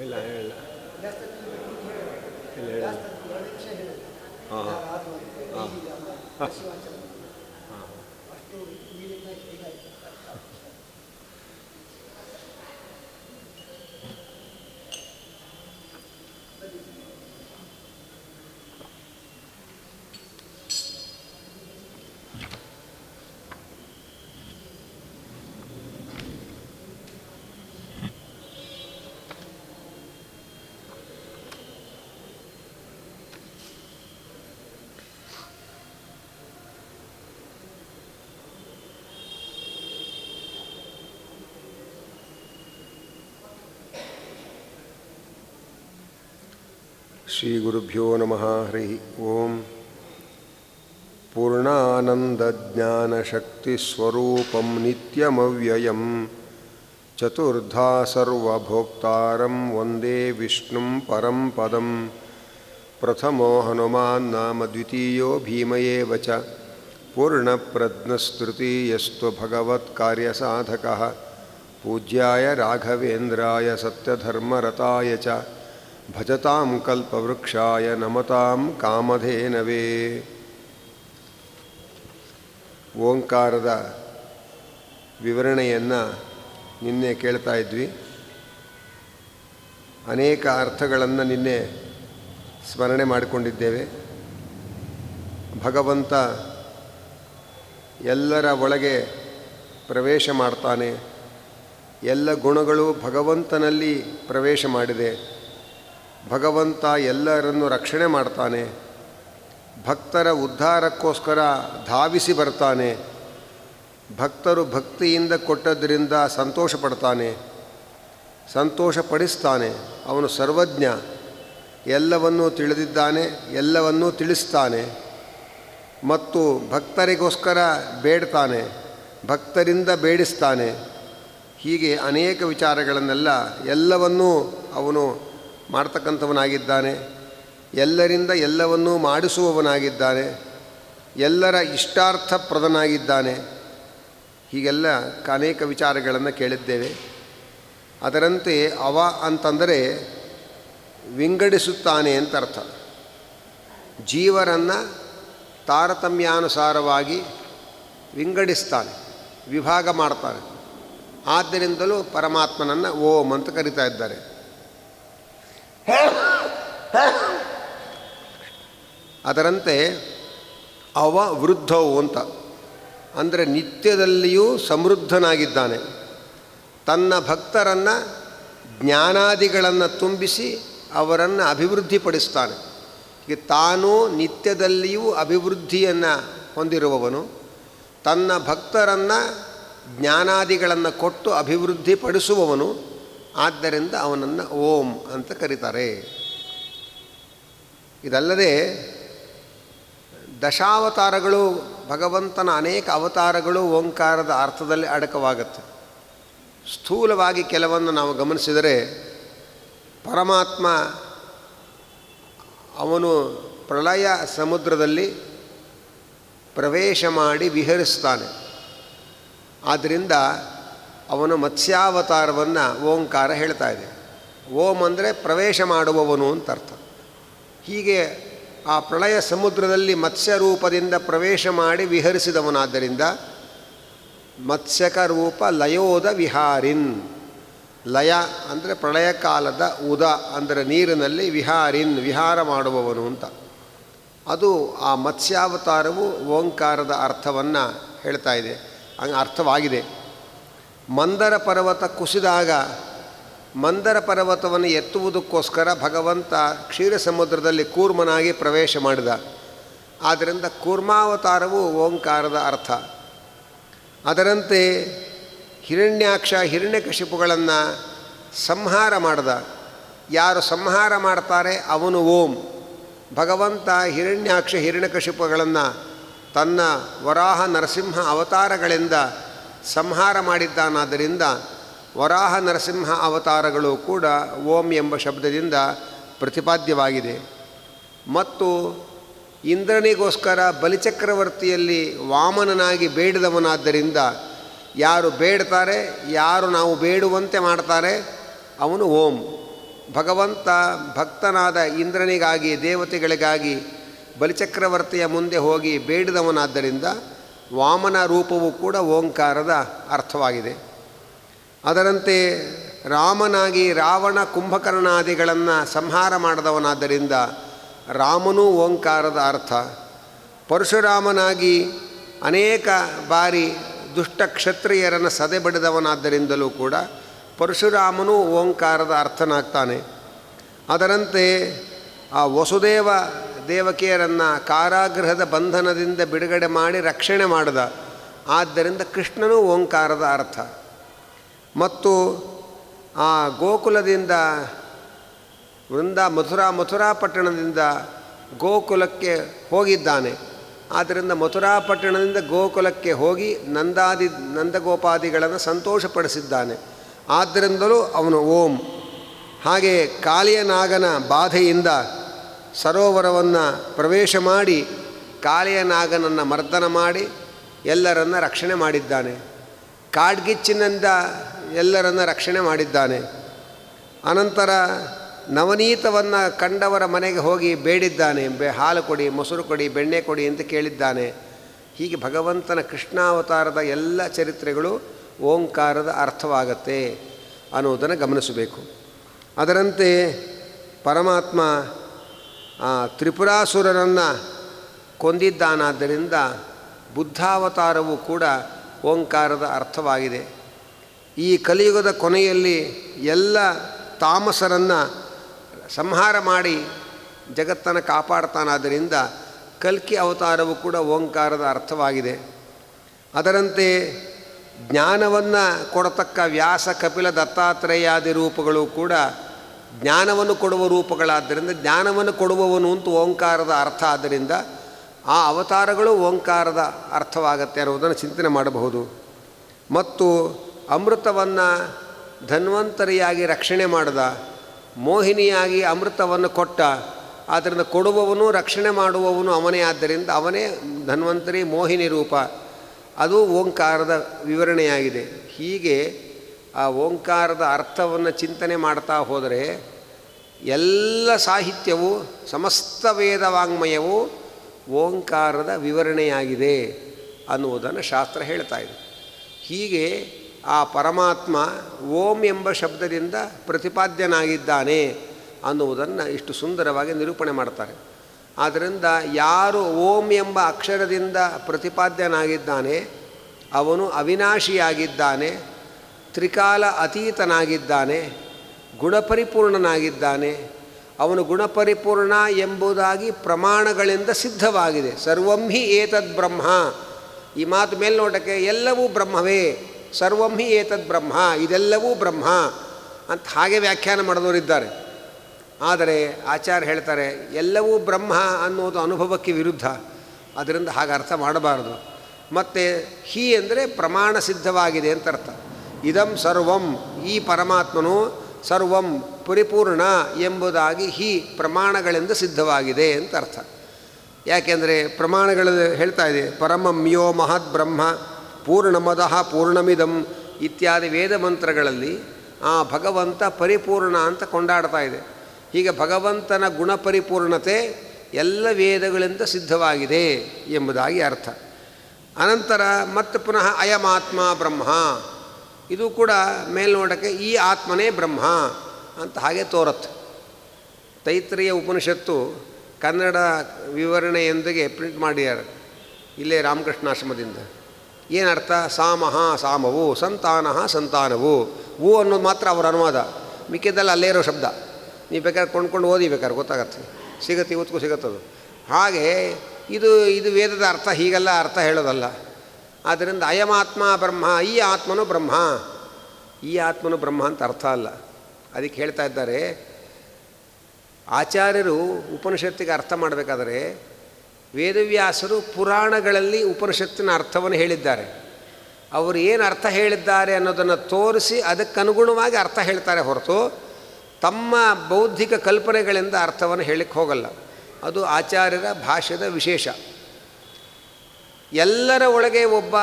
ಇಲ್ಲ ಇಲ್ಲ ಶ್ರೀಗುರುಭ್ಯೋ ನಮಃ. ಹರಿ ಓಂ. ಪೂರ್ಣಾನಂದಜ್ಞಾನಶಕ್ತಿಸ್ವರೂಪಂ ನಿತ್ಯಮವ್ಯಯಂ ಚತುರ್ಧಾ ಸರ್ವಭೋಕ್ತಾರಂ ವಂದೇ ವಿಷ್ಣುಂ ಪರಂ ಪದಂ. ಪ್ರಥಮೋ ಹನುಮಾನ್ ನಾಮ ದ್ವಿತೀಯೋ ಭೀಮಯೇವ ಚ ಪೂರ್ಣಪ್ರಜ್ಞಸ್ತೃತೀಯಸ್ತು ಭಗವತ್ಕಾರ್ಯಸಾಧಕಃ. ಪೂಜ್ಯಾಯ ರಾಘವೇಂದ್ರಾಯ ಸತ್ಯಧರ್ಮರತಾಯ ಚ ಭಜತಾಂ ಕಲ್ಪವೃಕ್ಷಾಯ ನಮತಾಂ ಕಾಮಧೇನವೇ. ಓಂಕಾರದ ವಿವರಣೆಯನ್ನು ನಿನ್ನೆ ಕೇಳ್ತಾ ಇದ್ವಿ. ಅನೇಕ ಅರ್ಥಗಳನ್ನು ನಿನ್ನೆ ಸ್ಮರಣೆ ಮಾಡಿಕೊಂಡಿದ್ದೇವೆ. ಭಗವಂತ ಎಲ್ಲರ ಒಳಗೆ ಪ್ರವೇಶ ಮಾಡ್ತಾನೆ. ಎಲ್ಲ ಗುಣಗಳು ಭಗವಂತನಲ್ಲಿ ಪ್ರವೇಶ ಮಾಡಿದೆ. ಭಗವಂತ ಎಲ್ಲರನ್ನು ರಕ್ಷಣೆ ಮಾಡ್ತಾನೆ. ಭಕ್ತರ ಉದ್ಧಾರಕ್ಕೋಸ್ಕರ ಧಾವಿಸಿ ಬರ್ತಾನೆ. ಭಕ್ತರು ಭಕ್ತಿಯಿಂದ ಕೊಟ್ಟದ್ದರಿಂದ ಸಂತೋಷ ಪಡ್ತಾನೆ, ಸಂತೋಷಪಡಿಸ್ತಾನೆ. ಅವನು ಸರ್ವಜ್ಞ, ಎಲ್ಲವನ್ನೂ ತಿಳಿದಿದ್ದಾನೆ, ಎಲ್ಲವನ್ನೂ ತಿಳಿಸ್ತಾನೆ. ಮತ್ತು ಭಕ್ತರಿಗೋಸ್ಕರ ಬೇಡ್ತಾನೆ, ಭಕ್ತರಿಂದ ಬೇಡಿಸ್ತಾನೆ. ಹೀಗೆ ಅನೇಕ ವಿಚಾರಗಳನ್ನೆಲ್ಲ ಎಲ್ಲವನ್ನೂ ಅವನು ಮಾಡ್ತಕ್ಕಂಥವನಾಗಿದ್ದಾನೆ. ಎಲ್ಲರಿಂದ ಎಲ್ಲವನ್ನೂ ಮಾಡಿಸುವವನಾಗಿದ್ದಾನೆ. ಎಲ್ಲರ ಇಷ್ಟಾರ್ಥಪ್ರದನಾಗಿದ್ದಾನೆ. ಹೀಗೆಲ್ಲ ಅನೇಕ ವಿಚಾರಗಳನ್ನು ಕೇಳಿದ್ದೇವೆ. ಅದರಂತೆ ಅವ ಅಂತಂದರೆ ವಿಂಗಡಿಸುತ್ತಾನೆ ಅಂತ ಅರ್ಥ. ಜೀವರನ್ನು ತಾರತಮ್ಯಾನುಸಾರವಾಗಿ ವಿಂಗಡಿಸ್ತಾನೆ, ವಿಭಾಗ ಮಾಡ್ತಾನೆ. ಆದ್ದರಿಂದಲೂ ಪರಮಾತ್ಮನನ್ನು ಓಂ ಅಂತ ಕರೀತಾ ಇದ್ದಾರೆ. ಅದರಂತೆ ಅವ ವೃದ್ಧವು ಅಂತ ಅಂದರೆ ನಿತ್ಯದಲ್ಲಿಯೂ ಸಮೃದ್ಧನಾಗಿದ್ದಾನೆ. ತನ್ನ ಭಕ್ತರನ್ನು ಜ್ಞಾನಾದಿಗಳನ್ನು ತುಂಬಿಸಿ ಅವರನ್ನು ಅಭಿವೃದ್ಧಿಪಡಿಸ್ತಾನೆ. ಹೀಗೆ ತಾನು ನಿತ್ಯದಲ್ಲಿಯೂ ಅಭಿವೃದ್ಧಿಯನ್ನು ಹೊಂದಿರುವವನು. ತನ್ನ ಭಕ್ತರನ್ನು ಜ್ಞಾನಾದಿಗಳನ್ನು ಕೊಟ್ಟು ಅಭಿವೃದ್ಧಿಪಡಿಸುವವನು. ಆದ್ದರಿಂದ ಅವನನ್ನು ಓಂ ಅಂತ ಕರೀತಾರೆ. ಇದಲ್ಲದೆ ದಶಾವತಾರಗಳು, ಭಗವಂತನ ಅನೇಕ ಅವತಾರಗಳು ಓಂಕಾರದ ಅರ್ಥದಲ್ಲಿ ಅಡಕವಾಗುತ್ತೆ. ಸ್ಥೂಲವಾಗಿ ಕೆಲವನ್ನು ನಾವು ಗಮನಿಸಿದರೆ, ಪರಮಾತ್ಮ ಅವನು ಪ್ರಳಯ ಸಮುದ್ರದಲ್ಲಿ ಪ್ರವೇಶ ಮಾಡಿ ವಿಹರಿಸ್ತಾನೆ. ಆದ್ದರಿಂದ ಅವನು ಮತ್ಸ್ಯಾವತಾರವನ್ನು ಓಂಕಾರ ಹೇಳ್ತಾ ಇದೆ. ಓಂ ಅಂದರೆ ಪ್ರವೇಶ ಮಾಡುವವನು ಅಂತ ಅರ್ಥ. ಹೀಗೆ ಆ ಪ್ರಳಯ ಸಮುದ್ರದಲ್ಲಿ ಮತ್ಸ್ಯ ರೂಪದಿಂದ ಪ್ರವೇಶ ಮಾಡಿ ವಿಹರಿಸಿದವನಾದ್ದರಿಂದ ಮತ್ಸ್ಯಕ ರೂಪ ಲಯೋದ ವಿಹಾರಿನ್. ಲಯ ಅಂದರೆ ಪ್ರಳಯ ಕಾಲದ ಉದ ಅಂದರೆ ನೀರಿನಲ್ಲಿ, ವಿಹಾರಿನ್ ವಿಹಾರ ಮಾಡುವವನು ಅಂತ. ಅದು ಆ ಮತ್ಸ್ಯಾವತಾರವು ಓಂಕಾರದ ಅರ್ಥವನ್ನು ಹೇಳ್ತಾ ಇದೆ, ಅರ್ಥವಾಗಿದೆ. ಮಂದರ ಪರ್ವತ ಕುಸಿದಾಗ ಮಂದರ ಪರ್ವತವನ್ನು ಎತ್ತುವುದಕ್ಕೋಸ್ಕರ ಭಗವಂತ ಕ್ಷೀರ ಸಮುದ್ರದಲ್ಲಿ ಕೂರ್ಮನಾಗಿ ಪ್ರವೇಶ ಮಾಡಿದ. ಆದ್ದರಿಂದ ಕೂರ್ಮಾವತಾರವು ಓಂಕಾರದ ಅರ್ಥ. ಅದರಂತೆ ಹಿರಣ್ಯಾಕ್ಷ ಹಿರಣ್ಯಕಶಿಪುಗಳನ್ನು ಸಂಹಾರ ಮಾಡಿದ. ಯಾರು ಸಂಹಾರ ಮಾಡ್ತಾರೆ ಅವನು ಓಂ. ಭಗವಂತ ಹಿರಣ್ಯಾಕ್ಷ ಹಿರಣ್ಯಕಶಿಪುಗಳನ್ನು ತನ್ನ ವರಾಹ ನರಸಿಂಹ ಅವತಾರಗಳಿಂದ ಸಂಹಾರ ಮಾಡಿದ್ದಾನಾದ್ದರಿಂದ ವರಾಹ ನರಸಿಂಹ ಅವತಾರಗಳು ಕೂಡ ಓಂ ಎಂಬ ಶಬ್ದದಿಂದ ಪ್ರತಿಪಾದ್ಯವಾಗಿದೆ. ಮತ್ತು ಇಂದ್ರನಿಗೋಸ್ಕರ ಬಲಿಚಕ್ರವರ್ತಿಯಲ್ಲಿ ವಾಮನನಾಗಿ ಬೇಡಿದವನಾದ್ದರಿಂದ ಯಾರು ಬೇಡ್ತಾರೆ, ಯಾರು ನಾವು ಬೇಡುವಂತೆ ಮಾಡ್ತಾರೆ ಅವನು ಓಂ. ಭಗವಂತ ಭಕ್ತನಾದ ಇಂದ್ರನಿಗಾಗಿ, ದೇವತೆಗಳಿಗಾಗಿ ಬಲಿಚಕ್ರವರ್ತಿಯ ಮುಂದೆ ಹೋಗಿ ಬೇಡಿದವನಾದ್ದರಿಂದ ವಾಮನ ರೂಪವೂ ಕೂಡ ಓಂಕಾರದ ಅರ್ಥವಾಗಿದೆ. ಅದರಂತೆ ರಾಮನಾಗಿ ರಾವಣ ಕುಂಭಕರ್ಣಾದಿಗಳನ್ನು ಸಂಹಾರ ಮಾಡಿದವನಾದ್ದರಿಂದ ರಾಮನೂ ಓಂಕಾರದ ಅರ್ಥ. ಪರಶುರಾಮನಾಗಿ ಅನೇಕ ಬಾರಿ ದುಷ್ಟ ಕ್ಷತ್ರಿಯರನ್ನು ಸದೆಬಡಿದವನಾದ್ದರಿಂದಲೂ ಕೂಡ ಪರಶುರಾಮನೂ ಓಂಕಾರದ ಅರ್ಥನಾಗ್ತಾನೆ. ಅದರಂತೆ ಆ ವಸುದೇವ ದೇವಕಿಯರನ್ನು ಕಾರಾಗೃಹದ ಬಂಧನದಿಂದ ಬಿಡುಗಡೆ ಮಾಡಿ ರಕ್ಷಣೆ ಮಾಡಿದ, ಆದ್ದರಿಂದ ಕೃಷ್ಣನೂ ಓಂಕಾರದ ಅರ್ಥ. ಮತ್ತು ಆ ಗೋಕುಲದಿಂದ ಮಥುರಾ ಪಟ್ಟಣದಿಂದ ಗೋಕುಲಕ್ಕೆ ಹೋಗಿದ್ದಾನೆ. ಆದ್ದರಿಂದ ಮಥುರಾ ಪಟ್ಟಣದಿಂದ ಗೋಕುಲಕ್ಕೆ ಹೋಗಿ ನಂದಗೋಪಾದಿಗಳನ್ನು ಸಂತೋಷಪಡಿಸಿದ್ದಾನೆ. ಆದ್ದರಿಂದಲೂ ಅವನು ಓಂ. ಹಾಗೆ ಕಾಳಿಯನಾಗನ ಬಾಧೆಯಿಂದ ಸರೋವರವನ್ನು ಪ್ರವೇಶ ಮಾಡಿ ಕಾಳಿಯನಾಗನನ್ನು ಮರ್ದನ ಮಾಡಿ ಎಲ್ಲರನ್ನ ರಕ್ಷಣೆ ಮಾಡಿದ್ದಾನೆ. ಕಾಡ್ಗಿಚ್ಚಿನಿಂದ ಎಲ್ಲರನ್ನ ರಕ್ಷಣೆ ಮಾಡಿದ್ದಾನೆ. ಅನಂತರ ನವನೀತವನ್ನು ಕಂಡವರ ಮನೆಗೆ ಹೋಗಿ ಬೇಡಿದ್ದಾನೆ, ಹಾಲು ಕೊಡಿ, ಮೊಸರು ಕೊಡಿ, ಬೆಣ್ಣೆ ಕೊಡಿ ಅಂತ ಕೇಳಿದ್ದಾನೆ. ಹೀಗೆ ಭಗವಂತನ ಕೃಷ್ಣಾವತಾರದ ಎಲ್ಲ ಚರಿತ್ರೆಗಳು ಓಂಕಾರದ ಅರ್ಥವಾಗತ್ತೆ ಅನ್ನೋದನ್ನು ಗಮನಿಸಬೇಕು. ಅದರಂತೆ ಪರಮಾತ್ಮ ತ್ರಿಪುರಾಸುರರನ್ನು ಕೊಂದಿದ್ದಾನಾದ್ದರಿಂದ ಬುದ್ಧಾವತಾರವೂ ಕೂಡ ಓಂಕಾರದ ಅರ್ಥವಾಗಿದೆ. ಈ ಕಲಿಯುಗದ ಕೊನೆಯಲ್ಲಿ ಎಲ್ಲ ತಾಮಸರನ್ನು ಸಂಹಾರ ಮಾಡಿ ಜಗತ್ತನ್ನು ಕಾಪಾಡ್ತಾನಾದ್ದರಿಂದ ಕಲ್ಕಿ ಅವತಾರವೂ ಕೂಡ ಓಂಕಾರದ ಅರ್ಥವಾಗಿದೆ. ಅದರಂತೆ ಜ್ಞಾನವನ್ನು ಕೊಡತಕ್ಕ ವ್ಯಾಸ, ಕಪಿಲ, ದತ್ತಾತ್ರೇಯಾದಿ ರೂಪಗಳು ಕೂಡ ಜ್ಞಾನವನ್ನು ಕೊಡುವ ರೂಪಗಳಾದ್ದರಿಂದ ಜ್ಞಾನವನ್ನು ಕೊಡುವವನು ಅಂತ ಓಂಕಾರದ ಅರ್ಥ. ಆದ್ದರಿಂದ ಆ ಅವತಾರಗಳು ಓಂಕಾರದ ಅರ್ಥವಾಗತ್ತೆ ಅನ್ನೋದನ್ನು ಚಿಂತನೆ ಮಾಡಬಹುದು. ಮತ್ತು ಅಮೃತವನ್ನು ಧನ್ವಂತರಿಯಾಗಿ ರಕ್ಷಣೆ ಮಾಡಿದ, ಮೋಹಿನಿಯಾಗಿ ಅಮೃತವನ್ನು ಕೊಟ್ಟ, ಆದ್ದರಿಂದ ಕೊಡುವವನು ರಕ್ಷಣೆ ಮಾಡುವವನು ಅವನೇ. ಆದ್ದರಿಂದ ಅವನೇ ಧನ್ವಂತರಿ, ಮೋಹಿನಿ ರೂಪ. ಅದು ಓಂಕಾರದ ವಿವರಣೆಯಾಗಿದೆ. ಹೀಗೆ ಆ ಓಂಕಾರದ ಅರ್ಥವನ್ನು ಚಿಂತನೆ ಮಾಡ್ತಾ ಹೋದರೆ ಎಲ್ಲ ಸಾಹಿತ್ಯವು, ಸಮಸ್ತ ವೇದವಾಂಗ್ಮಯವು ಓಂಕಾರದ ವಿವರಣೆಯಾಗಿದೆ ಅನ್ನುವುದನ್ನು ಶಾಸ್ತ್ರ ಹೇಳ್ತಾ ಇದೆ. ಹೀಗೆ ಆ ಪರಮಾತ್ಮ ಓಂ ಎಂಬ ಶಬ್ದದಿಂದ ಪ್ರತಿಪಾದ್ಯನಾಗಿದ್ದಾನೆ ಅನ್ನುವುದನ್ನು ಇಷ್ಟು ಸುಂದರವಾಗಿ ನಿರೂಪಣೆ ಮಾಡ್ತಾರೆ. ಆದ್ದರಿಂದ ಯಾರು ಓಂ ಎಂಬ ಅಕ್ಷರದಿಂದ ಪ್ರತಿಪಾದ್ಯನಾಗಿದ್ದಾನೆ ಅವನು ಅವಿನಾಶಿಯಾಗಿದ್ದಾನೆ, ತ್ರಿಕಾಲ ಅತೀತನಾಗಿದ್ದಾನೆ, ಗುಣಪರಿಪೂರ್ಣನಾಗಿದ್ದಾನೆ. ಅವನು ಗುಣಪರಿಪೂರ್ಣ ಎಂಬುದಾಗಿ ಪ್ರಮಾಣಗಳಿಂದ ಸಿದ್ಧವಾಗಿದೆ. ಸರ್ವಂ ಹಿ ಏತದ್ ಬ್ರಹ್ಮ. ಈ ಮಾತು ಮೇಲ್ನೋಟಕ್ಕೆ ಎಲ್ಲವೂ ಬ್ರಹ್ಮವೇ, ಸರ್ವಂ ಹಿ ಏತದ್ ಬ್ರಹ್ಮ, ಇದೆಲ್ಲವೂ ಬ್ರಹ್ಮ ಅಂತ ಹಾಗೆ ವ್ಯಾಖ್ಯಾನ ಮಾಡಿದವರಿದ್ದಾರೆ. ಆದರೆ ಆಚಾರ್ಯ ಹೇಳ್ತಾರೆ ಎಲ್ಲವೂ ಬ್ರಹ್ಮ ಅನ್ನೋದು ಅನುಭವಕ್ಕೆ ವಿರುದ್ಧ, ಅದರಿಂದ ಹಾಗೆ ಅರ್ಥ ಮಾಡಬಾರದು. ಮತ್ತು ಹಿ ಅಂದರೆ ಪ್ರಮಾಣ ಸಿದ್ಧವಾಗಿದೆ ಅಂತ ಅರ್ಥ. ಇದಂ ಸರ್ವಂ, ಈ ಪರಮಾತ್ಮನು ಸರ್ವಂ ಪರಿಪೂರ್ಣ ಎಂಬುದಾಗಿ ಹಿ ಪ್ರಮಾಣಗಳಿಂದ ಸಿದ್ಧವಾಗಿದೆ ಅಂತ ಅರ್ಥ. ಯಾಕೆಂದರೆ ಪ್ರಮಾಣಗಳು ಹೇಳ್ತಾ ಇದೆ, ಪರಮಂ ಯೋ ಮಹದ್ ಬ್ರಹ್ಮ ಪೂರ್ಣಮದಃ ಪೂರ್ಣಮಿದಂ ಇತ್ಯಾದಿ ವೇದ ಮಂತ್ರಗಳಲ್ಲಿ ಆ ಭಗವಂತ ಪರಿಪೂರ್ಣ ಅಂತ ಕೊಂಡಾಡ್ತಾ ಇದೆ. ಹೀಗೆ ಭಗವಂತನ ಗುಣಪರಿಪೂರ್ಣತೆ ಎಲ್ಲ ವೇದಗಳಿಂದ ಸಿದ್ಧವಾಗಿದೆ ಎಂಬುದಾಗಿ ಅರ್ಥ. ಅನಂತರ ಮತ್ತೆ ಪುನಃ ಅಯಮಾತ್ಮ ಬ್ರಹ್ಮ, ಇದು ಕೂಡ ಮೇಲ್ನೋಟಕ್ಕೆ ಈ ಆತ್ಮನೇ ಬ್ರಹ್ಮ ಅಂತ ಹಾಗೆ ತೋರತ್ತೆ. ತೈತ್ರಿಯ ಉಪನಿಷತ್ತು ಕನ್ನಡ ವಿವರಣೆಯೊಂದಿಗೆ ಪ್ರಿಂಟ್ ಮಾಡಿದ್ದಾರೆ ಇಲ್ಲೇ ರಾಮಕೃಷ್ಣಾಶ್ರಮದಿಂದ. ಏನರ್ಥ? ಸಾಮಃ ಸಾಮವು, ಸಂತಾನಃ ಸಂತಾನವು. ಹೂ ಅನ್ನೋದು ಮಾತ್ರ ಅವರ ಅನುವಾದ, ಮಿಕ್ಕಿದ್ದೆಲ್ಲ ಅಲ್ಲೇ ಇರೋ ಶಬ್ದ. ನೀವು ಬೇಕಾದ್ರೆ ಕೊಂಡ್ಕೊಂಡು ಓದಿ, ಬೇಕಾದ್ರೆ ಗೊತ್ತಾಗತ್ತೆ, ಸಿಗತ್ತೆ, ಇವತ್ತಿಗೂ ಸಿಗತ್ತದು. ಹಾಗೆ ಇದು ವೇದದ ಅರ್ಥ, ಹೀಗೆಲ್ಲ ಅರ್ಥ ಹೇಳೋದಲ್ಲ. ಆದ್ದರಿಂದ ಅಯಮಾತ್ಮ ಬ್ರಹ್ಮ, ಈ ಆತ್ಮನು ಬ್ರಹ್ಮ, ಈ ಆತ್ಮನು ಬ್ರಹ್ಮ ಅಂತ ಅರ್ಥ ಅಲ್ಲ. ಅದಕ್ಕೆ ಹೇಳ್ತಾ ಇದ್ದಾರೆ ಆಚಾರ್ಯರು ಉಪನಿಷತ್ತಿಗೆ ಅರ್ಥ ಮಾಡಬೇಕಾದರೆ ವೇದವ್ಯಾಸರು ಪುರಾಣಗಳಲ್ಲಿ ಉಪನಿಷತ್ತಿನ ಅರ್ಥವನ್ನು ಹೇಳಿದ್ದಾರೆ. ಅವರು ಏನು ಅರ್ಥ ಹೇಳಿದ್ದಾರೆ ಅನ್ನೋದನ್ನು ತೋರಿಸಿ ಅದಕ್ಕನುಗುಣವಾಗಿ ಅರ್ಥ ಹೇಳ್ತಾರೆ ಹೊರತು ತಮ್ಮ ಬೌದ್ಧಿಕ ಕಲ್ಪನೆಗಳಿಂದ ಅರ್ಥವನ್ನು ಹೇಳಕ್ಕೆ ಹೋಗಲ್ಲ. ಅದು ಆಚಾರ್ಯರ ಭಾಷ್ಯದ ವಿಶೇಷ. ಎಲ್ಲರ ಒಳಗೆ ಒಬ್ಬ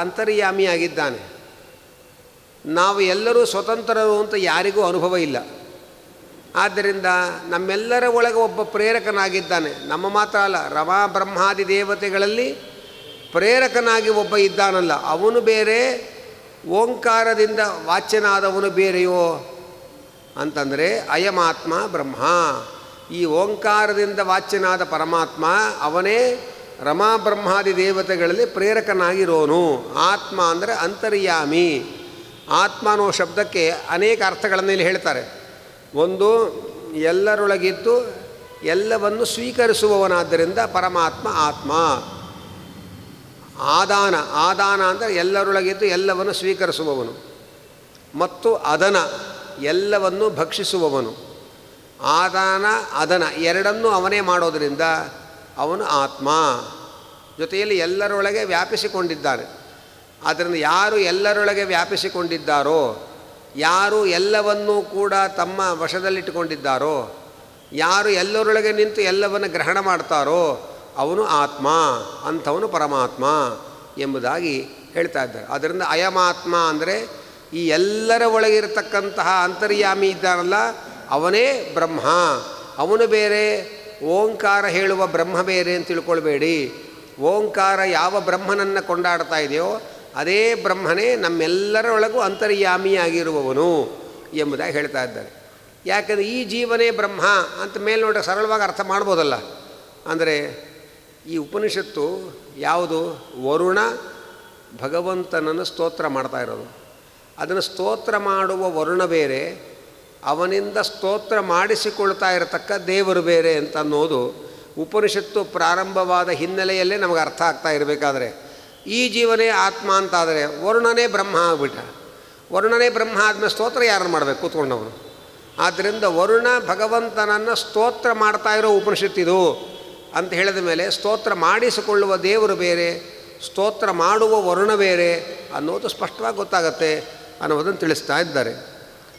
ಅಂತರ್ಯಾಮಿಯಾಗಿದ್ದಾನೆ. ನಾವು ಎಲ್ಲರೂ ಸ್ವತಂತ್ರರು ಅಂತ ಯಾರಿಗೂ ಅನುಭವ ಇಲ್ಲ. ಆದ್ದರಿಂದ ನಮ್ಮೆಲ್ಲರ ಒಳಗೆ ಒಬ್ಬ ಪ್ರೇರಕನಾಗಿದ್ದಾನೆ. ನಮ್ಮ ಮಾತ್ರ ಅಲ್ಲ, ರಮಾ ಬ್ರಹ್ಮಾದಿ ದೇವತೆಗಳಲ್ಲಿ ಪ್ರೇರಕನಾಗಿ ಒಬ್ಬ ಇದ್ದಾನಲ್ಲ, ಅವನು ಬೇರೆ, ಓಂಕಾರದಿಂದ ವಾಚ್ಯನಾದವನು ಬೇರೆಯೋ ಅಂತಂದರೆ ಅಯಮಾತ್ಮ ಬ್ರಹ್ಮ. ಈ ಓಂಕಾರದಿಂದ ವಾಚ್ಯನಾದ ಪರಮಾತ್ಮ ಅವನೇ ರಮಾ ಬ್ರಹ್ಮಾದಿ ದೇವತೆಗಳಲ್ಲಿ ಪ್ರೇರಕನಾಗಿರೋನು. ಆತ್ಮ ಅಂದರೆ ಅಂತರ್ಯಾಮಿ. ಆತ್ಮ ಅನ್ನೋ ಶಬ್ದಕ್ಕೆ ಅನೇಕ ಅರ್ಥಗಳನ್ನು ಇಲ್ಲಿ ಹೇಳ್ತಾರೆ. ಒಂದು, ಎಲ್ಲರೊಳಗಿದ್ದು ಎಲ್ಲವನ್ನು ಸ್ವೀಕರಿಸುವವನಾದ್ದರಿಂದ ಪರಮಾತ್ಮ ಆತ್ಮ. ಆದಾನ ಅಂದರೆ ಎಲ್ಲರೊಳಗಿದ್ದು ಎಲ್ಲವನ್ನು ಸ್ವೀಕರಿಸುವವನು. ಮತ್ತು ಅದನ, ಎಲ್ಲವನ್ನು ಭಕ್ಷಿಸುವವನು. ಆದಾನ ಅದನ ಎರಡನ್ನೂ ಅವನೇ ಮಾಡೋದರಿಂದ ಅವನು ಆತ್ಮ. ಜೊತೆಯಲ್ಲಿ ಎಲ್ಲರೊಳಗೆ ವ್ಯಾಪಿಸಿಕೊಂಡಿದ್ದಾನೆ. ಆದ್ದರಿಂದ ಯಾರು ಎಲ್ಲರೊಳಗೆ ವ್ಯಾಪಿಸಿಕೊಂಡಿದ್ದಾರೋ, ಯಾರು ಎಲ್ಲವನ್ನೂ ಕೂಡ ತಮ್ಮ ವಶದಲ್ಲಿಟ್ಟುಕೊಂಡಿದ್ದಾರೋ, ಯಾರು ಎಲ್ಲರೊಳಗೆ ನಿಂತು ಎಲ್ಲವನ್ನು ಗ್ರಹಣ ಮಾಡ್ತಾರೋ ಅವನು ಆತ್ಮ, ಅಂಥವನು ಪರಮಾತ್ಮ ಎಂಬುದಾಗಿ ಹೇಳ್ತಾ ಇದ್ದಾರೆ. ಆದ್ದರಿಂದ ಅಯಮಾತ್ಮ ಅಂದರೆ ಈ ಎಲ್ಲರ ಒಳಗಿರತಕ್ಕಂತಹ ಅಂತರ್ಯಾಮಿ ಇದ್ದಾನಲ್ಲ ಅವನೇ ಬ್ರಹ್ಮ. ಅವನು ಬೇರೆ, ಓಂಕಾರ ಹೇಳುವ ಬ್ರಹ್ಮ ಬೇರೆ ಅಂತ ತಿಳ್ಕೊಳ್ಬೇಡಿ. ಓಂಕಾರ ಯಾವ ಬ್ರಹ್ಮನನ್ನು ಕೊಂಡಾಡ್ತಾ ಇದೆಯೋ ಅದೇ ಬ್ರಹ್ಮನೇ ನಮ್ಮೆಲ್ಲರೊಳಗೂ ಅಂತರ್ಯಾಮಿಯಾಗಿರುವವನು ಎಂಬುದಾಗಿ ಹೇಳ್ತಾ ಇದ್ದಾರೆ. ಯಾಕಂದರೆ ಈ ಜೀವನೇ ಬ್ರಹ್ಮ ಅಂತ ಮೇಲ್ನೋಟ ಸರಳವಾಗಿ ಅರ್ಥ ಮಾಡ್ಬೋದಲ್ಲ. ಅಂದರೆ ಈ ಉಪನಿಷತ್ತು ಯಾವುದು? ವರುಣ ಭಗವಂತನನ್ನು ಸ್ತೋತ್ರ ಮಾಡ್ತಾ ಇರೋದು. ಅದನ್ನು ಸ್ತೋತ್ರ ಮಾಡುವ ವರುಣ ಬೇರೆ, ಅವನಿಂದ ಸ್ತೋತ್ರ ಮಾಡಿಸಿಕೊಳ್ತಾ ಇರತಕ್ಕ ದೇವರು ಬೇರೆ ಅಂತ ಅನ್ನೋದು ಉಪನಿಷತ್ತು ಪ್ರಾರಂಭವಾದ ಹಿನ್ನೆಲೆಯಲ್ಲೇ ನಮಗೆ ಅರ್ಥ ಆಗ್ತಾ ಇರಬೇಕಾದ್ರೆ, ಈ ಜೀವನೇ ಆತ್ಮ ಅಂತಾದರೆ ವರುಣನೇ ಬ್ರಹ್ಮ ಆಗಿಬಿಟ್ಟ. ವರುಣನೇ ಬ್ರಹ್ಮ ಆದಮೇಲೆ ಸ್ತೋತ್ರ ಯಾರನ್ನು ಮಾಡಬೇಕು ಕೂತ್ಕೊಂಡವನು? ಆದ್ದರಿಂದ ವರುಣ ಭಗವಂತನನ್ನು ಸ್ತೋತ್ರ ಮಾಡ್ತಾ ಇರೋ ಉಪನಿಷತ್ತಿದು ಅಂತ ಹೇಳಿದ ಮೇಲೆ ಸ್ತೋತ್ರ ಮಾಡಿಸಿಕೊಳ್ಳುವ ದೇವರು ಬೇರೆ, ಸ್ತೋತ್ರ ಮಾಡುವ ವರುಣ ಬೇರೆ ಅನ್ನೋದು ಸ್ಪಷ್ಟವಾಗಿ ಗೊತ್ತಾಗತ್ತೆ ಅನ್ನೋದನ್ನು ತಿಳಿಸ್ತಾ ಇದ್ದಾರೆ.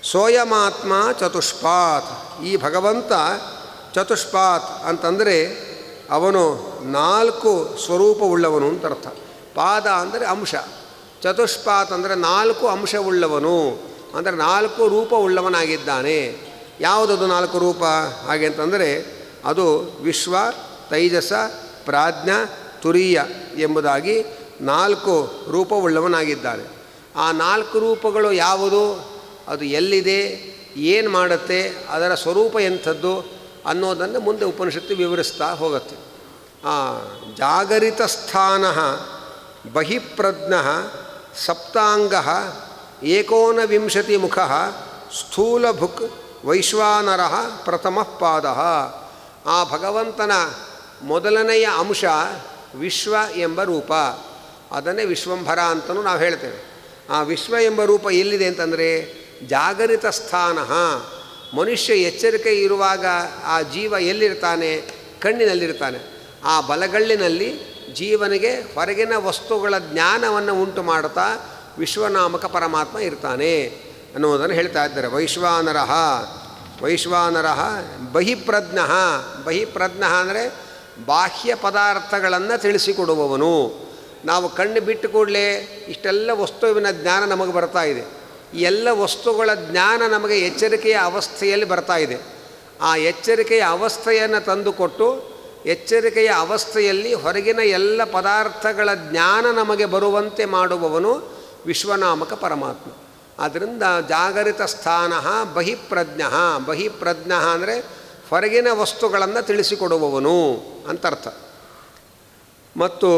ಸೋಯಮಾತ್ಮ ಚತುಷ್ಪಾತ್. ಈ ಭಗವಂತ ಚತುಷ್ಪಾತ್ ಅಂತಂದರೆ ಅವನು 4 ಸ್ವರೂಪವುಳ್ಳವನು ಅಂತ ಅರ್ಥ. ಪಾದ ಅಂದರೆ ಅಂಶ, ಚತುಷ್ಪಾತ್ ಅಂದರೆ 4 ಅಂಶವುಳ್ಳವನು, ಅಂದರೆ 4 ರೂಪವುಳ್ಳವನಾಗಿದ್ದಾನೆ. ಯಾವುದದು 4 ರೂಪ? ಹಾಗೆ ಅಂತಂದರೆ ಅದು ವಿಶ್ವ, ತೈಜಸ, ಪ್ರಾಜ್ಞ, ತುರೀಯ ಎಂಬುದಾಗಿ 4 ರೂಪವುಳ್ಳವನಾಗಿದ್ದಾನೆ. ಆ 4 ರೂಪಗಳು ಯಾವುದು, ಅದು ಎಲ್ಲಿದೆ, ಏನು ಮಾಡುತ್ತೆ, ಅದರ ಸ್ವರೂಪ ಎಂಥದ್ದು ಅನ್ನೋದನ್ನು ಮುಂದೆ ಉಪನಿಷತ್ತು ವಿವರಿಸ್ತಾ ಹೋಗುತ್ತೆ. ಜಾಗರಿತ ಸ್ಥಾನ ಬಹಿಪ್ರಜ್ಞ ಸಪ್ತಾಂಗ 19 ಮುಖ ಸ್ಥೂಲಭುಕ್ ವೈಶ್ವಾನರ ಪ್ರಥಮ ಪಾದ. ಆ ಭಗವಂತನ ಮೊದಲನೆಯ ಅಂಶ ವಿಶ್ವ ಎಂಬ ರೂಪ, ಅದನ್ನೇ ವಿಶ್ವಂಭರ ಅಂತಲೂ ನಾವು ಹೇಳ್ತೇವೆ. ಆ ವಿಶ್ವ ಎಂಬ ರೂಪ ಎಲ್ಲಿದೆ ಅಂತಂದರೆ ಜಾಗರಿತ ಸ್ಥಾನ. ಮನುಷ್ಯ ಎಚ್ಚರಿಕೆ ಇರುವಾಗ ಆ ಜೀವ ಎಲ್ಲಿರ್ತಾನೆ? ಕಣ್ಣಿನಲ್ಲಿರ್ತಾನೆ. ಆ ಬಲಗಣ್ಣಿನಲ್ಲಿ ಜೀವನಿಗೆ ಹೊರಗಿನ ವಸ್ತುಗಳ ಜ್ಞಾನವನ್ನು ಉಂಟು ಮಾಡುತ್ತಾ ವಿಶ್ವನಾಮಕ ಪರಮಾತ್ಮ ಇರ್ತಾನೆ ಅನ್ನೋದನ್ನು ಹೇಳ್ತಾ ಇದ್ದಾರೆ. ವೈಶ್ವಾನರ ಬಹಿಪ್ರಜ್ಞ. ಬಹಿಪ್ರಜ್ಞ ಅಂದರೆ ಬಾಹ್ಯ ಪದಾರ್ಥಗಳನ್ನು ತಿಳಿಸಿಕೊಡುವವನು. ನಾವು ಕಣ್ಣು ಬಿಟ್ಟು ಕೂಡಲೇ ಇಷ್ಟೆಲ್ಲ ವಸ್ತುವಿನ ಜ್ಞಾನ ನಮಗೆ ಬರ್ತಾ ಇದೆ. ಈ ಎಲ್ಲ ವಸ್ತುಗಳ ಜ್ಞಾನ ನಮಗೆ ಎಚ್ಚರಿಕೆಯ ಅವಸ್ಥೆಯಲ್ಲಿ ಬರ್ತಾ ಇದೆ. ಆ ಎಚ್ಚರಿಕೆಯ ಅವಸ್ಥೆಯನ್ನು ತಂದುಕೊಟ್ಟು ಎಚ್ಚರಿಕೆಯ ಅವಸ್ಥೆಯಲ್ಲಿ ಹೊರಗಿನ ಎಲ್ಲ ಪದಾರ್ಥಗಳ ಜ್ಞಾನ ನಮಗೆ ಬರುವಂತೆ ಮಾಡುವವನು ವಿಶ್ವನಾಮಕ ಪರಮಾತ್ಮ. ಆದ್ದರಿಂದ ಜಾಗರಿತ ಸ್ಥಾನ ಬಹಿಪ್ರಜ್ಞ. ಬಹಿಪ್ರಜ್ಞ ಅಂದರೆ ಹೊರಗಿನ ವಸ್ತುಗಳನ್ನು ತಿಳಿಸಿಕೊಡುವವನು ಅಂತರ್ಥ. ಮತ್ತು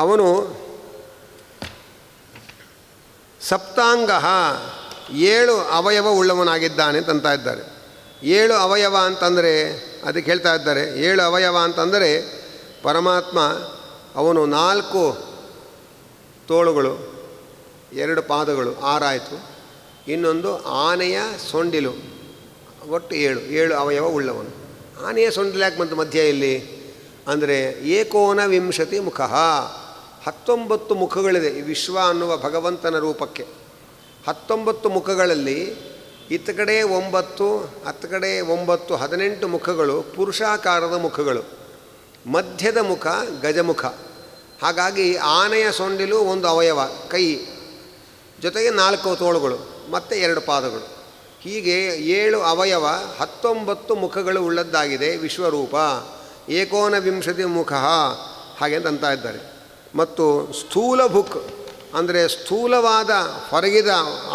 ಅವನು ಸಪ್ತಾಂಗ 7 ಅವಯವ ಉಳ್ಳವನಾಗಿದ್ದಾನೆ ಅಂತ ಇದ್ದಾರೆ. 7 ಅವಯವ ಅಂತಂದರೆ ಅದಕ್ಕೆ ಹೇಳ್ತಾ ಇದ್ದಾರೆ. 7 ಅವಯವ ಅಂತಂದರೆ ಪರಮಾತ್ಮ ಅವನು 4 ತೋಳುಗಳು, 2 ಪಾದಗಳು, 6 ಆಯಿತು. ಇನ್ನೊಂದು ಆನೆಯ ಸೊಂಡಿಲು, ಒಟ್ಟು 7 ಅವಯವ ಉಳ್ಳವನು. ಆನೆಯ ಸೊಂಡಿಲು ಯಾಕೆ ಬಂತು ಮಧ್ಯ ಇಲ್ಲಿ ಅಂದರೆ 19 ಮುಖ, 19 ಮುಖಗಳಿದೆ ಈ ವಿಶ್ವ ಅನ್ನುವ ಭಗವಂತನ ರೂಪಕ್ಕೆ. 19 ಮುಖಗಳಲ್ಲಿ ಇತ್ತ ಕಡೆ 9, ಹತ್ತ ಕಡೆ 9, 18 ಮುಖಗಳು ಪುರುಷಾಕಾರದ ಮುಖಗಳು. ಮಧ್ಯದ ಮುಖ ಗಜಮುಖ. ಹಾಗಾಗಿ ಆನೆಯ ಸೊಂಡಿಲು ಒಂದು ಅವಯವ ಕೈ, ಜೊತೆಗೆ 4 ತೋಳುಗಳು ಮತ್ತು 2 ಪಾದಗಳು. ಹೀಗೆ 7 ಅವಯವ 19 ಮುಖಗಳು ಉಳ್ಳದ್ದಾಗಿದೆ ವಿಶ್ವರೂಪ. ಏಕೋನವಿಂಶತಿ ಮುಖ ಹಾಗೆ ಅಂತ ಇದ್ದಾರೆ. ಮತ್ತು ಸ್ಥೂಲ ಭುಕ್ ಅಂದರೆ ಸ್ಥೂಲವಾದ ಹೊರಗಿದ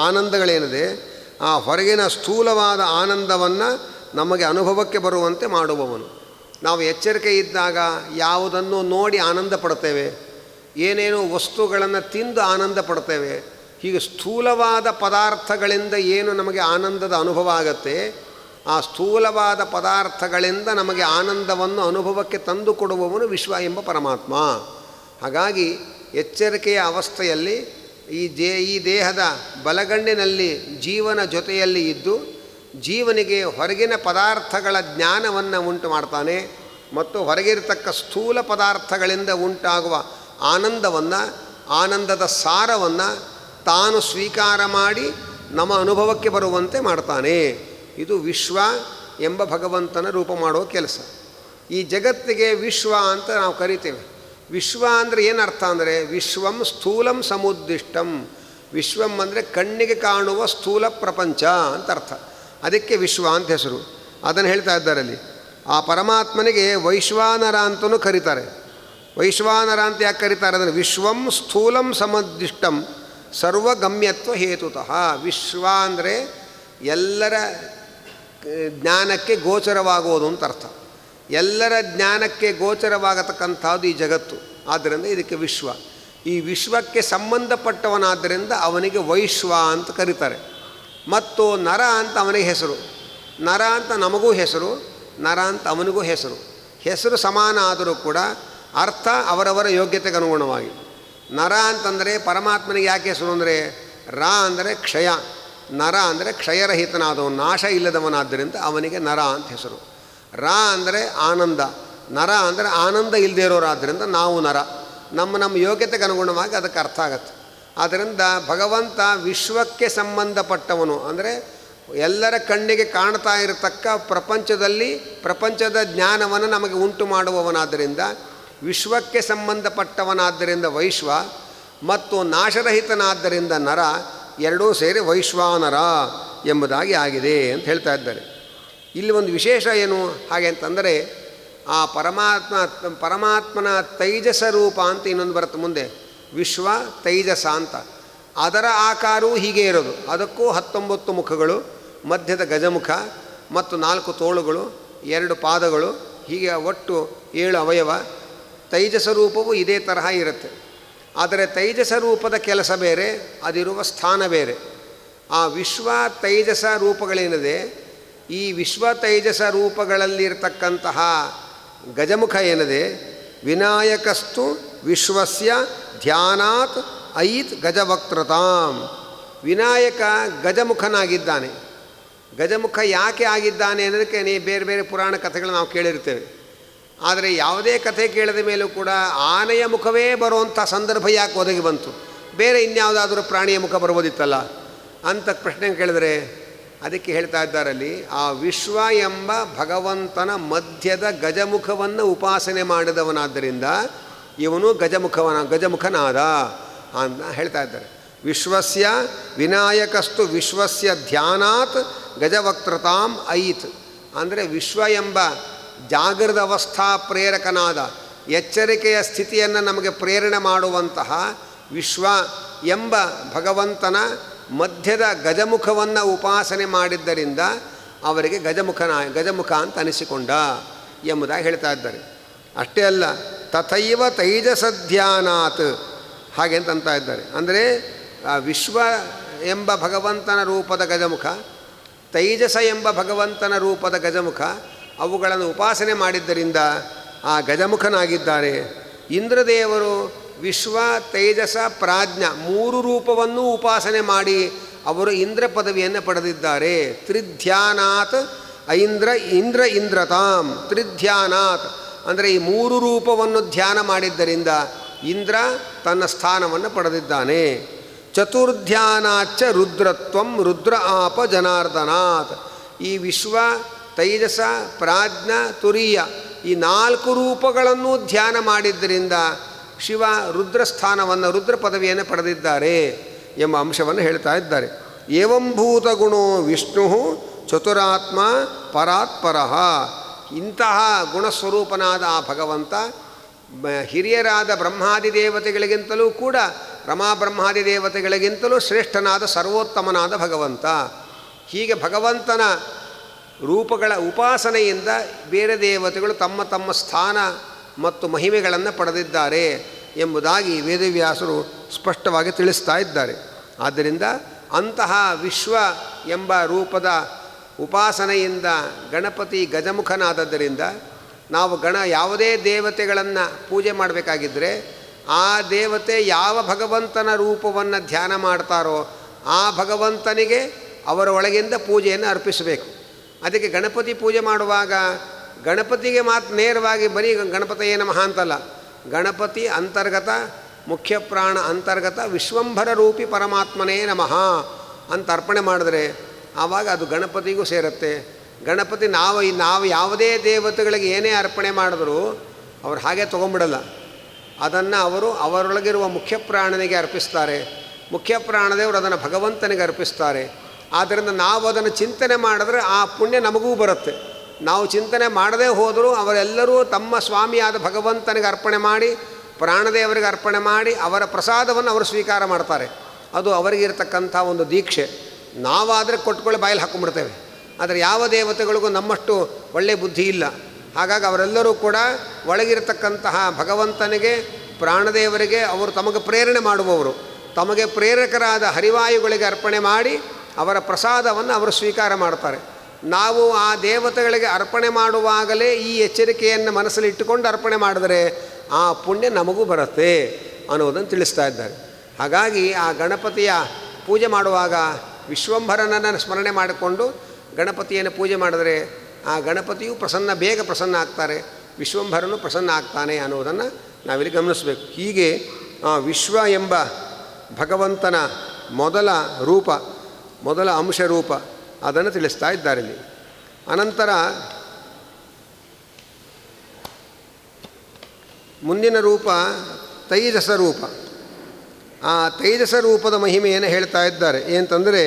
ಆನಂದಗಳೇನಿದೆ, ಆ ಹೊರಗಿನ ಸ್ಥೂಲವಾದ ಆನಂದವನ್ನು ನಮಗೆ ಅನುಭವಕ್ಕೆ ಬರುವಂತೆ ಮಾಡುವವನು. ನಾವು ಎಚ್ಚರಿಕೆ ಇದ್ದಾಗ ಯಾವುದನ್ನು ನೋಡಿ ಆನಂದ ಪಡ್ತೇವೆ, ಏನೇನು ವಸ್ತುಗಳನ್ನು ತಿಂದು ಆನಂದ ಪಡ್ತೇವೆ. ಹೀಗೆ ಸ್ಥೂಲವಾದ ಪದಾರ್ಥಗಳಿಂದ ಏನು ನಮಗೆ ಆನಂದದ ಅನುಭವ ಆಗತ್ತೆ, ಆ ಸ್ಥೂಲವಾದ ಪದಾರ್ಥಗಳಿಂದ ನಮಗೆ ಆನಂದವನ್ನು ಅನುಭವಕ್ಕೆ ತಂದು ಕೊಡುವವನು ವಿಶ್ವ ಎಂಬ ಪರಮಾತ್ಮ. ಹಾಗಾಗಿ ಎಚ್ಚರಿಕೆಯ ಅವಸ್ಥೆಯಲ್ಲಿ ಈ ದೇಹದ ಬಲಗಣ್ಣಿನಲ್ಲಿ ಜೀವನ ಜೊತೆಯಲ್ಲಿ ಇದ್ದು ಜೀವನಿಗೆ ಹೊರಗಿನ ಪದಾರ್ಥಗಳ ಜ್ಞಾನವನ್ನು ಉಂಟು ಮಾಡ್ತಾನೆ ಮತ್ತು ಹೊರಗಿರತಕ್ಕ ಸ್ಥೂಲ ಪದಾರ್ಥಗಳಿಂದ ಉಂಟಾಗುವ ಆನಂದವನ್ನು, ಆನಂದದ ಸಾರವನ್ನು ತಾನು ಸ್ವೀಕಾರ ಮಾಡಿ ನಮ್ಮ ಅನುಭವಕ್ಕೆ ಬರುವಂತೆ ಮಾಡ್ತಾನೆ. ಇದು ವಿಶ್ವ ಎಂಬ ಭಗವಂತನ ರೂಪ ಮಾಡುವ ಕೆಲಸ. ಈ ಜಗತ್ತಿಗೆ ವಿಶ್ವ ಅಂತ ನಾವು ಕರಿತೇವೆ. ವಿಶ್ವ ಅಂದರೆ ಏನು ಅರ್ಥ ಅಂದರೆ ವಿಶ್ವಂ ಸ್ಥೂಲಂ ಸಮುದ್ದಿಷ್ಟಂ. ವಿಶ್ವಂ ಅಂದರೆ ಕಣ್ಣಿಗೆ ಕಾಣುವ ಸ್ಥೂಲ ಪ್ರಪಂಚ ಅಂತ ಅರ್ಥ. ಅದಕ್ಕೆ ವಿಶ್ವ ಅಂತ ಹೆಸರು. ಅದನ್ನು ಹೇಳ್ತಾ ಇದ್ದಾರಲ್ಲಿ. ಆ ಪರಮಾತ್ಮನಿಗೆ ವೈಶ್ವಾನರ ಅಂತಲೂ ಕರೀತಾರೆ. ವೈಶ್ವಾನರ ಅಂತ ಯಾಕೆ ಕರೀತಾರೆ ಅಂದರೆ ವಿಶ್ವಂ ಸ್ಥೂಲಂ ಸಮುದ್ದಿಷ್ಟಂ ಸರ್ವಗಮ್ಯತ್ವ ಹೇತುತಃ. ವಿಶ್ವ ಅಂದರೆ ಎಲ್ಲರ ಜ್ಞಾನಕ್ಕೆ ಗೋಚರವಾಗುವುದು ಅಂತ ಅರ್ಥ. ಎಲ್ಲರ ಜ್ಞಾನಕ್ಕೆ ಗೋಚರವಾಗತಕ್ಕಂಥದ್ದು ಈ ಜಗತ್ತು. ಆದ್ದರಿಂದ ಇದಕ್ಕೆ ವಿಶ್ವ. ಈ ವಿಶ್ವಕ್ಕೆ ಸಂಬಂಧಪಟ್ಟವನಾದ್ದರಿಂದ ಅವನಿಗೆ ವೈಶ್ವ ಅಂತ ಕರೀತಾರೆ. ಮತ್ತು ನರ ಅಂತ ಅವನಿಗೆ ಹೆಸರು. ನರ ಅಂತ ನಮಗೂ ಹೆಸರು, ನರ ಅಂತ ಅವನಿಗೂ ಹೆಸರು. ಹೆಸರು ಸಮಾನ ಆದರೂ ಕೂಡ ಅರ್ಥ ಅವರವರ ಯೋಗ್ಯತೆಗೆ ಅನುಗುಣವಾಗಿ. ನರ ಅಂತಂದರೆ ಪರಮಾತ್ಮನಿಗೆ ಯಾಕೆ ಹೆಸರು ಅಂದರೆ ರಾ ಅಂದರೆ ಕ್ಷಯ, ನರ ಅಂದರೆ ಕ್ಷಯರಹಿತನಾದವನು, ನಾಶ ಇಲ್ಲದವನಾದ್ದರಿಂದ ಅವನಿಗೆ ನರ ಅಂತ ಹೆಸರು. ರಾ ಅಂದರೆ ಆನಂದ, ನರ ಅಂದರೆ ಆನಂದ ಇಲ್ಲದೇ ಇರೋರಾದ್ದರಿಂದ ನಾವು ನರ. ನಮ್ಮ ಯೋಗ್ಯತೆಗೆ ಅನುಗುಣವಾಗಿ ಅದಕ್ಕೆ ಅರ್ಥ ಆಗತ್ತೆ. ಆದ್ದರಿಂದ ಭಗವಂತ ವಿಶ್ವಕ್ಕೆ ಸಂಬಂಧಪಟ್ಟವನು ಅಂದರೆ ಎಲ್ಲರ ಕಣ್ಣಿಗೆ ಕಾಣ್ತಾ ಇರತಕ್ಕ ಪ್ರಪಂಚದ ಜ್ಞಾನವನ್ನು ನಮಗೆ ಉಂಟು ಮಾಡುವವನಾದ್ದರಿಂದ ವಿಶ್ವಕ್ಕೆ ಸಂಬಂಧಪಟ್ಟವನಾದ್ದರಿಂದ ವೈಶ್ವ ಮತ್ತು ನಾಶರಹಿತನಾದ್ದರಿಂದ ನರ ಎರಡೂ ಸೇರಿ ವೈಶ್ವಾನರ ಎಂಬುದಾಗಿ ಆಗಿದೆ ಅಂತ ಹೇಳ್ತಾ ಇದ್ದಾರೆ. ಇಲ್ಲಿ ಒಂದು ವಿಶೇಷ ಏನು ಹಾಗೆ ಅಂತಂದರೆ ಆ ಪರಮಾತ್ಮನ ತೈಜಸ ರೂಪ ಅಂತ ಇನ್ನೊಂದು ಬರುತ್ತೆ ಮುಂದೆ, ವಿಶ್ವ ತೈಜಸ ಅಂತ. ಅದರ ಆಕಾರವೂ ಹೀಗೆ ಇರೋದು. ಅದಕ್ಕೂ 19 ಮುಖಗಳು, ಮಧ್ಯದ ಗಜಮುಖ ಮತ್ತು 4 ತೋಳುಗಳು, 2 ಪಾದಗಳು, ಹೀಗೆ ಒಟ್ಟು 7 ಅವಯವ. ತೈಜಸ ರೂಪವು ಇದೇ ತರಹ ಇರುತ್ತೆ. ಆದರೆ ತೈಜಸ ರೂಪದ ಕೆಲಸ ಬೇರೆ, ಅದಿರುವ ಸ್ಥಾನ ಬೇರೆ. ಆ ವಿಶ್ವ ತೈಜಸ ರೂಪಗಳೇನಿದೆ, ಈ ವಿಶ್ವ ತೈಜಸ ರೂಪಗಳಲ್ಲಿರ್ತಕ್ಕಂತಹ ಗಜಮುಖ ಏನಿದೆ, ವಿನಾಯಕಸ್ತು ವಿಶ್ವಸ್ಯ ಧ್ಯಾನಾತ್ ಐತ್ ಗಜವಕ್ತ್ರತಾಂ. ವಿನಾಯಕ ಗಜಮುಖನಾಗಿದ್ದಾನೆ. ಗಜಮುಖ ಯಾಕೆ ಆಗಿದ್ದಾನೆ ಅನ್ನೋದಕ್ಕೆ ಬೇರೆ ಬೇರೆ ಪುರಾಣ ಕಥೆಗಳು ನಾವು ಕೇಳಿರ್ತೇವೆ. ಆದರೆ ಯಾವುದೇ ಕಥೆ ಕೇಳಿದ ಮೇಲೂ ಕೂಡ ಆನೆಯ ಮುಖವೇ ಬರುವಂಥ ಸಂದರ್ಭ ಯಾಕೆ ಒದಗಿ ಬಂತು, ಬೇರೆ ಇನ್ಯಾವುದಾದ್ರೂ ಪ್ರಾಣಿಯ ಮುಖ ಬರ್ಬೋದಿತ್ತಲ್ಲ ಅಂತ ಪ್ರಶ್ನೆ ಕೇಳಿದರೆ ಅದಕ್ಕೆ ಹೇಳ್ತಾ ಇದ್ದಾರಲ್ಲಿ, ಆ ವಿಶ್ವ ಎಂಬ ಭಗವಂತನ ಮಧ್ಯದ ಗಜಮುಖವನ್ನು ಉಪಾಸನೆ ಮಾಡಿದವನಾದ್ದರಿಂದ ಇವನು ಗಜಮುಖನಾದ ಅಂತ ಹೇಳ್ತಾ ಇದ್ದಾರೆ. ವಿಶ್ವಸ್ಯ ವಿನಾಯಕಸ್ತು ವಿಶ್ವಸ್ಯ ಧ್ಯಾನಾತ್ ಗಜವಕ್ತ್ರತಾಂ ಐತ್ ಅಂದರೆ ವಿಶ್ವ ಎಂಬ ಜಾಗೃತ ಅವಸ್ಥಾ ಪ್ರೇರಕನಾದ ಎಚ್ಚರಿಕೆಯ ಸ್ಥಿತಿಯನ್ನು ನಮಗೆ ಪ್ರೇರಣೆ ಮಾಡುವಂತಹ ವಿಶ್ವ ಎಂಬ ಭಗವಂತನ ಮಧ್ಯದ ಗಜಮುಖವನ್ನು ಉಪಾಸನೆ ಮಾಡಿದ್ದರಿಂದ ಅವರಿಗೆ ಗಜಮುಖ ಅಂತ ಅನಿಸಿಕೊಂಡ ಎಂಬುದಾಗಿ ಹೇಳ್ತಾ ಇದ್ದಾರೆ. ಅಷ್ಟೇ ಅಲ್ಲ, ತಥೈವ ತೈಜಸಧ್ಯಾನಾತ್ ಹಾಗೆ ಅಂತ ಇದ್ದಾರೆ. ಅಂದರೆ ವಿಶ್ವ ಎಂಬ ಭಗವಂತನ ರೂಪದ ಗಜಮುಖ, ತೈಜಸ ಎಂಬ ಭಗವಂತನ ರೂಪದ ಗಜಮುಖ, ಅವುಗಳನ್ನು ಉಪಾಸನೆ ಮಾಡಿದ್ದರಿಂದ ಆ ಗಜಮುಖನಾಗಿದ್ದಾರೆ. ಇಂದ್ರದೇವರು ವಿಶ್ವ ತೈಜಸ ಪ್ರಾಜ್ಞ 3 ರೂಪವನ್ನು ಉಪಾಸನೆ ಮಾಡಿ ಅವರು ಇಂದ್ರ ಪದವಿಯನ್ನು ಪಡೆದಿದ್ದಾರೆ. ತ್ರಿಧ್ಯಾನಾತ್ ಇಂದ್ರತಾಂ. ತ್ರಿಧ್ಯಾನಾತ್ ಅಂದರೆ ಈ 3 ರೂಪವನ್ನು ಧ್ಯಾನ ಮಾಡಿದ್ದರಿಂದ ಇಂದ್ರ ತನ್ನ ಸ್ಥಾನವನ್ನು ಪಡೆದಿದ್ದಾನೆ. ಚತುರ್ಧ್ಯಾನಾಚ್ಚ ರುದ್ರತ್ವಂ ರುದ್ರ ಆಪ ಜನಾರ್ದನಾತ್. ಈ ವಿಶ್ವ, ತೈಜಸ, ಪ್ರಾಜ್ಞ, ತುರೀಯ ಈ 4 ರೂಪಗಳನ್ನು ಧ್ಯಾನ ಮಾಡಿದ್ದರಿಂದ ಶಿವ ರುದ್ರಸ್ಥಾನವನ್ನು, ರುದ್ರ ಪದವಿಯನ್ನು ಪಡೆದಿದ್ದಾರೆ ಎಂಬ ಅಂಶವನ್ನು ಹೇಳ್ತಾ ಇದ್ದಾರೆ. ಏವಂಭೂತ ಗುಣೋ ವಿಷ್ಣು ಚತುರಾತ್ಮ ಪರಾತ್ಪರಃ. ಇಂತಹ ಗುಣಸ್ವರೂಪನಾದ ಆ ಭಗವಂತ ಹಿರಿಯರಾದ ಬ್ರಹ್ಮಾದಿ ದೇವತೆಗಳಿಗಿಂತಲೂ ಕೂಡ, ರಮಾಬ್ರಹ್ಮಾದಿ ದೇವತೆಗಳಿಗಿಂತಲೂ ಶ್ರೇಷ್ಠನಾದ ಸರ್ವೋತ್ತಮನಾದ ಭಗವಂತ. ಹೀಗೆ ಭಗವಂತನ ರೂಪಗಳ ಉಪಾಸನೆಯಿಂದ ಬೇರೆ ದೇವತೆಗಳು ತಮ್ಮ ತಮ್ಮ ಸ್ಥಾನ ಮತ್ತು ಮಹಿಮೆಗಳನ್ನು ಪಡೆದಿದ್ದಾರೆ ಎಂಬುದಾಗಿ ವೇದವ್ಯಾಸರು ಸ್ಪಷ್ಟವಾಗಿ ತಿಳಿಸ್ತಾ ಇದ್ದಾರೆ. ಆದ್ದರಿಂದ ಅಂತಹ ವಿಶ್ವ ಎಂಬ ರೂಪದ ಉಪಾಸನೆಯಿಂದ ಗಣಪತಿ ಗಜಮುಖನಾದದ್ದರಿಂದ ನಾವು ಯಾವುದೇ ದೇವತೆಗಳನ್ನು ಪೂಜೆ ಮಾಡಬೇಕಾಗಿದ್ದರೆ ಆ ದೇವತೆ ಯಾವ ಭಗವಂತನ ರೂಪವನ್ನು ಧ್ಯಾನ ಮಾಡ್ತಾರೋ ಆ ಭಗವಂತನಿಗೆ ಅವರ ಒಳಗಿಂದ ಪೂಜೆಯನ್ನು ಅರ್ಪಿಸಬೇಕು. ಅದಕ್ಕೆ ಗಣಪತಿ ಪೂಜೆ ಮಾಡುವಾಗ ಗಣಪತಿಗೆ ಮಾತ್ರ ನೇರವಾಗಿ ಬರೀ ಗಣಪತಿಯೇ ನಮಃ ಅಂತಲ್ಲ, ಗಣಪತಿ ಅಂತರ್ಗತ, ಮುಖ್ಯ ಪ್ರಾಣ ಅಂತರ್ಗತ ವಿಶ್ವಂಭರ ರೂಪಿ ಪರಮಾತ್ಮನೇ ನಮಃ ಅಂತ ಅರ್ಪಣೆ ಮಾಡಿದ್ರೆ ಆವಾಗ ಅದು ಗಣಪತಿಗೂ ಸೇರುತ್ತೆ. ಗಣಪತಿ ನಾವು ಯಾವುದೇ ದೇವತೆಗಳಿಗೆ ಏನೇ ಅರ್ಪಣೆ ಮಾಡಿದ್ರು ಅವರು ಹಾಗೆ ತೊಗೊಂಬಿಡಲ್ಲ. ಅದನ್ನು ಅವರು ಅವರೊಳಗಿರುವ ಮುಖ್ಯ ಪ್ರಾಣನಿಗೆ ಅರ್ಪಿಸ್ತಾರೆ. ಮುಖ್ಯ ಪ್ರಾಣದೇವರು ಅದನ್ನು ಭಗವಂತನಿಗೆ ಅರ್ಪಿಸ್ತಾರೆ. ಆದ್ದರಿಂದ ನಾವು ಅದನ್ನು ಚಿಂತನೆ ಮಾಡಿದ್ರೆ ಆ ಪುಣ್ಯ ನಮಗೂ ಬರುತ್ತೆ. ನಾವು ಚಿಂತನೆ ಮಾಡದೇ ಹೋದರೂ ಅವರೆಲ್ಲರೂ ತಮ್ಮ ಸ್ವಾಮಿಯಾದ ಭಗವಂತನಿಗೆ ಅರ್ಪಣೆ ಮಾಡಿ, ಪ್ರಾಣದೇವರಿಗೆ ಅರ್ಪಣೆ ಮಾಡಿ ಅವರ ಪ್ರಸಾದವನ್ನು ಅವರು ಸ್ವೀಕಾರ ಮಾಡ್ತಾರೆ. ಅದು ಅವರಿಗಿರ್ತಕ್ಕಂಥ ಒಂದು ದೀಕ್ಷೆ. ನಾವಾದರೆ ಕೊಟ್ಕೊಳ್ಳಿ ಬಾಯಲ್ಲಿ ಹಾಕ್ಕೊಂಡ್ಬಿಡ್ತೇವೆ. ಆದರೆ ಯಾವ ದೇವತೆಗಳಿಗೂ ನಮ್ಮಷ್ಟು ಒಳ್ಳೆಯ ಬುದ್ಧಿ ಇಲ್ಲ. ಹಾಗಾಗಿ ಅವರೆಲ್ಲರೂ ಕೂಡ ಒಳಗಿರತಕ್ಕಂತಹ ಭಗವಂತನಿಗೆ, ಪ್ರಾಣದೇವರಿಗೆ ಅವರು ತಮಗೆ ಪ್ರೇರಣೆ ಮಾಡುವವರು. ತಮಗೆ ಪ್ರೇರಕರಾದ ಹರಿವಾಯುಗಳಿಗೆ ಅರ್ಪಣೆ ಮಾಡಿ ಅವರ ಪ್ರಸಾದವನ್ನು ಅವರು ಸ್ವೀಕಾರ ಮಾಡ್ತಾರೆ. ನಾವು ಆ ದೇವತೆಗಳಿಗೆ ಅರ್ಪಣೆ ಮಾಡುವಾಗಲೇ ಈ ಎಚ್ಚರಿಕೆಯನ್ನು ಮನಸ್ಸಲ್ಲಿ ಇಟ್ಟುಕೊಂಡು ಅರ್ಪಣೆ ಮಾಡಿದರೆ ಆ ಪುಣ್ಯ ನಮಗೂ ಬರುತ್ತೆ ಅನ್ನೋದನ್ನು ತಿಳಿಸ್ತಾ ಇದ್ದಾರೆ. ಹಾಗಾಗಿ ಆ ಗಣಪತಿಯ ಪೂಜೆ ಮಾಡುವಾಗ ವಿಶ್ವಂಭರನನ್ನು ಸ್ಮರಣೆ ಮಾಡಿಕೊಂಡು ಗಣಪತಿಯನ್ನು ಪೂಜೆ ಮಾಡಿದರೆ ಆ ಗಣಪತಿಯು ಬೇಗ ಪ್ರಸನ್ನ ಆಗ್ತಾರೆ, ವಿಶ್ವಂಭರನು ಪ್ರಸನ್ನ ಆಗ್ತಾನೆ ಅನ್ನೋದನ್ನು ನಾವಿಲ್ಲಿ ಗಮನಿಸಬೇಕು. ಹೀಗೆ ವಿಶ್ವ ಎಂಬ ಭಗವಂತನ ಮೊದಲ ರೂಪ, ಮೊದಲ ಅಂಶರೂಪ ಅದನ್ನು ತಿಳಿಸ್ತಾ ಇದ್ದಾರೆ ಇಲ್ಲಿ. ಅನಂತರ ಮುಂದಿನ ರೂಪ ತೈಜಸ ರೂಪ. ಆ ತೈಜಸ ರೂಪದ ಮಹಿಮೆಯನ್ನು ಹೇಳ್ತಾ ಇದ್ದಾರೆ. ಏನಂತಂದರೆ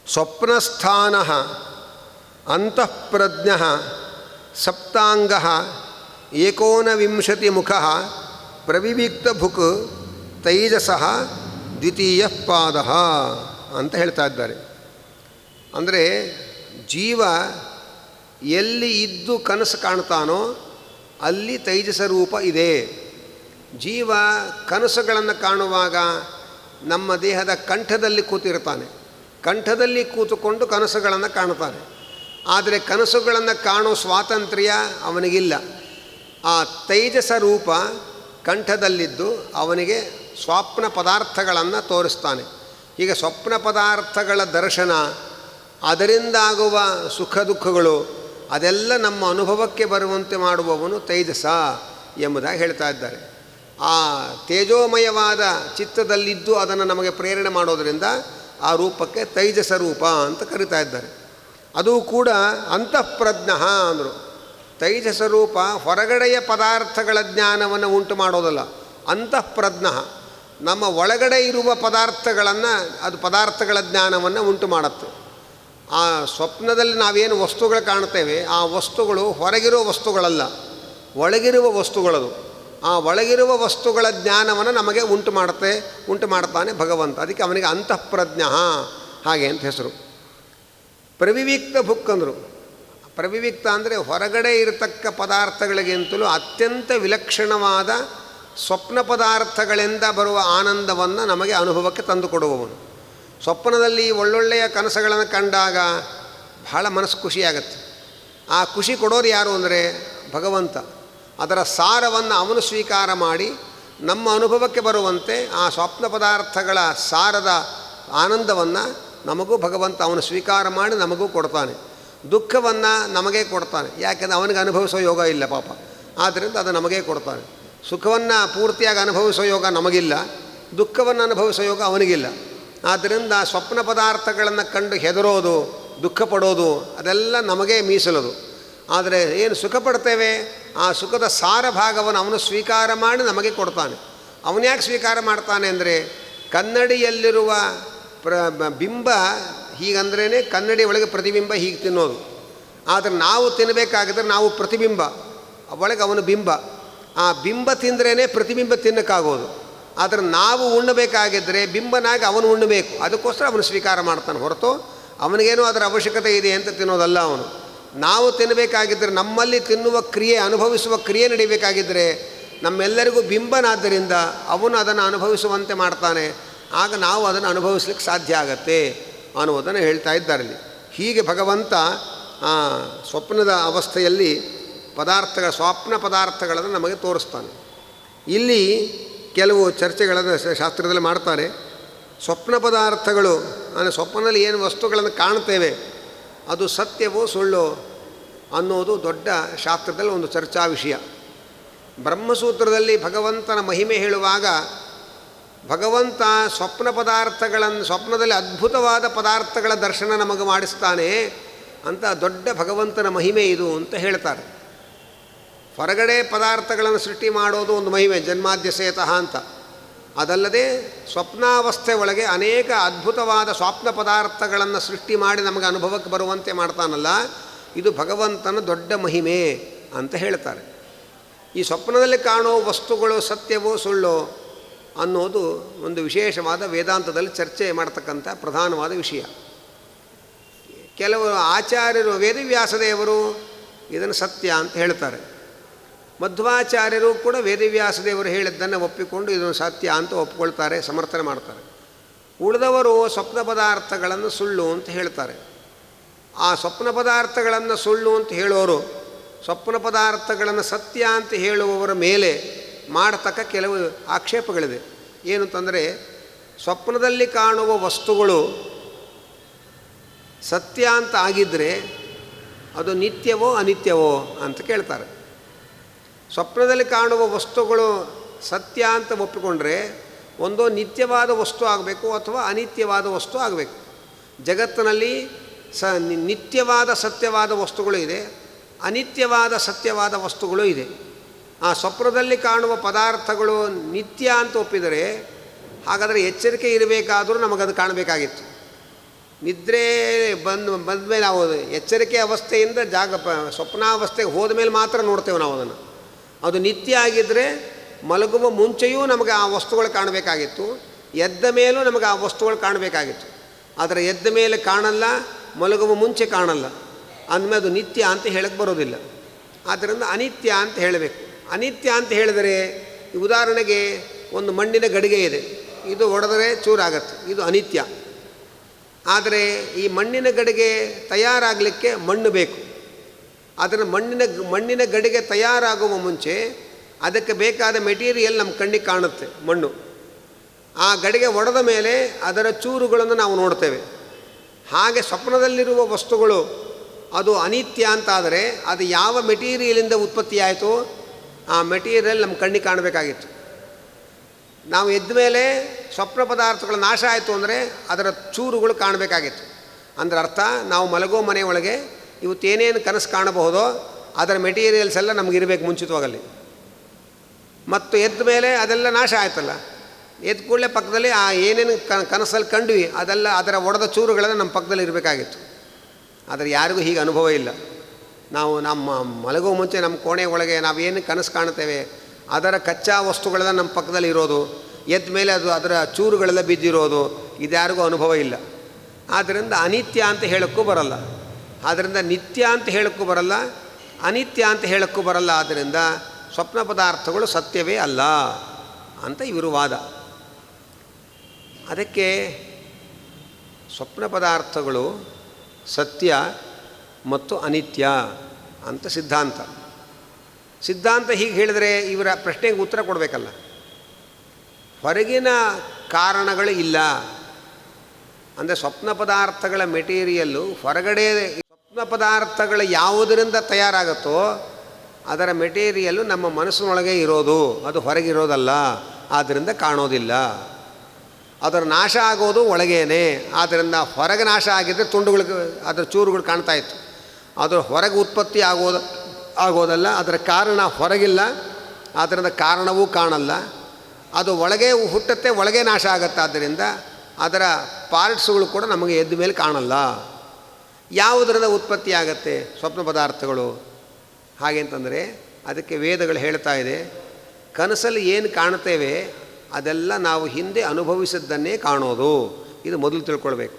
ಸ್ವಪ್ನಸ್ಥಾನ ಅಂತಃಪ್ರಜ್ಞ ಸಪ್ತಾಂಗ ಏಕೋನವಿಂಶತಿ ಮುಖ ಪ್ರವಿವಿಕ್ತ ಭುಕ್ ತೈಜಸ ದ್ವಿತೀಯ ಪಾದ ಅಂತ ಹೇಳ್ತಾ ಇದ್ದಾರೆ. ಅಂದರೆ ಜೀವ ಎಲ್ಲಿ ಇದ್ದು ಕನಸು ಕಾಣ್ತಾನೋ ಅಲ್ಲಿ ತೈಜಸ ರೂಪ ಇದೆ. ಜೀವ ಕನಸುಗಳನ್ನು ಕಾಣುವಾಗ ನಮ್ಮ ದೇಹದ ಕಂಠದಲ್ಲಿ ಕೂತಿರ್ತಾನೆ. ಕಂಠದಲ್ಲಿ ಕೂತುಕೊಂಡು ಕನಸುಗಳನ್ನು ಕಾಣ್ತಾನೆ. ಆದರೆ ಕನಸುಗಳನ್ನು ಕಾಣೋ ಸ್ವಾತಂತ್ರ್ಯ ಅವನಿಗಿಲ್ಲ. ಆ ತೈಜಸ ರೂಪ ಕಂಠದಲ್ಲಿದ್ದು ಅವನಿಗೆ ಸ್ವಪ್ನ ಪದಾರ್ಥಗಳನ್ನು ತೋರಿಸ್ತಾನೆ. ಹೀಗೆ ಸ್ವಪ್ನ ಪದಾರ್ಥಗಳ ದರ್ಶನ, ಅದರಿಂದಾಗುವ ಸುಖ ದುಃಖಗಳು ಅದೆಲ್ಲ ನಮ್ಮ ಅನುಭವಕ್ಕೆ ಬರುವಂತೆ ಮಾಡುವವನು ತೈಜಸ ಎಂಬುದಾಗಿ ಹೇಳ್ತಾ ಇದ್ದಾರೆ. ಆ ತೇಜೋಮಯವಾದ ಚಿತ್ತದಲ್ಲಿದ್ದು ಅದನ್ನು ನಮಗೆ ಪ್ರೇರಣೆ ಮಾಡೋದರಿಂದ ಆ ರೂಪಕ್ಕೆ ತೈಜಸ ರೂಪ ಅಂತ ಕರೀತಾ ಇದ್ದಾರೆ. ಅದು ಕೂಡ ಅಂತಃಪ್ರಜ್ಞ ಅಂದರು. ತೈಜಸ ರೂಪ ಹೊರಗಡೆಯ ಪದಾರ್ಥಗಳ ಜ್ಞಾನವನ್ನು ಉಂಟು ಮಾಡೋದಲ್ಲ, ಅಂತಃಪ್ರಜ್ಞ ನಮ್ಮ ಒಳಗಡೆ ಇರುವ ಪದಾರ್ಥಗಳನ್ನು, ಅದು ಪದಾರ್ಥಗಳ ಜ್ಞಾನವನ್ನು ಉಂಟು ಮಾಡುತ್ತೆ. ಆ ಸ್ವಪ್ನದಲ್ಲಿ ನಾವೇನು ವಸ್ತುಗಳು ಕಾಣ್ತೇವೆ ಆ ವಸ್ತುಗಳು ಹೊರಗಿರುವ ವಸ್ತುಗಳಲ್ಲ, ಒಳಗಿರುವ ವಸ್ತುಗಳದು. ಆ ಒಳಗಿರುವ ವಸ್ತುಗಳ ಜ್ಞಾನವನ್ನು ನಮಗೆ ಉಂಟು ಮಾಡ್ತಾನೆ ಭಗವಂತ. ಅದಕ್ಕೆ ಅವನಿಗೆ ಅಂತಃಪ್ರಜ್ಞ ಹಾಗೆ ಅಂತ ಹೆಸರು. ಪ್ರವಿವಿಕ್ತ ಭುಕ್ ಅಂದರು. ಪ್ರವಿವಿಕ್ತ ಅಂದರೆ ಹೊರಗಡೆ ಇರತಕ್ಕ ಪದಾರ್ಥಗಳಿಗಿಂತಲೂ ಅತ್ಯಂತ ವಿಲಕ್ಷಣವಾದ ಸ್ವಪ್ನ ಪದಾರ್ಥಗಳಿಂದ ಬರುವ ಆನಂದವನ್ನು ನಮಗೆ ಅನುಭವಕ್ಕೆ ತಂದುಕೊಡುವವನು. ಸ್ವಪ್ನದಲ್ಲಿ ಒಳ್ಳೊಳ್ಳೆಯ ಕನಸುಗಳನ್ನು ಕಂಡಾಗ ಬಹಳ ಮನಸ್ಸು ಖುಷಿಯಾಗತ್ತೆ. ಆ ಖುಷಿ ಕೊಡೋರು ಯಾರು ಅಂದರೆ ಭಗವಂತ. ಅದರ ಸಾರವನ್ನು ಅವನು ಸ್ವೀಕಾರ ಮಾಡಿ ನಮ್ಮ ಅನುಭವಕ್ಕೆ ಬರುವಂತೆ ಆ ಸ್ವಪ್ನ ಪದಾರ್ಥಗಳ ಸಾರದ ಆನಂದವನ್ನು ನಮಗೂ ಭಗವಂತ ಅವನು ಸ್ವೀಕಾರ ಮಾಡಿ ನಮಗೂ ಕೊಡ್ತಾನೆ. ದುಃಖವನ್ನು ನಮಗೆ ಕೊಡ್ತಾನೆ, ಯಾಕೆಂದರೆ ಅವನಿಗೆ ಅನುಭವಿಸೋ ಯೋಗ ಇಲ್ಲ ಪಾಪ. ಆದ್ದರಿಂದ ಅದು ನಮಗೆ ಕೊಡ್ತಾನೆ. ಸುಖವನ್ನು ಪೂರ್ತಿಯಾಗಿ ಅನುಭವಿಸೋ ಯೋಗ ನಮಗಿಲ್ಲ, ದುಃಖವನ್ನು ಅನುಭವಿಸೋ ಯೋಗ ಅವನಿಗಿಲ್ಲ. ಆದ್ದರಿಂದ ಸ್ವಪ್ನ ಪದಾರ್ಥಗಳನ್ನು ಕಂಡು ಹೆದರೋದು, ದುಃಖ ಪಡೋದು ಅದೆಲ್ಲ ನಮಗೇ ಮೀಸಲದು. ಆದರೆ ಏನು ಸುಖ ಪಡ್ತೇವೆ ಆ ಸುಖದ ಸಾರ ಭಾಗವನ್ನು ಅವನು ಸ್ವೀಕಾರ ಮಾಡಿ ನಮಗೆ ಕೊಡ್ತಾನೆ. ಅವನು ಯಾಕೆ ಸ್ವೀಕಾರ ಮಾಡ್ತಾನೆ ಅಂದರೆ ಕನ್ನಡಿಯಲ್ಲಿರುವ ಬಿಂಬ ಹೀಗಂದ್ರೇ ಕನ್ನಡಿ ಒಳಗೆ ಪ್ರತಿಬಿಂಬ ಹೀಗೆ ತಿನ್ನೋದು. ಆದರೆ ನಾವು ತಿನ್ನಬೇಕಾಗಿದ್ರೆ ನಾವು ಪ್ರತಿಬಿಂಬ, ಒಳಗೆ ಅವನು ಬಿಂಬ. ಆ ಬಿಂಬ ತಿಂದ್ರೇ ಪ್ರತಿಬಿಂಬ ತಿನ್ನೋಕ್ಕಾಗೋದು. ಆದರೆ ನಾವು ಉಣ್ಣಬೇಕಾಗಿದ್ದರೆ ಬಿಂಬನಾಗಿ ಅವನು ಉಣ್ಣಬೇಕು. ಅದಕ್ಕೋಸ್ಕರ ಅವನು ಸ್ವೀಕಾರ ಮಾಡ್ತಾನೆ ಹೊರತು ಅವನಿಗೇನೋ ಅದರ ಅವಶ್ಯಕತೆ ಇದೆ ಅಂತ ತಿನ್ನೋದಲ್ಲ ಅವನು. ನಾವು ತಿನ್ನಬೇಕಾಗಿದ್ದರೆ ನಮ್ಮಲ್ಲಿ ತಿನ್ನುವ ಕ್ರಿಯೆ, ಅನುಭವಿಸುವ ಕ್ರಿಯೆ ನಡೀಬೇಕಾಗಿದ್ದರೆ ನಮ್ಮೆಲ್ಲರಿಗೂ ಬಿಂಬನಾದ್ದರಿಂದ ಅವನು ಅದನ್ನು ಅನುಭವಿಸುವಂತೆ ಮಾಡ್ತಾನೆ. ಆಗ ನಾವು ಅದನ್ನು ಅನುಭವಿಸ್ಲಿಕ್ಕೆ ಸಾಧ್ಯ ಆಗತ್ತೆ ಅನ್ನುವುದನ್ನು ಹೇಳ್ತಾ ಇದ್ದಾರೆ ಇಲ್ಲಿ. ಹೀಗೆ ಭಗವಂತ ಸ್ವಪ್ನದ ಅವಸ್ಥೆಯಲ್ಲಿ ಸ್ವಪ್ನ ಪದಾರ್ಥಗಳನ್ನು ನಮಗೆ ತೋರಿಸ್ತಾನೆ. ಇಲ್ಲಿ ಕೆಲವು ಚರ್ಚೆಗಳನ್ನು ಶಾಸ್ತ್ರದಲ್ಲಿ ಮಾಡ್ತಾರೆ. ಸ್ವಪ್ನ ಪದಾರ್ಥಗಳು ಅಂದರೆ ಸ್ವಪ್ನದಲ್ಲಿ ಏನು ವಸ್ತುಗಳನ್ನು ಕಾಣ್ತೇವೆ ಅದು ಸತ್ಯವೋ ಸುಳ್ಳು ಅನ್ನೋದು ದೊಡ್ಡ ಶಾಸ್ತ್ರದಲ್ಲಿ ಒಂದು ಚರ್ಚಾ ವಿಷಯ. ಬ್ರಹ್ಮಸೂತ್ರದಲ್ಲಿ ಭಗವಂತನ ಮಹಿಮೆ ಹೇಳುವಾಗ ಭಗವಂತ ಸ್ವಪ್ನದಲ್ಲಿ ಅದ್ಭುತವಾದ ಪದಾರ್ಥಗಳ ದರ್ಶನ ನಮಗೆ ಮಾಡಿಸ್ತಾನೆ ಅಂತ ದೊಡ್ಡ ಭಗವಂತನ ಮಹಿಮೆ ಇದು ಅಂತ ಹೇಳ್ತಾರೆ. ಹೊರಗಡೆ ಪದಾರ್ಥಗಳನ್ನು ಸೃಷ್ಟಿ ಮಾಡೋದು ಒಂದು ಮಹಿಮೆ, ಜನ್ಮಾದ್ಯಸೇತಃ ಅಂತ. ಅದಲ್ಲದೆ ಸ್ವಪ್ನಾವಸ್ಥೆ ಒಳಗೆ ಅನೇಕ ಅದ್ಭುತವಾದ ಸ್ವಪ್ನ ಪದಾರ್ಥಗಳನ್ನು ಸೃಷ್ಟಿ ಮಾಡಿ ನಮಗೆ ಅನುಭವಕ್ಕೆ ಬರುವಂತೆ ಮಾಡ್ತಾನಲ್ಲ, ಇದು ಭಗವಂತನ ದೊಡ್ಡ ಮಹಿಮೆ ಅಂತ ಹೇಳ್ತಾರೆ. ಈ ಸ್ವಪ್ನದಲ್ಲಿ ಕಾಣೋ ವಸ್ತುಗಳು ಸತ್ಯವೋ ಸುಳ್ಳು ಅನ್ನೋದು ಒಂದು ವಿಶೇಷವಾದ ವೇದಾಂತದಲ್ಲಿ ಚರ್ಚೆ ಮಾಡ್ತಕ್ಕಂಥ ಪ್ರಧಾನವಾದ ವಿಷಯ. ಕೆಲವರು ಆಚಾರ್ಯರು, ವೇದವ್ಯಾಸದೇವರು ಇದನ್ನು ಸತ್ಯ ಅಂತ ಹೇಳ್ತಾರೆ. ಮಧ್ವಾಚಾರ್ಯರು ಕೂಡ ವೇದವ್ಯಾಸದೇವರು ಹೇಳಿದ್ದನ್ನು ಒಪ್ಪಿಕೊಂಡು ಇದನ್ನು ಸತ್ಯ ಅಂತ ಒಪ್ಪಿಕೊಳ್ತಾರೆ, ಸಮರ್ಥನೆ ಮಾಡ್ತಾರೆ. ಉಳಿದವರು ಸ್ವಪ್ನ ಪದಾರ್ಥಗಳನ್ನು ಸುಳ್ಳು ಅಂತ ಹೇಳ್ತಾರೆ. ಆ ಸ್ವಪ್ನ ಪದಾರ್ಥಗಳನ್ನು ಸುಳ್ಳು ಅಂತ ಹೇಳೋರು ಸ್ವಪ್ನ ಪದಾರ್ಥಗಳನ್ನು ಸತ್ಯ ಅಂತ ಹೇಳುವವರ ಮೇಲೆ ಮಾಡತಕ್ಕ ಕೆಲವು ಆಕ್ಷೇಪಗಳಿದೆ. ಏನು ಅಂತಂದರೆ, ಸ್ವಪ್ನದಲ್ಲಿ ಕಾಣುವ ವಸ್ತುಗಳು ಸತ್ಯ ಅಂತ ಆಗಿದ್ದರೆ ಅದು ನಿತ್ಯವೋ ಅನಿತ್ಯವೋ ಅಂತ ಕೇಳ್ತಾರೆ. ಸ್ವಪ್ನದಲ್ಲಿ ಕಾಣುವ ವಸ್ತುಗಳು ಸತ್ಯ ಅಂತ ಒಪ್ಪಿಕೊಂಡ್ರೆ ಒಂದೋ ನಿತ್ಯವಾದ ವಸ್ತು ಆಗಬೇಕು ಅಥವಾ ಅನಿತ್ಯವಾದ ವಸ್ತು ಆಗಬೇಕು. ಜಗತ್ತಿನಲ್ಲಿ ನಿತ್ಯವಾದ ಸತ್ಯವಾದ ವಸ್ತುಗಳು ಇದೆ, ಅನಿತ್ಯವಾದ ಸತ್ಯವಾದ ವಸ್ತುಗಳು ಇದೆ. ಆ ಸ್ವಪ್ನದಲ್ಲಿ ಕಾಣುವ ಪದಾರ್ಥಗಳು ನಿತ್ಯ ಅಂತ ಒಪ್ಪಿದರೆ ಹಾಗಾದರೆ ಎಚ್ಚರಿಕೆ ಇರಬೇಕಾದರೂ ನಮಗದು ಕಾಣಬೇಕಾಗಿತ್ತು. ನಿದ್ರೆ ಬಂದಮೇಲೆ ನಾವು ಎಚ್ಚರಿಕೆ ಅವಸ್ಥೆಯಿಂದ ಸ್ವಪ್ನಾವಸ್ಥೆಗೆ ಹೋದ ಮೇಲೆ ಮಾತ್ರ ನೋಡ್ತೇವೆ ನಾವು ಅದನ್ನು. ಅದು ನಿತ್ಯ ಆಗಿದ್ದರೆ ಮಲಗುವ ಮುಂಚೆಯೂ ನಮಗೆ ಆ ವಸ್ತುಗಳು ಕಾಣಬೇಕಾಗಿತ್ತು, ಎದ್ದ ಮೇಲೂ ನಮಗೆ ಆ ವಸ್ತುಗಳು ಕಾಣಬೇಕಾಗಿತ್ತು. ಆದರೆ ಎದ್ದ ಮೇಲೆ ಕಾಣಲ್ಲ, ಮಲಗುವ ಮುಂಚೆ ಕಾಣಲ್ಲ ಅಂದಮೇಲೆ ಅದು ನಿತ್ಯ ಅಂತ ಹೇಳಕ್ಕೆ ಬರೋದಿಲ್ಲ. ಆದ್ದರಿಂದ ಅನಿತ್ಯ ಅಂತ ಹೇಳಬೇಕು. ಅನಿತ್ಯ ಅಂತ ಹೇಳಿದರೆ, ಉದಾಹರಣೆಗೆ ಒಂದು ಮಣ್ಣಿನ ಗಡಿಗೆ ಇದೆ, ಇದು ಒಡೆದರೆ ಚೂರಾಗತ್ತೆ, ಇದು ಅನಿತ್ಯ. ಆದರೆ ಈ ಮಣ್ಣಿನ ಗಡಿಗೆ ತಯಾರಾಗಲಿಕ್ಕೆ ಮಣ್ಣು ಬೇಕು. ಅದನ್ನು ಮಣ್ಣಿನ ಗಡಿಗೆ ತಯಾರಾಗುವ ಮುಂಚೆ ಅದಕ್ಕೆ ಬೇಕಾದ ಮೆಟೀರಿಯಲ್ ನಮ್ಮ ಕಣ್ಣಿಗೆ ಕಾಣುತ್ತೆ, ಮಣ್ಣು. ಆ ಗಡಿಗೆ ಒಡೆದ ಮೇಲೆ ಅದರ ಚೂರುಗಳನ್ನು ನಾವು ನೋಡ್ತೇವೆ. ಹಾಗೆ ಸ್ವಪ್ನದಲ್ಲಿರುವ ವಸ್ತುಗಳು ಅದು ಅನಿತ್ಯ ಅಂತಾದರೆ ಅದು ಯಾವ ಮೆಟೀರಿಯಲಿಂದ ಉತ್ಪತ್ತಿಯಾಯಿತು ಆ ಮೆಟೀರಿಯಲ್ ನಮ್ಮ ಕಣ್ಣಿಗೆ ಕಾಣಬೇಕಾಗಿತ್ತು. ನಾವು ಎದ್ದ ಮೇಲೆ ಸ್ವಪ್ನ ಪದಾರ್ಥಗಳ ನಾಶ ಆಯಿತು ಅಂದರೆ ಅದರ ಚೂರುಗಳು ಕಾಣಬೇಕಾಗಿತ್ತು. ಅಂದರೆ ಅರ್ಥ, ನಾವು ಮಲಗೋ ಮನೆಯೊಳಗೆ ಇವತ್ತೇನೇನು ಕನಸು ಕಾಣಬಹುದೋ ಅದರ ಮೆಟೀರಿಯಲ್ಸ್ ಎಲ್ಲ ನಮಗಿರಬೇಕು ಮುಂಚಿತವಾಗಲ್ಲಿ. ಮತ್ತು ಎದ್ದ ಮೇಲೆ ಅದೆಲ್ಲ ನಾಶ ಆಯ್ತಲ್ಲ, ಎದ್ದ ಕೂಡಲೇ ಪಕ್ಕದಲ್ಲಿ ಆ ಏನೇನು ಕನಸಲ್ಲಿ ಕಂಡ್ವಿ ಅದೆಲ್ಲ ಅದರ ಒಡೆದ ಚೂರುಗಳೆಲ್ಲ ನಮ್ಮ ಪಕ್ಕದಲ್ಲಿ ಇರಬೇಕಾಗಿತ್ತು. ಆದರೆ ಯಾರಿಗೂ ಹೀಗೆ ಅನುಭವ ಇಲ್ಲ. ನಾವು ನಮ್ಮ ಮಲಗೋ ಮುಂಚೆ ನಮ್ಮ ಕೋಣೆ ಒಳಗೆ ನಾವೇನು ಕನಸು ಕಾಣ್ತೇವೆ ಅದರ ಕಚ್ಚಾ ವಸ್ತುಗಳೆಲ್ಲ ನಮ್ಮ ಪಕ್ಕದಲ್ಲಿ ಇರೋದು, ಎದ್ದ ಮೇಲೆ ಅದು ಅದರ ಚೂರುಗಳೆಲ್ಲ ಬಿದ್ದಿರೋದು, ಇದ್ಯಾರಿಗೂ ಅನುಭವ ಇಲ್ಲ. ಆದ್ದರಿಂದ ಅನಿತ್ಯ ಅಂತ ಹೇಳೋಕ್ಕೂ ಬರಲ್ಲ, ಆದ್ದರಿಂದ ನಿತ್ಯ ಅಂತ ಹೇಳೋಕ್ಕೂ ಬರಲ್ಲ, ಅನಿತ್ಯ ಅಂತ ಹೇಳೋಕ್ಕೂ ಬರಲ್ಲ. ಆದ್ದರಿಂದ ಸ್ವಪ್ನ ಪದಾರ್ಥಗಳು ಸತ್ಯವೇ ಅಲ್ಲ ಅಂತ ಇವರು ವಾದ. ಅದಕ್ಕೆ ಸ್ವಪ್ನ ಪದಾರ್ಥಗಳು ಸತ್ಯ ಮತ್ತು ಅನಿತ್ಯ ಅಂತ ಸಿದ್ಧಾಂತ ಹೀಗೆ ಹೇಳಿದರೆ ಇವರ ಪ್ರಶ್ನೆಗೆ ಉತ್ತರ ಕೊಡಬೇಕಲ್ಲ. ಹೊರಗಿನ ಕಾರಣಗಳು ಇಲ್ಲ ಅಂದರೆ ಸ್ವಪ್ನ ಪದಾರ್ಥಗಳ ಮೆಟೀರಿಯಲ್ಲು ಹೊರಗಡೆ, ಸ್ವಪ್ನ ಪದಾರ್ಥಗಳು ಯಾವುದರಿಂದ ತಯಾರಾಗುತ್ತೋ ಅದರ ಮೆಟೀರಿಯಲ್ಲು ನಮ್ಮ ಮನಸ್ಸಿನೊಳಗೆ ಇರೋದು, ಅದು ಹೊರಗಿರೋದಲ್ಲ, ಆದ್ದರಿಂದ ಕಾಣೋದಿಲ್ಲ ಅದರ ನಾಶ ಆಗೋದು ಒಳಗೇನೆ. ಆದ್ದರಿಂದ ಹೊರಗೆ ನಾಶ ಆಗಿದ್ದರೆ ತುಂಡುಗಳು, ಅದರ ಚೂರುಗಳು ಕಾಣ್ತಾ ಇತ್ತು. ಅದರ ಹೊರಗೆ ಉತ್ಪತ್ತಿ ಆಗೋದಲ್ಲ, ಅದರ ಕಾರಣ ಹೊರಗಿಲ್ಲ, ಆದ್ದರಿಂದ ಕಾರಣವೂ ಕಾಣಲ್ಲ. ಅದು ಒಳಗೆ ಹುಟ್ಟುತ್ತೆ, ಒಳಗೆ ನಾಶ ಆಗುತ್ತೆ. ಆದ್ದರಿಂದ ಅದರ ಪಾರ್ಟ್ಸ್ಗಳು ಕೂಡ ನಮಗೆ ಎದ್ದ ಮೇಲೆ ಕಾಣಲ್ಲ. ಯಾವುದರಿಂದ ಉತ್ಪತ್ತಿ ಆಗುತ್ತೆ ಸ್ವಪ್ನ ಪದಾರ್ಥಗಳು? ಹಾಗೆ ಅಂತಂದರೆ ಅದಕ್ಕೆ ವೇದಗಳು ಹೇಳ್ತಾ ಇದೆ, ಕನಸಲ್ಲಿ ಏನು ಕಾಣ್ತೇವೆ ಅದೆಲ್ಲ ನಾವು ಹಿಂದೆ ಅನುಭವಿಸಿದ್ದನ್ನೇ ಕಾಣೋದು. ಇದು ಮೊದಲು ತಿಳ್ಕೊಳ್ಬೇಕು.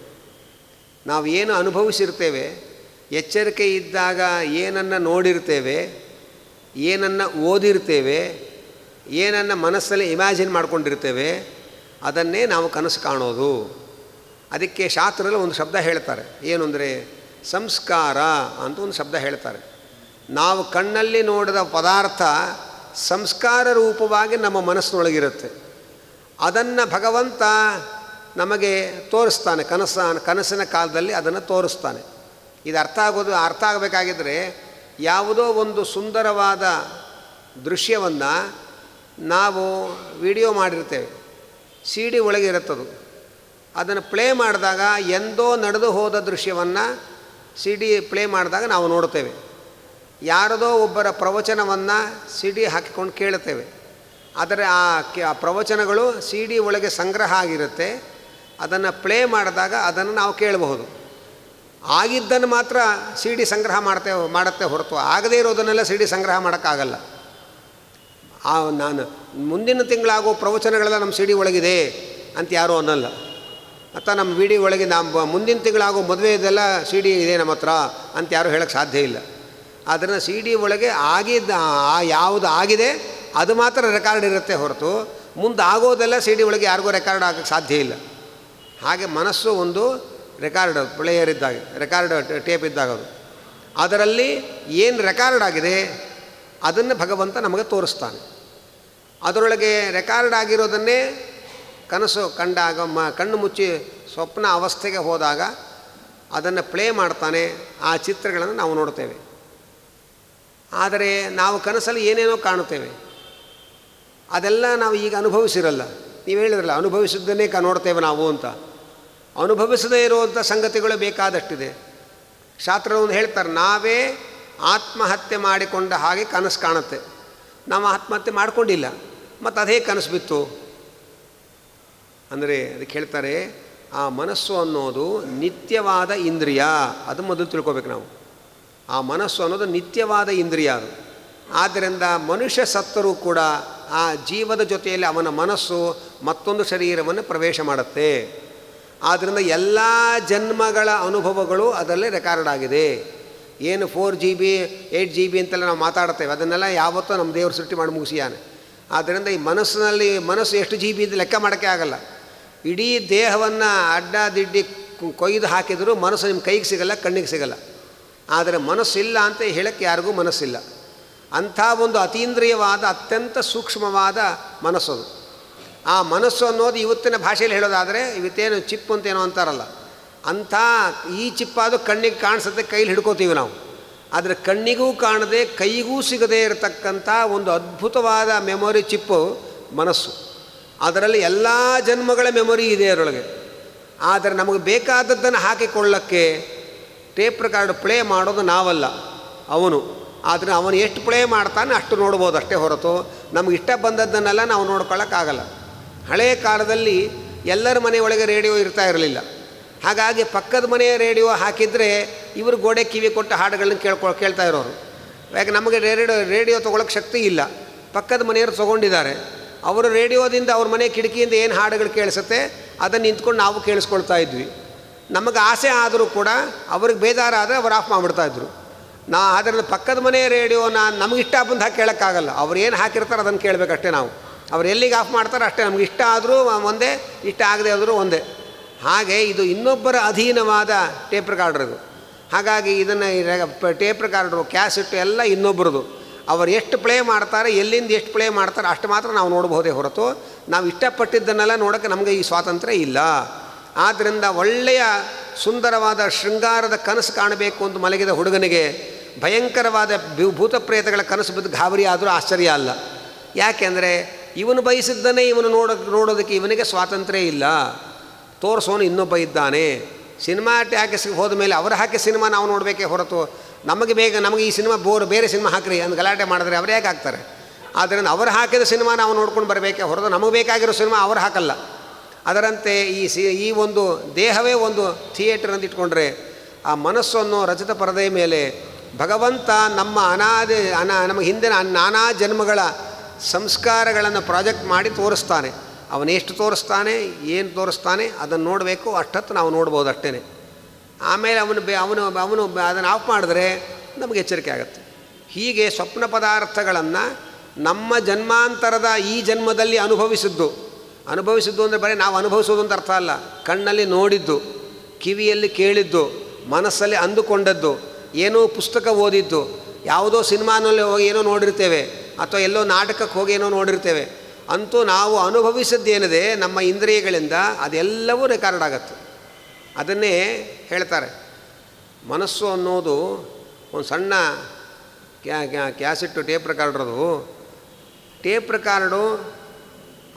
ನಾವು ಏನು ಅನುಭವಿಸಿರ್ತೇವೆ, ಎಚ್ಚರಿಕೆ ಇದ್ದಾಗ ಏನನ್ನು ನೋಡಿರ್ತೇವೆ, ಏನನ್ನು ಓದಿರ್ತೇವೆ, ಏನನ್ನು ಮನಸ್ಸಲ್ಲಿ ಇಮ್ಯಾಜಿನ್ ಮಾಡ್ಕೊಂಡಿರ್ತೇವೆ, ಅದನ್ನೇ ನಾವು ಕನಸು ಕಾಣೋದು. ಅದಕ್ಕೆ ಶಾಸ್ತ್ರದಲ್ಲಿ ಒಂದು ಶಬ್ದ ಹೇಳ್ತಾರೆ, ಏನು ಅಂದರೆ ಸಂಸ್ಕಾರ ಅಂತ ಒಂದು ಶಬ್ದ ಹೇಳ್ತಾರೆ. ನಾವು ಕಣ್ಣಲ್ಲಿ ನೋಡಿದ ಪದಾರ್ಥ ಸಂಸ್ಕಾರ ರೂಪವಾಗಿ ನಮ್ಮ ಮನಸ್ಸಿನೊಳಗಿರುತ್ತೆ. ಅದನ್ನು ಭಗವಂತ ನಮಗೆ ತೋರಿಸ್ತಾನೆ, ಕನಸಿನ ಕಾಲದಲ್ಲಿ ಅದನ್ನು ತೋರಿಸ್ತಾನೆ. ಇದು ಅರ್ಥ ಆಗಬೇಕಾಗಿದ್ದರೆ, ಯಾವುದೋ ಒಂದು ಸುಂದರವಾದ ದೃಶ್ಯವನ್ನು ನಾವು ವಿಡಿಯೋ ಮಾಡಿರ್ತೇವೆ, ಸಿ ಡಿ ಒಳಗೆ ಇರುತ್ತದು. ಅದನ್ನು ಪ್ಲೇ ಮಾಡಿದಾಗ ಎಂದೋ ನಡೆದು ಹೋದ ದೃಶ್ಯವನ್ನು ಸಿ ಡಿ ಪ್ಲೇ ಮಾಡಿದಾಗ ನಾವು ನೋಡ್ತೇವೆ. ಯಾರದೋ ಒಬ್ಬರ ಪ್ರವಚನವನ್ನು ಸಿ ಡಿ ಹಾಕಿಕೊಂಡು ಕೇಳುತ್ತೇವೆ. ಆದರೆ ಆ ಪ್ರವಚನಗಳು ಸಿ ಡಿ ಒಳಗೆ ಸಂಗ್ರಹ ಆಗಿರುತ್ತೆ. ಅದನ್ನು ಪ್ಲೇ ಮಾಡಿದಾಗ ಅದನ್ನು ನಾವು ಕೇಳಬಹುದು. ಆಗಿದ್ದನ್ನು ಮಾತ್ರ ಸಿ ಡಿ ಸಂಗ್ರಹ ಮಾಡುತ್ತೆ ಹೊರತು ಆಗದೇ ಇರೋದನ್ನೆಲ್ಲ ಸಿ ಡಿ ಸಂಗ್ರಹ ಮಾಡೋಕ್ಕಾಗಲ್ಲ. ನಾನು ಮುಂದಿನ ತಿಂಗಳಾಗೋ ಪ್ರವಚನಗಳೆಲ್ಲ ನಮ್ಮ ಸಿ ಡಿ ಒಳಗಿದೆ ಅಂತ ಯಾರೂ ಅನ್ನಲ್ಲ. ಅಥವಾ ನಮ್ಮ ವಿಡಿಯೋ ಒಳಗೆ ನಮ್ಮ ಮುಂದಿನ ತಿಂಗಳಾಗೋ ಮದುವೆದೆಲ್ಲ ಸಿ ಡಿ ಇದೆ ನಮ್ಮ ಹತ್ರ ಅಂತ ಯಾರೂ ಹೇಳೋಕ್ಕೆ ಸಾಧ್ಯ ಇಲ್ಲ. ಅದನ್ನು ಸಿ ಡಿ ಒಳಗೆ ಯಾವುದು ಆಗಿದೆ ಅದು ಮಾತ್ರ ರೆಕಾರ್ಡ್ ಇರುತ್ತೆ ಹೊರತು ಮುಂದೆ ಆಗೋದೆಲ್ಲ ಸಿ ಡಿ ಒಳಗೆ ಯಾರಿಗೂ ರೆಕಾರ್ಡ್ ಆಗೋಕ್ಕೆ ಸಾಧ್ಯ ಇಲ್ಲ. ಹಾಗೆ ಮನಸ್ಸು ಒಂದು ರೆಕಾರ್ಡ್ ಪ್ಲೇಯರ್ ಇದ್ದಾಗ, ರೆಕಾರ್ಡ್ ಟೇಪ್ ಇದ್ದಾಗ ಅದರಲ್ಲಿ ಏನು ರೆಕಾರ್ಡ್ ಆಗಿದೆ ಅದನ್ನು ಭಗವಂತ ನಮಗೆ ತೋರಿಸ್ತಾನೆ. ಅದರೊಳಗೆ ರೆಕಾರ್ಡ್ ಆಗಿರೋದನ್ನೇ ಕನಸು ಕಂಡಾಗ ಕಣ್ಣು ಮುಚ್ಚಿ ಸ್ವಪ್ನ ಅವಸ್ಥೆಗೆ ಹೋದಾಗ ಅದನ್ನು ಪ್ಲೇ ಮಾಡ್ತಾನೆ. ಆ ಚಿತ್ರಗಳನ್ನು ನಾವು ನೋಡ್ತೇವೆ. ಆದರೆ ನಾವು ಕನಸಲ್ಲಿ ಏನೇನೋ ಕಾಣುತ್ತೇವೆ, ಅದೆಲ್ಲ ನಾವು ಈಗ ಅನುಭವಿಸಿರಲ್ಲ. ನೀವು ಹೇಳಿದ್ರಲ್ಲ, ಅನುಭವಿಸಿದ್ದನ್ನೇ ನೋಡ್ತೇವೆ ನಾವು ಅಂತ. ಅನುಭವಿಸದೇ ಇರುವಂಥ ಸಂಗತಿಗಳು ಬೇಕಾದಷ್ಟಿದೆ. ಶಾಸ್ತ್ರವನ್ನು ಹೇಳ್ತಾರೆ, ನಾವೇ ಆತ್ಮಹತ್ಯೆ ಮಾಡಿಕೊಂಡ ಹಾಗೆ ಕನಸು ಕಾಣುತ್ತೆ. ನಾವು ಆತ್ಮಹತ್ಯೆ ಮಾಡಿಕೊಂಡಿಲ್ಲ, ಮತ್ತು ಅದೇ ಕನಸು ಬಿತ್ತು ಅಂದರೆ ಅದಕ್ಕೆ ಹೇಳ್ತಾರೆ, ಆ ಮನಸ್ಸು ಅನ್ನೋದು ನಿತ್ಯವಾದ ಇಂದ್ರಿಯ. ಅದು ಮೊದಲು ತಿಳ್ಕೊಬೇಕು ನಾವು. ಆ ಮನಸ್ಸು ಅನ್ನೋದು ನಿತ್ಯವಾದ ಇಂದ್ರಿಯ ಅದು. ಆದ್ದರಿಂದ ಮನುಷ್ಯ ಸತ್ತರೂ ಕೂಡ ಆ ಜೀವದ ಜೊತೆಯಲ್ಲಿ ಅವನ ಮನಸ್ಸು ಮತ್ತೊಂದು ಶರೀರವನ್ನು ಪ್ರವೇಶ ಮಾಡುತ್ತೆ. ಆದ್ದರಿಂದ ಎಲ್ಲ ಜನ್ಮಗಳ ಅನುಭವಗಳು ಅದರಲ್ಲಿ ರೆಕಾರ್ಡ್ ಆಗಿದೆ. ಏನು 4GB 8GB ಅಂತೆಲ್ಲ ನಾವು ಮಾತಾಡ್ತೇವೆ, ಅದನ್ನೆಲ್ಲ ಯಾವತ್ತೂ ನಮ್ಮ ದೇವರು ಸೃಷ್ಟಿ ಮಾಡಿ ಮುಗಿಸಿಯಾನೆ. ಆದ್ದರಿಂದ ಈ ಮನಸ್ಸು ಎಷ್ಟು GB ಅಂತ ಲೆಕ್ಕ ಮಾಡೋಕ್ಕೆ ಆಗಲ್ಲ. ಇಡೀ ದೇಹವನ್ನು ಅಡ್ಡದಿಡ್ಡಿ ಕೊಯ್ದು ಹಾಕಿದರೂ ಮನಸ್ಸು ನಿಮ್ಮ ಕೈಗೆ ಸಿಗಲ್ಲ, ಕಣ್ಣಿಗೆ ಸಿಗಲ್ಲ. ಆದರೆ ಮನಸ್ಸಿಲ್ಲ ಅಂತ ಹೇಳೋಕ್ಕೆ ಯಾರಿಗೂ ಮನಸ್ಸಿಲ್ಲ. ಅಂಥ ಒಂದು ಅತೀಂದ್ರಿಯವಾದ ಅತ್ಯಂತ ಸೂಕ್ಷ್ಮವಾದ ಮನಸ್ಸದು. ಆ ಮನಸ್ಸು ಅನ್ನೋದು ಇವತ್ತಿನ ಭಾಷೆಯಲ್ಲಿ ಹೇಳೋದಾದರೆ, ಇವತ್ತೇನು ಚಿಪ್ಪು ಅಂತೇನೋ ಅಂತಾರಲ್ಲ, ಅಂಥ ಈ ಚಿಪ್ಪಾದು ಕಣ್ಣಿಗೆ ಕಾಣಿಸುತ್ತೆ, ಕೈಲಿ ಹಿಡ್ಕೋತೀವಿ ನಾವು. ಆದರೆ ಕಣ್ಣಿಗೂ ಕಾಣದೆ ಕೈಗೂ ಸಿಗದೇ ಇರತಕ್ಕಂಥ ಒಂದು ಅದ್ಭುತವಾದ ಮೆಮೊರಿ ಚಿಪ್ಪು ಮನಸ್ಸು. ಅದರಲ್ಲಿ ಎಲ್ಲ ಜನ್ಮಗಳ ಮೆಮೊರಿ ಇದೆ ಅದರೊಳಗೆ. ಆದರೆ ನಮಗೆ ಬೇಕಾದದ್ದನ್ನು ಹಾಕಿಕೊಳ್ಳೋಕ್ಕೆ ಟೇಪ್ ರೆಕಾರ್ಡ್ ಪ್ಲೇ ಮಾಡೋದು ನಾವಲ್ಲ, ಅವನು. ಆದರೆ ಅವನು ಎಷ್ಟು ಪ್ಲೇ ಮಾಡ್ತಾನೆ ಅಷ್ಟು ನೋಡ್ಬೋದು ಅಷ್ಟೇ ಹೊರತು ನಮಗೆ ಇಷ್ಟ ಬಂದದ್ದನ್ನೆಲ್ಲ ನಾವು ನೋಡ್ಕೊಳ್ಳೋಕ್ಕಾಗಲ್ಲ. ಹಳೆಯ ಕಾಲದಲ್ಲಿ ಎಲ್ಲರ ಮನೆಯೊಳಗೆ ರೇಡಿಯೋ ಇರ್ತಾ ಇರಲಿಲ್ಲ. ಹಾಗಾಗಿ ಪಕ್ಕದ ಮನೆಯ ರೇಡಿಯೋ ಹಾಕಿದರೆ ಇವರು ಗೋಡೆ ಕಿವಿ ಕೊಟ್ಟು ಹಾಡುಗಳನ್ನ ಕೇಳ್ತಾ ಇರೋರು. ಯಾಕೆ ನಮಗೆ ರೇಡಿಯೋ ತೊಗೊಳಕ್ಕೆ ಶಕ್ತಿ ಇಲ್ಲ. ಪಕ್ಕದ ಮನೆಯವರು ತೊಗೊಂಡಿದ್ದಾರೆ. ಅವರು ರೇಡಿಯೋದಿಂದ ಅವ್ರ ಮನೆ ಕಿಟಕಿಯಿಂದ ಏನು ಹಾಡುಗಳು ಕೇಳಿಸುತ್ತೆ ಅದನ್ನು ನಿಂತ್ಕೊಂಡು ನಾವು ಕೇಳಿಸ್ಕೊಳ್ತಾ ಇದ್ವಿ. ನಮಗೆ ಆಸೆ ಆದರೂ ಕೂಡ ಅವ್ರಿಗೆ ಬೇಜಾರಾದರೆ ಅವ್ರು ಆಫ್ ಮಾಡಿಬಿಡ್ತಾಯಿದ್ರು. ಅದರಲ್ಲಿ ಪಕ್ಕದ ಮನೆಯ ರೇಡಿಯೋನ ನಮಗಿಷ್ಟ ಬಂದು ಹಾಕಿ ಕೇಳೋಕ್ಕಾಗಲ್ಲ. ಅವ್ರು ಏನು ಹಾಕಿರ್ತಾರೆ ಅದನ್ನು ಕೇಳಬೇಕಷ್ಟೇ ನಾವು. ಅವ್ರು ಎಲ್ಲಿಗೆ ಆಫ್ ಮಾಡ್ತಾರೆ ಅಷ್ಟೇ. ನಮ್ಗೆ ಇಷ್ಟ ಆದರೂ ಒಂದೇ, ಇಷ್ಟ ಆಗದೆ ಆದರೂ ಒಂದೇ. ಹಾಗೆ ಇದು ಇನ್ನೊಬ್ಬರ ಅಧೀನವಾದ ಟೇಪ್ ರೆಕಾರ್ಡರ್ ಇದು. ಹಾಗಾಗಿ ಇದನ್ನು ಟೇಪ್ ರೆಕಾರ್ಡ್ರು, ಕ್ಯಾಸೆಟ್ಟು ಎಲ್ಲ ಇನ್ನೊಬ್ಬರದು. ಅವರು ಎಷ್ಟು ಪ್ಲೇ ಮಾಡ್ತಾರೆ, ಎಲ್ಲಿಂದ ಎಷ್ಟು ಪ್ಲೇ ಮಾಡ್ತಾರೆ ಅಷ್ಟು ಮಾತ್ರ ನಾವು ನೋಡಬಹುದೇ ಹೊರತು ನಾವು ಇಷ್ಟಪಟ್ಟಿದ್ದನ್ನೆಲ್ಲ ನೋಡೋಕ್ಕೆ ನಮಗೆ ಈ ಸ್ವಾತಂತ್ರ್ಯ ಇಲ್ಲ. ಆದ್ದರಿಂದ ಒಳ್ಳೆಯ ಸುಂದರವಾದ ಶೃಂಗಾರದ ಕನಸು ಕಾಣಬೇಕು ಅಂತ ಮಲಗಿದ ಹುಡುಗನಿಗೆ ಭಯಂಕರವಾದ ಭೂತ ಪ್ರೇತಗಳ ಕನಸು ಬಿದ್ದು ಗಾಬರಿ ಆದರೂ ಆಶ್ಚರ್ಯ ಅಲ್ಲ. ಯಾಕೆಂದರೆ ಇವನು ಬಯಸಿದ್ದನ್ನೇ ಇವನು ನೋಡೋದಕ್ಕೆ ಇವನಿಗೆ ಸ್ವಾತಂತ್ರ್ಯ ಇಲ್ಲ, ತೋರಿಸೋನು ಇನ್ನೊಬ್ಬ ಇದ್ದಾನೆ. ಸಿನಿಮಾ ಟ್ಯಾಕ್ಸಿಗೆ ಹೋದ ಮೇಲೆ ಅವರು ಹಾಕಿ ಸಿನಿಮಾ ನಾವು ನೋಡಬೇಕೇ ಹೊರತು ನಮಗೆ ಈ ಸಿನಿಮಾ ಬೇರೆ ಸಿನಿಮಾ ಹಾಕಿರಿ ಅಂತ ಗಲಾಟೆ ಮಾಡಿದ್ರೆ ಅವ್ರು ಹೇಗೆ ಹಾಕ್ತಾರೆ? ಆದ್ದರಿಂದ ಅವರು ಹಾಕಿದ ಸಿನಿಮಾ ನಾವು ನೋಡ್ಕೊಂಡು ಬರಬೇಕೇ ಹೊರತು ನಮಗೆ ಬೇಕಾಗಿರೋ ಸಿನಿಮಾ ಅವರು ಹಾಕಲ್ಲ. ಅದರಂತೆ ಈ ಒಂದು ದೇಹವೇ ಒಂದು ಥಿಯೇಟರ್ ಅಂತ ಇಟ್ಕೊಂಡ್ರೆ ಆ ಮನಸ್ಸನ್ನು ರಚಿತ ಪರದೆಯ ಮೇಲೆ ಭಗವಂತ ನಮ್ಮ ನಮ್ಮ ಹಿಂದಿನ ನಾನಾ ಜನ್ಮಗಳ ಸಂಸ್ಕಾರಗಳನ್ನು ಪ್ರಾಜೆಕ್ಟ್ ಮಾಡಿ ತೋರಿಸ್ತಾನೆ. ಅವನೆಷ್ಟು ತೋರಿಸ್ತಾನೆ, ಏನು ತೋರಿಸ್ತಾನೆ ಅದನ್ನು ನೋಡಬೇಕು. ಅಷ್ಟೊತ್ತು ನಾವು ನೋಡ್ಬೋದು ಅಷ್ಟೇ. ಆಮೇಲೆ ಅವನು ಅದನ್ನು ಆಫ್ ಮಾಡಿದ್ರೆ ನಮಗೆ ಎಚ್ಚರಿಕೆ ಆಗುತ್ತೆ. ಹೀಗೆ ಸ್ವಪ್ನ ಪದಾರ್ಥಗಳನ್ನು ನಮ್ಮ ಜನ್ಮಾಂತರದ ಈ ಜನ್ಮದಲ್ಲಿ ಅನುಭವಿಸಿದ್ದು ಅಂದರೆ ಬರೀ ನಾವು ಅನುಭವಿಸೋದು ಅಂತ ಅರ್ಥ ಅಲ್ಲ. ಕಣ್ಣಲ್ಲಿ ನೋಡಿದ್ದು, ಕಿವಿಯಲ್ಲಿ ಕೇಳಿದ್ದು, ಮನಸ್ಸಲ್ಲಿ ಅಂದುಕೊಂಡದ್ದು, ಏನೋ ಪುಸ್ತಕ ಓದಿದ್ದು, ಯಾವುದೋ ಸಿನಿಮಾನಲ್ಲಿ ಹೋಗಿ ಏನೋ ನೋಡಿರ್ತೇವೆ ಅಥವಾ ಎಲ್ಲೋ ನಾಟಕಕ್ಕೆ ಹೋಗಿ ಏನೋ ನೋಡಿರ್ತೇವೆ. ಅಂತೂ ನಾವು ಅನುಭವಿಸಿದ್ದೇನಿದೆ ನಮ್ಮ ಇಂದ್ರಿಯಗಳಿಂದ ಅದೆಲ್ಲವೂ ರೆಕಾರ್ಡ್ ಆಗುತ್ತೆ. ಅದನ್ನೇ ಹೇಳ್ತಾರೆ, ಮನಸ್ಸು ಅನ್ನೋದು ಒಂದು ಸಣ್ಣ ಕ್ಯಾಸೆಟ್ಟು ಟೇಪ್ ರೆಕಾರ್ಡ್ರದು. ಟೇಪ್ ರೆಕಾರ್ಡು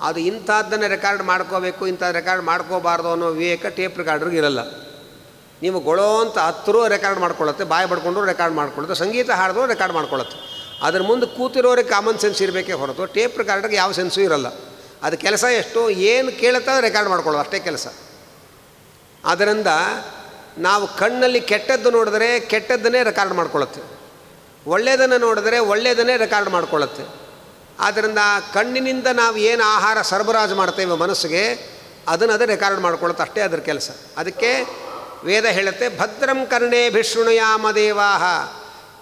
ಅದು ಇಂಥದ್ದನ್ನೇ ರೆಕಾರ್ಡ್ ಮಾಡ್ಕೋಬೇಕು, ಇಂಥ ರೆಕಾರ್ಡ್ ಮಾಡ್ಕೋಬಾರ್ದು ಅನ್ನೋ ವಿವೇಕ ಟೇಪ್ ರೆಕಾರ್ಡ್ರಿಗೆ ಇರಲ್ಲ. ನೀವು ಗೊಳೋ ಅಂತ ಹತ್ತರೂ ರೆಕಾರ್ಡ್ ಮಾಡ್ಕೊಳ್ಳುತ್ತೆ, ಬಾಯಿ ಬಡ್ಕೊಂಡ್ರು ರೆಕಾರ್ಡ್ ಮಾಡ್ಕೊಳ್ಳುತ್ತೆ, ಸಂಗೀತ ಹಾಡಿದ್ರು ರೆಕಾರ್ಡ್ ಮಾಡ್ಕೊಳ್ಳುತ್ತೆ. ಅದ್ರ ಮುಂದೆ ಕೂತಿರೋರಿಗೆ ಕಾಮನ್ ಸೆನ್ಸ್ ಇರಬೇಕೇ ಹೊರತು ಟೇಪ್ ರೆಕಾರ್ಡ್ರಿಗೆ ಯಾವ ಸೆನ್ಸು ಇರಲ್ಲ. ಅದು ಕೆಲಸ ಎಷ್ಟು ಏನು ಕೇಳುತ್ತಾ ರೆಕಾರ್ಡ್ ಮಾಡ್ಕೊಳ್ಳೋದು ಅಷ್ಟೇ ಕೆಲಸ. ಆದ್ದರಿಂದ ನಾವು ಕಣ್ಣಲ್ಲಿ ಕೆಟ್ಟದ್ದು ನೋಡಿದ್ರೆ ಕೆಟ್ಟದ್ದನ್ನೇ ರೆಕಾರ್ಡ್ ಮಾಡ್ಕೊಳ್ಳುತ್ತೆ, ಒಳ್ಳೆಯದನ್ನು ನೋಡಿದ್ರೆ ಒಳ್ಳೆಯದನ್ನೇ ರೆಕಾರ್ಡ್ ಮಾಡ್ಕೊಳ್ಳುತ್ತೆ. ಆದ್ದರಿಂದ ಕಣ್ಣಿನಿಂದ ನಾವು ಏನು ಆಹಾರ ಸರಬರಾಜು ಮಾಡ್ತೇವೆ ಮನಸ್ಸಿಗೆ ಅದನ್ನು ರೆಕಾರ್ಡ್ ಮಾಡ್ಕೊಳ್ಳುತ್ತೆ, ಅಷ್ಟೇ ಅದರ ಕೆಲಸ. ಅದಕ್ಕೆ ವೇದ ಹೇಳುತ್ತೆ, ಭದ್ರಂ ಕರ್ಣೇಭಿಃ ಶೃಣುಯಾಮ ದೇವಾಃ.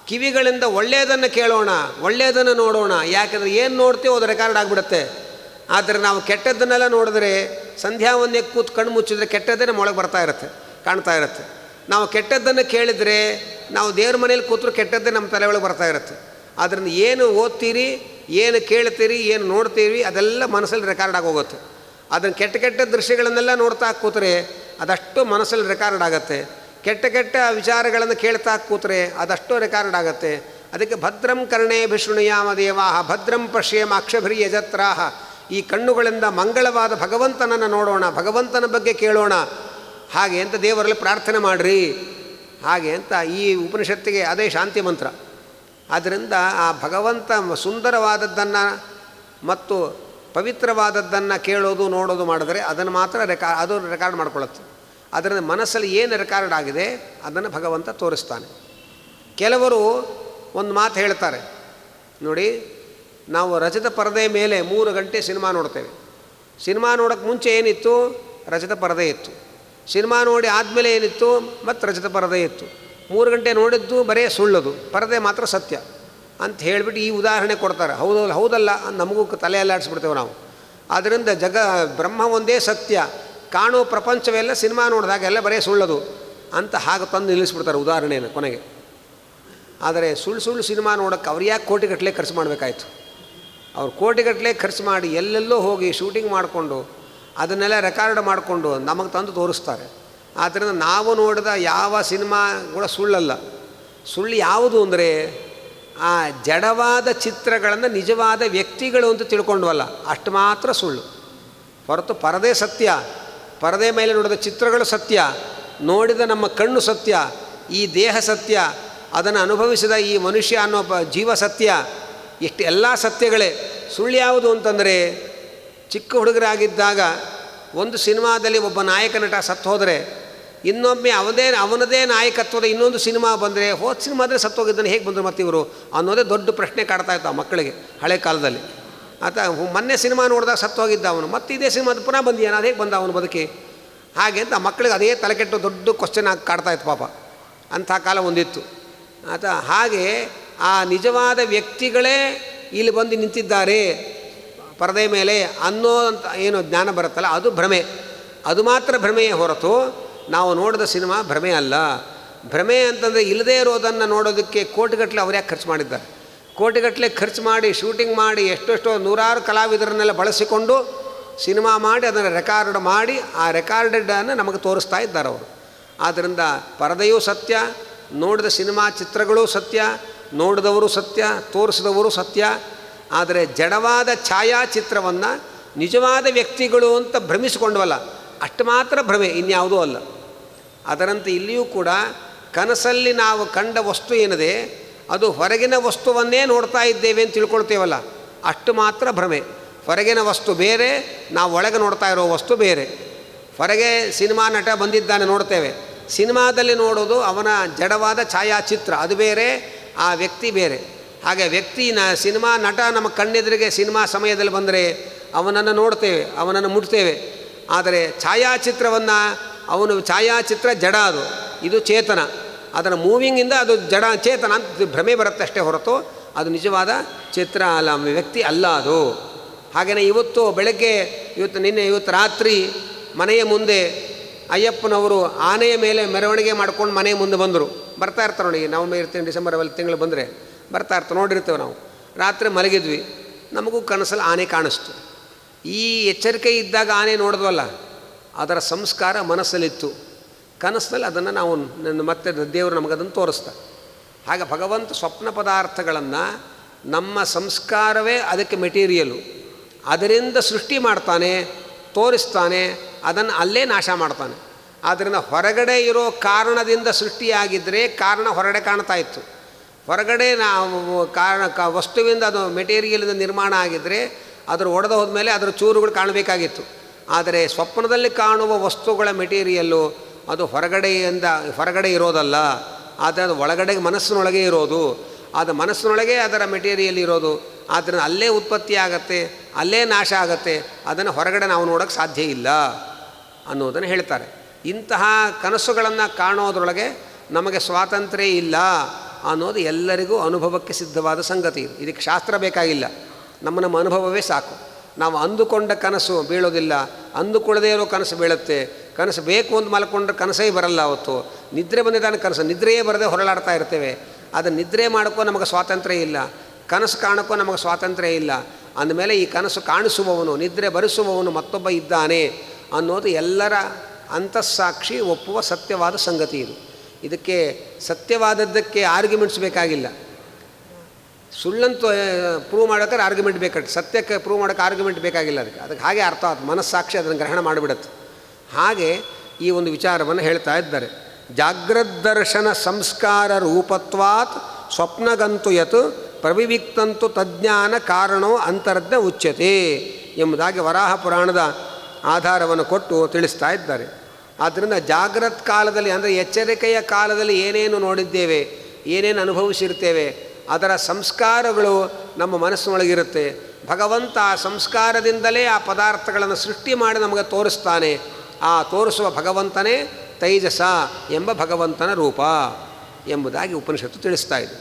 ಕಿವಿಗಳಿಂದ ಒಳ್ಳೆಯದನ್ನು ಕೇಳೋಣ, ಒಳ್ಳೆಯದನ್ನು ನೋಡೋಣ. ಯಾಕೆಂದರೆ ಏನು ನೋಡ್ತೀವೋ ಅದು ರೆಕಾರ್ಡ್ ಆಗಿಬಿಡುತ್ತೆ. ಆದರೆ ನಾವು ಕೆಟ್ಟದ್ದನ್ನೆಲ್ಲ ನೋಡಿದ್ರೆ ಸಂಧ್ಯಾ ಒಂದೇ ಕೂತು ಕಣ್ಣು ಮುಚ್ಚಿದ್ರೆ ಕೆಟ್ಟದ್ದೇ ನಮ್ಮ ಒಳಗೆ ಕಾಣ್ತಾ ಇರುತ್ತೆ. ನಾವು ಕೆಟ್ಟದ್ದನ್ನು ಕೇಳಿದರೆ ನಾವು ದೇವ್ರ ಮನೇಲಿ ಕೂತರು ಕೆಟ್ಟದ್ದೇ ನಮ್ಮ ತಲೆ ಒಳಗೆ ಬರ್ತಾ ಇರುತ್ತೆ. ಆದ್ದರಿಂದ ಏನು ಓದ್ತೀರಿ, ಏನು ಕೇಳ್ತೀರಿ, ಏನು ನೋಡ್ತೀರಿ ಅದೆಲ್ಲ ಮನಸ್ಸಲ್ಲಿ ರೆಕಾರ್ಡ್ ಆಗೋಗುತ್ತೆ. ಅದನ್ನು ಕೆಟ್ಟ ದೃಶ್ಯಗಳನ್ನೆಲ್ಲ ನೋಡ್ತಾ ಕೂತ್ರೆ ಅದಷ್ಟು ಮನಸ್ಸಲ್ಲಿ ರೆಕಾರ್ಡ್ ಆಗುತ್ತೆ. ಕೆಟ್ಟ ವಿಚಾರಗಳನ್ನು ಕೇಳ್ತಾ ಕೂತ್ರೆ ಅದಷ್ಟು ರೆಕಾರ್ಡ್ ಆಗುತ್ತೆ. ಅದಕ್ಕೆ ಭದ್ರಂ ಕರ್ಣೇಭಿಃ ಶೃಣುಯಾಮ ದೇವಾಃ ಭದ್ರಂ ಪಶ್ಯೇಮ ಅಕ್ಷಭಿರ್ಯ ಯಜತ್ರಾಃ. ಈ ಕಣ್ಣುಗಳಿಂದ ಮಂಗಳವಾದ ಭಗವಂತನನ್ನು ನೋಡೋಣ, ಭಗವಂತನ ಬಗ್ಗೆ ಕೇಳೋಣ. ಹಾಗೆ ಅಂತ ದೇವರಲ್ಲಿ ಪ್ರಾರ್ಥನೆ ಮಾಡಿರಿ. ಹಾಗೆ ಅಂತ ಈ ಉಪನಿಷತ್ತಿಗೆ ಅದೇ ಶಾಂತಿ ಮಂತ್ರ. ಆದ್ದರಿಂದ ಆ ಭಗವಂತ ಸುಂದರವಾದದ್ದನ್ನು ಮತ್ತು ಪವಿತ್ರವಾದದ್ದನ್ನು ಕೇಳೋದು ನೋಡೋದು ಮಾಡಿದ್ರೆ ಅದನ್ನು ಮಾತ್ರ ಅದು ರೆಕಾರ್ಡ್ ಮಾಡ್ಕೊಳ್ಳುತ್ತೆ. ಅದರಿಂದ ಮನಸ್ಸಲ್ಲಿ ಏನು ರೆಕಾರ್ಡ್ ಆಗಿದೆ ಅದನ್ನು ಭಗವಂತ ತೋರಿಸ್ತಾನೆ. ಕೆಲವರು ಒಂದು ಮಾತು ಹೇಳ್ತಾರೆ ನೋಡಿ, ನಾವು ರಜತ ಪರದೆ ಮೇಲೆ 3 ಗಂಟೆ ಸಿನಿಮಾ ನೋಡ್ತೇವೆ. ಸಿನಿಮಾ ನೋಡೋಕ್ಕೆ ಮುಂಚೆ ಏನಿತ್ತು, ರಜತ ಪರದೆ ಇತ್ತು. ಸಿನಿಮಾ ನೋಡಿ ಆದಮೇಲೆ ಏನಿತ್ತು, ಮತ್ತು ರಜತ ಪರದೆ ಇತ್ತು. 3 ಗಂಟೆ ನೋಡಿದ್ದು ಬರೀ ಸುಳ್ಳದು, ಪರದೆ ಮಾತ್ರ ಸತ್ಯ ಅಂತ ಹೇಳಿಬಿಟ್ಟು ಈ ಉದಾಹರಣೆ ಕೊಡ್ತಾರೆ. ಹೌದಲ್ಲ ನಮಗೂ ತಲೆ ಅಲ್ಲಾಡಿಸ್ಬಿಡ್ತೇವೆ ನಾವು. ಆದ್ದರಿಂದ ಬ್ರಹ್ಮ ಒಂದೇ ಸತ್ಯ, ಕಾಣೋ ಪ್ರಪಂಚವೆಲ್ಲ ಸಿನಿಮಾ ನೋಡಿದಾಗೆಲ್ಲ ಬರೀ ಸುಳ್ಳದು ಅಂತ ಹಾಗೆ ತಂದು ನಿಲ್ಲಿಸ್ಬಿಡ್ತಾರೆ ಉದಾಹರಣೆಯನ್ನು ಕೊನೆಗೆ. ಆದರೆ ಸುಳ್ಳು ಸಿನಿಮಾ ನೋಡೋಕ್ಕೆ ಅವ್ರು ಯಾಕೆ ಕೋಟಿಗಟ್ಟಲೆ ಖರ್ಚು ಮಾಡಬೇಕಾಯ್ತು? ಅವ್ರು ಕೋಟಿಗಟ್ಟಲೆ ಖರ್ಚು ಮಾಡಿ ಎಲ್ಲೆಲ್ಲೋ ಹೋಗಿ ಶೂಟಿಂಗ್ ಮಾಡಿಕೊಂಡು ಅದನ್ನೆಲ್ಲ ರೆಕಾರ್ಡ್ ಮಾಡಿಕೊಂಡು ನಮಗೆ ತಂದು ತೋರಿಸ್ತಾರೆ. ಆದ್ದರಿಂದ ನಾವು ನೋಡಿದ ಯಾವ ಸಿನಿಮಾ ಕೂಡ ಸುಳ್ಳಲ್ಲ. ಸುಳ್ಳು ಯಾವುದು ಅಂದರೆ ಆ ಜಡವಾದ ಚಿತ್ರಗಳನ್ನು ನಿಜವಾದ ವ್ಯಕ್ತಿಗಳು ಅಂತ ತಿಳ್ಕೊಂಡ್ವಲ್ಲ ಅಷ್ಟು ಮಾತ್ರ ಸುಳ್ಳು. ಹೊರತು ಪರದೆ ಸತ್ಯ, ಪರದೆ ಮೇಲೆ ನೋಡಿದ ಚಿತ್ರಗಳು ಸತ್ಯ, ನೋಡಿದ ನಮ್ಮ ಕಣ್ಣು ಸತ್ಯ, ಈ ದೇಹ ಸತ್ಯ, ಅದನ್ನು ಅನುಭವಿಸಿದ ಈ ಮನುಷ್ಯ ಅನ್ನೋ ಜೀವ ಸತ್ಯ, ಇಷ್ಟು ಎಲ್ಲ ಸತ್ಯಗಳೇ. ಸುಳ್ಳು ಯಾವುದು ಅಂತಂದರೆ, ಚಿಕ್ಕ ಹುಡುಗರಾಗಿದ್ದಾಗ ಒಂದು ಸಿನಿಮಾದಲ್ಲಿ ಒಬ್ಬ ನಾಯಕ ನಟ ಸತ್ತು ಹೋದರೆ ಇನ್ನೊಮ್ಮೆ ಅವನದೇ ನಾಯಕತ್ವದ ಇನ್ನೊಂದು ಸಿನಿಮಾ ಬಂದರೆ ಹೋದ ಸಿನಿಮಾದರೆ ಸತ್ತೋಗಿದ್ದಾನೆ ಹೇಗೆ ಬಂದರು ಮತ್ತಿವರು ಅನ್ನೋದೇ ದೊಡ್ಡ ಪ್ರಶ್ನೆ ಕಾಡ್ತಾ ಇತ್ತು ಆ ಮಕ್ಕಳಿಗೆ ಹಳೆ ಕಾಲದಲ್ಲಿ. ಮೊನ್ನೆ ಸಿನಿಮಾ ನೋಡಿದಾಗ ಸತ್ತೋಗಿದ್ದ ಅವನು, ಮತ್ತು ಇದೇ ಸಿನಿಮಾದ ಪುನಃ ಬಂದಿಯಾನ, ಅದು ಹೇಗೆ ಬಂದ ಅವನು ಬದುಕಿ? ಹಾಗೆ ಅಂತ ಆ ಮಕ್ಕಳಿಗೆ ಅದೇ ತಲೆಕೆಟ್ಟು ದೊಡ್ಡ ಕ್ವಶನ್ ಆಗಿ ಕಾಡ್ತಾಯಿತ್ತು ಪಾಪ. ಅಂಥ ಕಾಲ ಒಂದಿತ್ತು. ಹಾಗೆ ಆ ನಿಜವಾದ ವ್ಯಕ್ತಿಗಳೇ ಇಲ್ಲಿ ಬಂದು ನಿಂತಿದ್ದಾರೆ ಪರದೆ ಮೇಲೆ ಅನ್ನೋ ಅಂತ ಏನು ಜ್ಞಾನ ಬರುತ್ತಲ್ಲ ಅದು ಭ್ರಮೆ. ಅದು ಮಾತ್ರ ಭ್ರಮೆಯೇ ಹೊರತು ನಾವು ನೋಡಿದ ಸಿನಿಮಾ ಭ್ರಮೆ ಅಲ್ಲ. ಭ್ರಮೆ ಅಂತಂದರೆ ಇಲ್ಲದೇ ಇರೋದನ್ನು ನೋಡೋದಕ್ಕೆ ಕೋಟಿಗಟ್ಟಲೆ ಅವ್ರು ಯಾಕೆ ಖರ್ಚು ಮಾಡಿದ್ದಾರೆ? ಕೋಟಿಗಟ್ಟಲೆ ಖರ್ಚು ಮಾಡಿ ಶೂಟಿಂಗ್ ಮಾಡಿ ಎಷ್ಟೆಷ್ಟೋ ನೂರಾರು ಕಲಾವಿದರನ್ನೆಲ್ಲ ಬಳಸಿಕೊಂಡು ಸಿನಿಮಾ ಮಾಡಿ ಅದನ್ನು ರೆಕಾರ್ಡ್ ಮಾಡಿ ಆ ರೆಕಾರ್ಡೆಡನ್ನು ನಮಗೆ ತೋರಿಸ್ತಾ ಇದ್ದಾರೆ ಅವರು. ಆದ್ದರಿಂದ ಪರದೆಯೂ ಸತ್ಯ, ನೋಡಿದ ಸಿನಿಮಾ ಚಿತ್ರಗಳೂ ಸತ್ಯ, ನೋಡಿದವರು ಸತ್ಯ, ತೋರಿಸಿದವರು ಸತ್ಯ. ಆದರೆ ಜಡವಾದ ಛಾಯಾಚಿತ್ರವನ್ನು ನಿಜವಾದ ವ್ಯಕ್ತಿಗಳು ಅಂತ ಭ್ರಮಿಸಿಕೊಂಡವಲ್ಲ, ಅಷ್ಟು ಮಾತ್ರ ಭ್ರಮೆ, ಇನ್ಯಾವುದೂ ಅಲ್ಲ. ಅದರಂತೆ ಇಲ್ಲಿಯೂ ಕೂಡ ಕನಸಲ್ಲಿ ನಾವು ಕಂಡ ವಸ್ತು ಏನಿದೆ ಅದು ಹೊರಗಿನ ವಸ್ತುವನ್ನೇ ನೋಡ್ತಾ ಇದ್ದೇವೆ ಅಂತ ತಿಳ್ಕೊಳ್ತೇವಲ್ಲ, ಅಷ್ಟು ಮಾತ್ರ ಭ್ರಮೆ. ಹೊರಗಿನ ವಸ್ತು ಬೇರೆ, ನಾವು ಒಳಗೆ ನೋಡ್ತಾ ಇರೋ ವಸ್ತು ಬೇರೆ. ಹೊರಗೆ ಸಿನಿಮಾ ನಟ ಬಂದಿದ್ದಾನೆ ನೋಡ್ತೇವೆ, ಸಿನಿಮಾದಲ್ಲಿ ನೋಡೋದು ಅವನ ಜಡವಾದ ಛಾಯಾಚಿತ್ರ, ಅದು ಬೇರೆ, ಆ ವ್ಯಕ್ತಿ ಬೇರೆ. ಹಾಗೆ ಸಿನಿಮಾ ನಟ ನಮ್ಮ ಕಣ್ಣೆದುರಿಗೆ ಸಿನಿಮಾ ಸಮಯದಲ್ಲಿ ಬಂದರೆ ಅವನನ್ನು ನೋಡ್ತೇವೆ, ಅವನನ್ನು ಮುಟ್ತೇವೆ. ಆದರೆ ಛಾಯಾಚಿತ್ರವನ್ನು ಛಾಯಾಚಿತ್ರ ಜಡ, ಇದು ಚೇತನ. ಅದರ ಮೂವಿಂಗಿಂದ ಅದು ಜಡ ಚೇತನ ಅಂತ ಭ್ರಮೆ ಬರುತ್ತೆ ಅಷ್ಟೇ ಹೊರತು ಅದು ನಿಜವಾದ ಚಿತ್ರ ಅಲ್ಲ, ವ್ಯಕ್ತಿ ಅಲ್ಲ ಅದು. ಹಾಗೆಯೇ ಇವತ್ತು ಬೆಳಗ್ಗೆ ಇವತ್ತು ರಾತ್ರಿ ಮನೆಯ ಮುಂದೆ ಅಯ್ಯಪ್ಪನವರು ಆನೆಯ ಮೇಲೆ ಮೆರವಣಿಗೆ ಮಾಡ್ಕೊಂಡು ಮನೆಯ ಮುಂದೆ ಬಂದರು. ಬರ್ತಾ ಇರ್ತಾರೆ ನೋಡಿ, ನವಂಬರ್ ಇರ್ತೀನಿ, ಡಿಸೆಂಬರ್ ತಿಂಗಳು ಬಂದರೆ ಬರ್ತಾ ಇರ್ತಾರೆ, ನೋಡಿರ್ತೇವೆ ನಾವು. ರಾತ್ರಿ ಮಲಗಿದ್ವಿ, ನಮಗೂ ಕನಸಲ್ಲಿ ಆನೆ ಕಾಣಿಸ್ತು. ಈ ಎಚ್ಚರಿಕೆ ಇದ್ದಾಗ ಆನೆ ನೋಡಿದ್ವಲ್ಲ, ಅದರ ಸಂಸ್ಕಾರ ಮನಸ್ಸಲ್ಲಿತ್ತು. ಕನಸಿನಲ್ಲಿ ಅದನ್ನು ನಾವು ಮತ್ತೆ ದೇವರು ನಮಗದನ್ನು ತೋರಿಸ್ತಾ. ಹಾಗೆ ಭಗವಂತ ಸ್ವಪ್ನ ಪದಾರ್ಥಗಳನ್ನು ನಮ್ಮ ಸಂಸ್ಕಾರವೇ ಅದಕ್ಕೆ ಮೆಟೀರಿಯಲು, ಅದರಿಂದ ಸೃಷ್ಟಿ ಮಾಡ್ತಾನೆ, ತೋರಿಸ್ತಾನೆ, ಅದನ್ನು ಅಲ್ಲೇ ನಾಶ ಮಾಡ್ತಾನೆ. ಆದ್ದರಿಂದ ಹೊರಗಡೆ ಇರೋ ಕಾರಣದಿಂದ ಸೃಷ್ಟಿಯಾಗಿದ್ದರೆ ಕಾರಣ ಹೊರಗಡೆ ಕಾಣ್ತಾ ಇತ್ತು. ಹೊರಗಡೆ ನಾವು ವಸ್ತುವಿಂದ ಅದು ಮೆಟೀರಿಯಲಿಂದ ನಿರ್ಮಾಣ ಆಗಿದ್ದರೆ ಅದರ ಒಡೆದು ಹೋದ್ಮೇಲೆ ಅದರ ಚೂರುಗಳು ಕಾಣಬೇಕಾಗಿತ್ತು. ಆದರೆ ಸ್ವಪ್ನದಲ್ಲಿ ಕಾಣುವ ವಸ್ತುಗಳ ಮೆಟೀರಿಯಲ್ಲು ಅದು ಹೊರಗಡೆ ಇರೋದಲ್ಲ, ಆದರೆ ಅದು ಒಳಗಡೆ ಮನಸ್ಸಿನೊಳಗೆ ಇರೋದು. ಅದು ಮನಸ್ಸಿನೊಳಗೆ ಅದರ ಮೆಟೀರಿಯಲ್ ಇರೋದು. ಆದ್ದರಿಂದ ಅಲ್ಲೇ ಉತ್ಪತ್ತಿ ಆಗತ್ತೆ, ಅಲ್ಲೇ ನಾಶ ಆಗತ್ತೆ, ಅದನ್ನು ಹೊರಗಡೆ ನಾವು ನೋಡೋಕ್ಕೆ ಸಾಧ್ಯ ಇಲ್ಲ ಅನ್ನೋದನ್ನು ಹೇಳ್ತಾರೆ. ಇಂತಹ ಕನಸುಗಳನ್ನು ಕಾಣೋದ್ರೊಳಗೆ ನಮಗೆ ಸ್ವಾತಂತ್ರ್ಯ ಇಲ್ಲ ಅನ್ನೋದು ಎಲ್ಲರಿಗೂ ಅನುಭವಕ್ಕೆ ಸಿದ್ಧವಾದ ಸಂಗತಿ. ಇದಕ್ಕೆ ಶಾಸ್ತ್ರ ಬೇಕಾಗಿಲ್ಲ, ನಮ್ಮ ಅನುಭವವೇ ಸಾಕು. ನಾವು ಅಂದುಕೊಂಡ ಕನಸು ಬೀಳೋದಿಲ್ಲ, ಅಂದುಕೊಳ್ಳದೇ ಇರೋ ಕನಸು ಬೀಳುತ್ತೆ. ಕನಸು ಬೇಕು ಅಂತ ಮಲ್ಕೊಂಡ್ರೆ ಕನಸೇ ಬರಲ್ಲ. ಅವತ್ತು ನಿದ್ರೆ ಬಂದಿದ್ದಾನೆ, ಕನಸು ನಿದ್ರೆಯೇ ಬರದೆ ಹೊರಳಾಡ್ತಾ ಇರ್ತೇವೆ. ಅದನ್ನು ನಿದ್ರೆ ಮಾಡೋಕ್ಕೂ ನಮಗೆ ಸ್ವಾತಂತ್ರ್ಯ ಇಲ್ಲ, ಕನಸು ಕಾಣೋಕ್ಕೂ ನಮಗೆ ಸ್ವಾತಂತ್ರ್ಯ ಇಲ್ಲ. ಅಂದಮೇಲೆ ಈ ಕನಸು ಕಾಣಿಸುವವನು, ನಿದ್ರೆ ಬರೆಸುವವನು ಮತ್ತೊಬ್ಬ ಇದ್ದಾನೆ ಅನ್ನೋದು ಎಲ್ಲರ ಅಂತಸ್ಸಾಕ್ಷಿ ಒಪ್ಪುವ ಸತ್ಯವಾದ ಸಂಗತಿ ಇದು. ಇದಕ್ಕೆ ಸತ್ಯವಾದದ್ದಕ್ಕೆ ಆರ್ಗ್ಯುಮೆಂಟ್ಸ್ ಬೇಕಾಗಿಲ್ಲ. ಸುಳ್ಳಂತೂ ಪ್ರೂವ್ ಮಾಡೋಕ್ಕೆ ಆರ್ಗ್ಯುಮೆಂಟ್ ಬೇಕಾಗುತ್ತೆ, ಸತ್ಯಕ್ಕೆ ಪ್ರೂವ್ ಮಾಡೋಕ್ಕೆ ಆರ್ಗ್ಯುಮೆಂಟ್ ಬೇಕಾಗಿಲ್ಲ. ಅದಕ್ಕೆ ಹಾಗೆ ಅರ್ಥ ಆಯ್ತು, ಮನಸ್ಸಾಕ್ಷಿ ಅದನ್ನು ಗ್ರಹಣ ಮಾಡಿಬಿಡುತ್ತೆ. ಹಾಗೆ ಈ ಒಂದು ವಿಚಾರವನ್ನು ಹೇಳ್ತಾ ಇದ್ದಾರೆ. ಜಾಗ್ರದ್ದರ್ಶನ ಸಂಸ್ಕಾರ ರೂಪತ್ವಾತ್ ಸ್ವಪ್ನಗಂತು ಯತ್ ಪ್ರವಿವಿಕ್ತಂತು ತಜ್ಞಾನ ಕಾರಣೋ ಅಂತರ್ಜ್ಞ ಉಚ್ಯತೆ ಎಂಬುದಾಗಿ ವರಾಹ ಪುರಾಣದ ಆಧಾರವನ್ನು ಕೊಟ್ಟು ತಿಳಿಸ್ತಾ ಇದ್ದಾರೆ. ಆದ್ದರಿಂದ ಜಾಗ್ರತ್ ಕಾಲದಲ್ಲಿ, ಅಂದರೆ ಎಚ್ಚರಿಕೆಯ ಕಾಲದಲ್ಲಿ ಏನೇನು ನೋಡಿದ್ದೇವೆ, ಏನೇನು ಅನುಭವಿಸಿರ್ತೇವೆ, ಅದರ ಸಂಸ್ಕಾರಗಳು ನಮ್ಮ ಮನಸ್ಸಿನೊಳಗಿರುತ್ತೆ. ಭಗವಂತ ಆ ಸಂಸ್ಕಾರದಿಂದಲೇ ಆ ಪದಾರ್ಥಗಳನ್ನು ಸೃಷ್ಟಿ ಮಾಡಿ ನಮಗೆ ತೋರಿಸ್ತಾನೆ. ಆ ತೋರಿಸುವ ಭಗವಂತನೇ ತೈಜಸ ಎಂಬ ಭಗವಂತನ ರೂಪ ಎಂಬುದಾಗಿ ಉಪನಿಷತ್ತು ತಿಳಿಸ್ತಾ ಇದೆ.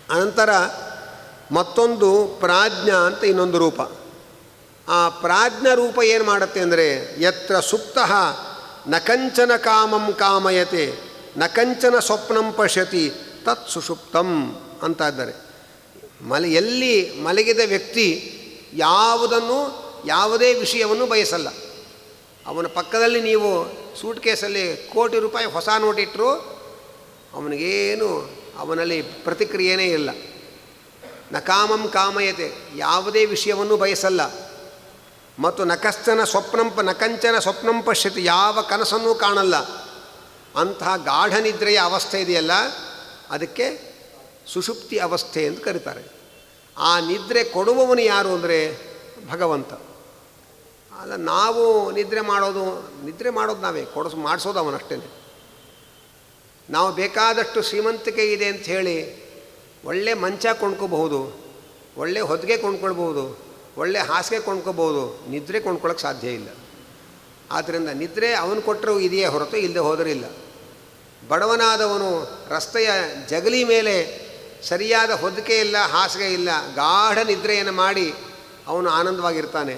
ಅನಂತರ ಮತ್ತೊಂದು ಪ್ರಾಜ್ಞಾ ಅಂತ ಇನ್ನೊಂದು ರೂಪ. ಆ ಪ್ರಾಜ್ಞ ರೂಪ ಏನು ಮಾಡುತ್ತೆ ಅಂದರೆ, ಯತ್ರ ಸುಪ್ತಃ ನ ಕಂಚನ ಕಾಮಂ ಕಾಮಯತೆ ನ ಕಂಚನ ಸ್ವಪ್ನಂ ಪಶ್ಯತಿ ತತ್ ಸುಷುಪ್ತಂ ಅಂತ ಇದ್ದಾರೆ. ಎಲ್ಲಿ ಮಲಗಿದ ವ್ಯಕ್ತಿ ಯಾವುದೇ ವಿಷಯವನ್ನು ಬಯಸಲ್ಲ. ಅವನ ಪಕ್ಕದಲ್ಲಿ ನೀವು ಸೂಟ್ ಕೇಸಲ್ಲಿ ₹1,00,00,000 ಹೊಸ ನೋಟಿಟ್ಟರು ಅವನಿಗೇನು, ಅವನಲ್ಲಿ ಪ್ರತಿಕ್ರಿಯೆಯೇ ಇಲ್ಲ. ನ ಕಾಮಂ ಕಾಮಯತೆ, ಯಾವುದೇ ವಿಷಯವನ್ನು ಬಯಸಲ್ಲ. ಮತ್ತು ನಕಂಚನ ಸ್ವಪ್ನಂ ಪಶ್ಯತಿ, ಯಾವ ಕನಸನ್ನೂ ಕಾಣಲ್ಲ. ಅಂತಹ ಗಾಢ ನಿದ್ರೆಯ ಅವಸ್ಥೆ ಇದೆಯಲ್ಲ, ಅದಕ್ಕೆ ಸುಷುಪ್ತಿ ಅವಸ್ಥೆ ಎಂದು ಕರೀತಾರೆ. ಆ ನಿದ್ರೆ ಕೊಡುವವನು ಯಾರು ಅಂದರೆ ಭಗವಂತ. ಅಲ್ಲ, ನಾವು ನಿದ್ರೆ ಮಾಡೋದು ನಾವೇ, ಮಾಡಿಸೋದು ಅವನಷ್ಟೇ. ನಾವು ಬೇಕಾದಷ್ಟು ಶ್ರೀಮಂತಿಕೆ ಇದೆ ಅಂತ ಹೇಳಿ ಒಳ್ಳೆ ಮಂಚ ಕೊಂಡ್ಕೋಬಹುದು, ಒಳ್ಳೆ ಹೊದಿಗೆ ಕೊಂಡ್ಕೊಳ್ಬೋದು, ಒಳ್ಳೆ ಹಾಸಿಗೆ ಕೊಂಡ್ಕೋಬೋದು, ನಿದ್ರೆ ಕೊಂಡ್ಕೊಳ್ಳೋಕ್ಕೆ ಸಾಧ್ಯ ಇಲ್ಲ. ಆದ್ದರಿಂದ ನಿದ್ರೆ ಅವನು ಕೊಟ್ಟರೂ ಇದೆಯೇ ಹೊರತು ಇಲ್ಲದೆ ಹೋದರೂ ಇಲ್ಲ. ಬಡವನಾದವನು ರಸ್ತೆಯ ಜಗಲಿ ಮೇಲೆ ಸರಿಯಾದ ಹೊದಿಕೆ ಇಲ್ಲ, ಹಾಸಿಗೆ ಇಲ್ಲ, ಗಾಢ ನಿದ್ರೆಯನ್ನು ಮಾಡಿ ಅವನು ಆನಂದವಾಗಿರ್ತಾನೆ.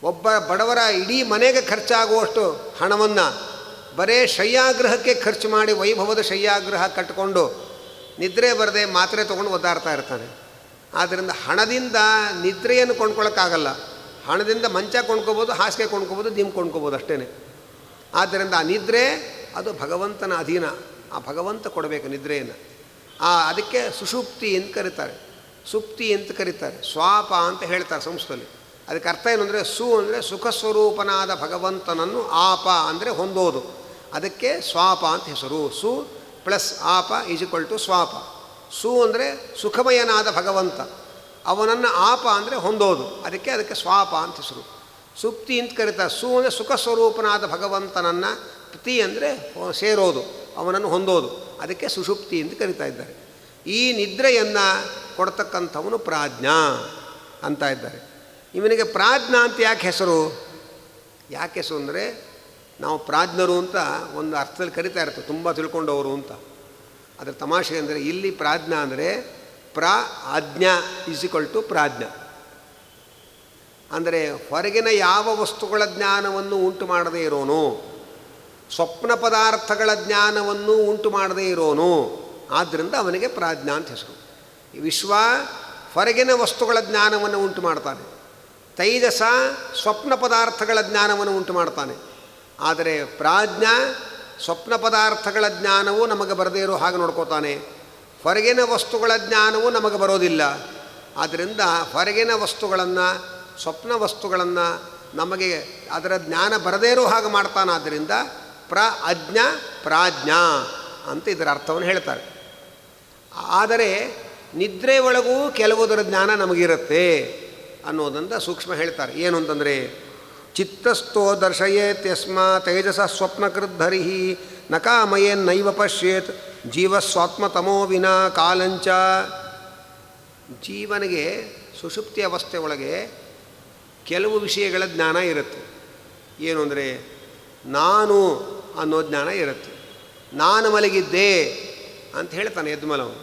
ಒಬ್ಬ ಬಡವರ ಇಡೀ ಮನೆಗೆ ಖರ್ಚಾಗುವಷ್ಟು ಹಣವನ್ನು ಬರೇ ಶಯ್ಯಾಗೃಹಕ್ಕೆ ಖರ್ಚು ಮಾಡಿ ವೈಭವದ ಶಯ್ಯಾಗೃಹ ಕಟ್ಟಿಕೊಂಡು ನಿದ್ರೆ ಬರದೆ ಮಾತ್ರೆ ತೊಗೊಂಡು ಒದ್ದಾಡ್ತಾ ಇರ್ತಾನೆ. ಆದ್ದರಿಂದ ಹಣದಿಂದ ನಿದ್ರೆಯನ್ನು ಕೊಂಡ್ಕೊಳ್ಳೋಕ್ಕಾಗಲ್ಲ. ಹಣದಿಂದ ಮಂಚ ಕೊಂಡ್ಕೋಬೋದು, ಹಾಸಿಗೆ ಕೊಂಡ್ಕೋಬೋದು, ದಿಮ್ ಕೊಂಡ್ಕೋಬೋದು ಅಷ್ಟೇ. ಆದ್ದರಿಂದ ಆ ನಿದ್ರೆ ಅದು ಭಗವಂತನ ಅಧೀನ. ಆ ಭಗವಂತ ಕೊಡಬೇಕು ನಿದ್ರೆಯನ್ನು. ಅದಕ್ಕೆ ಸುಷುಪ್ತಿ ಅಂತ ಕರೀತಾರೆ. ಸುಪ್ತಿ ಅಂತ ಕರೀತಾರೆ, ಸ್ವಾಪ ಅಂತ ಹೇಳ್ತಾರೆ ಸಂಸ್ಕೃತದಲ್ಲಿ. ಅದಕ್ಕೆ ಅರ್ಥ ಏನು ಅಂದರೆ ಸು ಅಂದರೆ ಸುಖ ಸ್ವರೂಪನಾದ ಭಗವಂತನನ್ನು ಆಪ ಅಂದರೆ ಹೊಂದೋದು, ಅದಕ್ಕೆ ಸ್ವಾಪ ಅಂತ ಹೆಸರು. ಸು ಪ್ಲಸ್ ಆಪ ಈಸ್ ಈಕ್ವಲ್ ಟು ಸ್ವಾಪ. ಸು ಅಂದರೆ ಸುಖಮಯನಾದ ಭಗವಂತ, ಅವನನ್ನು ಆಪ ಅಂದರೆ ಹೊಂದೋದು, ಅದಕ್ಕೆ ಸ್ವಾಪ ಅಂತ ಹೆಸರು. ಸುಪ್ತಿ ಅಂತ ಕರೀತಾರೆ. ಸು ಅಂದರೆ ಸುಖ ಸ್ವರೂಪನಾದ ಭಗವಂತನನ್ನು, ಪ್ತಿ ಅಂದರೆ ಸೇರೋದು, ಅವನನ್ನು ಹೊಂದೋದು, ಅದಕ್ಕೆ ಸುಷುಪ್ತಿ ಅಂತ ಕರೀತಾ ಇದ್ದಾರೆ. ಈ ನಿದ್ರೆಯನ್ನು ಕೊಡ್ತಕ್ಕಂಥವನು ಪ್ರಾಜ್ಞಾ ಅಂತ ಇದ್ದಾರೆ. ಇವನಿಗೆ ಪ್ರಾಜ್ಞಾ ಅಂತ ಯಾಕೆ ಹೆಸರು? ಯಾಕೆ ಹೆಸರು ಅಂದರೆ ನಾವು ಪ್ರಾಜ್ಞರು ಅಂತ ಒಂದು ಅರ್ಥದಲ್ಲಿ ಕರಿತಾ ಇರ್ತೇವೆ, ತುಂಬ ತಿಳ್ಕೊಂಡವರು ಅಂತ. ಅದರ ತಮಾಷೆ ಅಂದರೆ ಇಲ್ಲಿ ಪ್ರಾಜ್ಞಾ ಅಂದರೆ ಆಜ್ಞಾ ಈಸ್ ಈಕ್ವಲ್ ಟು ಪ್ರಾಜ್ಞಾ. ಅಂದರೆ ಹೊರಗಿನ ಯಾವ ವಸ್ತುಗಳ ಜ್ಞಾನವನ್ನು ಉಂಟು ಮಾಡದೇ ಇರೋನು, ಸ್ವಪ್ನ ಪದಾರ್ಥಗಳ ಜ್ಞಾನವನ್ನು ಉಂಟು ಮಾಡದೇ ಇರೋನು, ಆದ್ದರಿಂದ ಅವನಿಗೆ ಪ್ರಾಜ್ಞಾ ಅಂತ ಹೆಸರು. ಈ ವಿಶ್ವ ಹೊರಗಿನ ವಸ್ತುಗಳ ಜ್ಞಾನವನ್ನು ಉಂಟು ಮಾಡ್ತಾನೆ, ತೈಜಸ ಸ್ವಪ್ನ ಪದಾರ್ಥಗಳ ಜ್ಞಾನವನ್ನು ಉಂಟು ಮಾಡ್ತಾನೆ. ಆದರೆ ಪ್ರಾಜ್ಞಾ ಸ್ವಪ್ನ ಪದಾರ್ಥಗಳ ಜ್ಞಾನವೂ ನಮಗೆ ಬರದೇ ಇರೋ ಹಾಗೆ ನೋಡ್ಕೋತಾನೆ, ಹೊರಗಿನ ವಸ್ತುಗಳ ಜ್ಞಾನವೂ ನಮಗೆ ಬರೋದಿಲ್ಲ. ಆದ್ದರಿಂದ ಹೊರಗಿನ ವಸ್ತುಗಳನ್ನು, ಸ್ವಪ್ನ ವಸ್ತುಗಳನ್ನು ನಮಗೆ ಅದರ ಜ್ಞಾನ ಬರದೇ ಇರೋ ಹಾಗೆ ಮಾಡ್ತಾನಾದ್ದರಿಂದ ಪ್ರಾಜ್ಞಾ ಅಂತ ಇದರ ಅರ್ಥವನ್ನು ಹೇಳ್ತಾರೆ. ಆದರೆ ನಿದ್ರೆ ಒಳಗೂ ಕೆಲವುದರ ಜ್ಞಾನ ನಮಗಿರುತ್ತೆ ಅನ್ನೋದಂತ ಸೂಕ್ಷ್ಮ ಹೇಳ್ತಾರೆ. ಏನು ಅಂತಂದರೆ ಚಿತ್ತಸ್ಥೋ ದರ್ಶಯೇತ್ ಯಸ್ಮ ತೇಜಸ ಸ್ವಪ್ನಕೃದ್ಧರಿ ನ ಕಾಮಯೇನ್ನೈವ ಪಶ್ಯೇತ್ ಜೀವಸ್ವಾತ್ಮತಮೋ ವಿನಾ ಕಾಲಂಚ. ಜೀವನಿಗೆ ಸುಷುಪ್ತಿ ಅವಸ್ಥೆ ಒಳಗೆ ಕೆಲವು ವಿಷಯಗಳ ಜ್ಞಾನ ಇರುತ್ತೆ. ಏನು ಅಂದರೆ ನಾನು ಅನ್ನೋ ಜ್ಞಾನ ಇರುತ್ತೆ. ನಾನು ಮಲಗಿದ್ದೆ ಅಂತ ಹೇಳ್ತಾನೆ ಎದ್ಮಲವನು,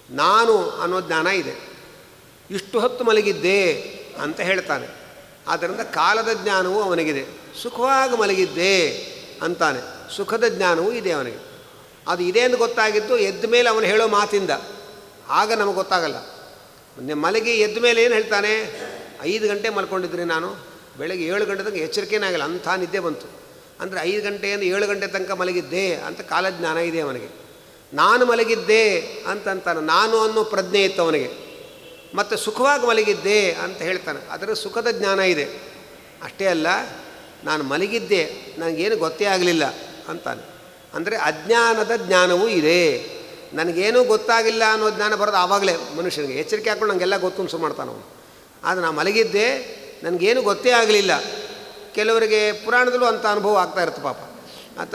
ನಾನು ಅನ್ನೋ ಜ್ಞಾನ ಇದೆ. ಇಷ್ಟು ಹೊತ್ತು ಮಲಗಿದ್ದೆ ಅಂತ ಹೇಳ್ತಾನೆ, ಆದ್ದರಿಂದ ಕಾಲದ ಜ್ಞಾನವೂ ಅವನಿಗಿದೆ. ಸುಖವಾಗಿ ಮಲಗಿದ್ದೆ ಅಂತಾನೆ, ಸುಖದ ಜ್ಞಾನವೂ ಇದೆ ಅವನಿಗೆ. ಅದು ಇದೆ ಅಂತ ಗೊತ್ತಾಗಿದ್ದು ಎದ್ದ ಮೇಲೆ ಅವನು ಹೇಳೋ ಮಾತಿಂದ, ಆಗ ನಮಗೆ ಗೊತ್ತಾಗಲ್ಲ. ಮಲಗಿ ಎದ್ದ ಮೇಲೆ ಏನು ಹೇಳ್ತಾನೆ, 5 ಗಂಟೆ ಮಲ್ಕೊಂಡಿದ್ರಿ ನಾನು, ಬೆಳಗ್ಗೆ 7 ಗಂಟೆ ತನಕ ಎಚ್ಚರಿಕೆನೇ ಆಗಲ್ಲ, ಅಂಥ ನಿದ್ದೆ ಬಂತು. ಅಂದರೆ 5 ಗಂಟೆಯಿಂದ 7 ಗಂಟೆ ತನಕ ಮಲಗಿದ್ದೆ ಅಂತ ಕಾಲಜ್ಞಾನ ಇದೆ ಅವನಿಗೆ. ನಾನು ಮಲಗಿದ್ದೆ ಅಂತಂತಾನೆ, ನಾನು ಅನ್ನೋ ಪ್ರಜ್ಞೆ ಇತ್ತು ಅವನಿಗೆ. ಮತ್ತು ಸುಖವಾಗಿ ಮಲಗಿದ್ದೆ ಅಂತ ಹೇಳ್ತಾನೆ, ಅದರ ಸುಖದ ಜ್ಞಾನ ಇದೆ. ಅಷ್ಟೇ ಅಲ್ಲ, ನಾನು ಮಲಗಿದ್ದೆ ನನಗೇನು ಗೊತ್ತೇ ಆಗಲಿಲ್ಲ ಅಂತಾನೆ. ಅಂದರೆ ಅಜ್ಞಾನದ ಜ್ಞಾನವೂ ಇದೆ. ನನಗೇನೂ ಗೊತ್ತಾಗಿಲ್ಲ ಅನ್ನೋ ಜ್ಞಾನ ಬರೋದು ಆವಾಗಲೇ ಮನುಷ್ಯನಿಗೆ. ಎಚ್ಚರಿಕೆ ಹಾಕೊಂಡು ನನಗೆಲ್ಲ ಗೊತ್ತು ಅನ್ಸು ಮಾಡ್ತಾನೆ ಅವನು. ಆದರೆ ನಾನು ಮಲಗಿದ್ದೆ ನನಗೇನು ಗೊತ್ತೇ ಆಗಲಿಲ್ಲ. ಕೆಲವರಿಗೆ ಪುರಾಣದಲ್ಲೂ ಅಂಥ ಅನುಭವ ಆಗ್ತಾ ಇರುತ್ತೆ ಪಾಪ. ಆತ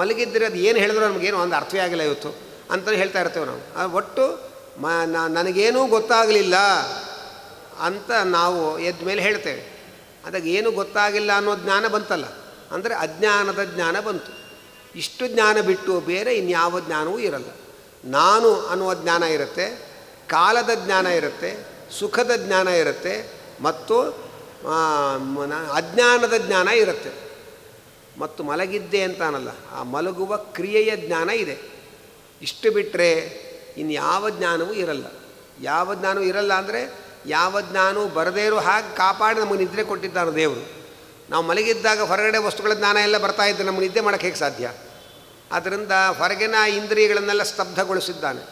ಮಲಗಿದ್ದರೆ ಅದು ಏನು ಹೇಳಿದ್ರು ನಮಗೇನು ಒಂದು ಅರ್ಥವೇ ಆಗಿಲ್ಲ ಇವತ್ತು ಅಂತಲೇ ಹೇಳ್ತಾ ಇರ್ತೇವೆ ನಾವು. ಒಟ್ಟು ನನಗೇನೂ ಗೊತ್ತಾಗಲಿಲ್ಲ ಅಂತ ನಾವು ಎದ್ದ ಮೇಲೆ ಹೇಳ್ತೇವೆ. ಅದಾಗ ಏನೂ ಗೊತ್ತಾಗಿಲ್ಲ ಅನ್ನೋ ಜ್ಞಾನ ಬಂತಲ್ಲ, ಅಂದರೆ ಅಜ್ಞಾನದ ಜ್ಞಾನ ಬಂತು. ಇಷ್ಟು ಜ್ಞಾನ ಬಿಟ್ಟು ಬೇರೆ ಇನ್ಯಾವ ಜ್ಞಾನವೂ ಇರಲ್ಲ. ನಾನು ಅನ್ನುವ ಜ್ಞಾನ ಇರುತ್ತೆ, ಕಾಲದ ಜ್ಞಾನ ಇರುತ್ತೆ, ಸುಖದ ಜ್ಞಾನ ಇರುತ್ತೆ, ಮತ್ತು ಅಜ್ಞಾನದ ಜ್ಞಾನ ಇರುತ್ತೆ. ಮತ್ತು ಮಲಗಿದ್ದೆ ಅಂತಾನಲ್ಲ, ಆ ಮಲಗುವ ಕ್ರಿಯೆಯ ಜ್ಞಾನ ಇದೆ. ಇಷ್ಟು ಬಿಟ್ಟರೆ ಇನ್ಯಾವ ಜ್ಞಾನವೂ ಇರಲ್ಲ. ಯಾವ ಜ್ಞಾನವೂ ಇರಲ್ಲ ಅಂದರೆ ಯಾವ ಜ್ಞಾನವೂ ಬರದೇ ಇರೋ ಹಾಗೆ ಕಾಪಾಡಿ ನಮಗೆ ನಿದ್ರೆ ಕೊಟ್ಟಿದ್ದಾನೆ ದೇವರು. ನಾವು ಮಲಗಿದ್ದಾಗ ಹೊರಗಡೆ ವಸ್ತುಗಳ ಜ್ಞಾನ ಎಲ್ಲ ಬರ್ತಾ ಇದ್ದರೆ ನಮಗೆ ನಿದ್ದೆ ಮಾಡೋಕ್ಕೆ ಹೇಗೆ ಸಾಧ್ಯ? ಆದ್ದರಿಂದ ಹೊರಗಿನ ಇಂದ್ರಿಯಗಳನ್ನೆಲ್ಲ ಸ್ತಬ್ಧಗೊಳಿಸಿದ್ದಾನೆ.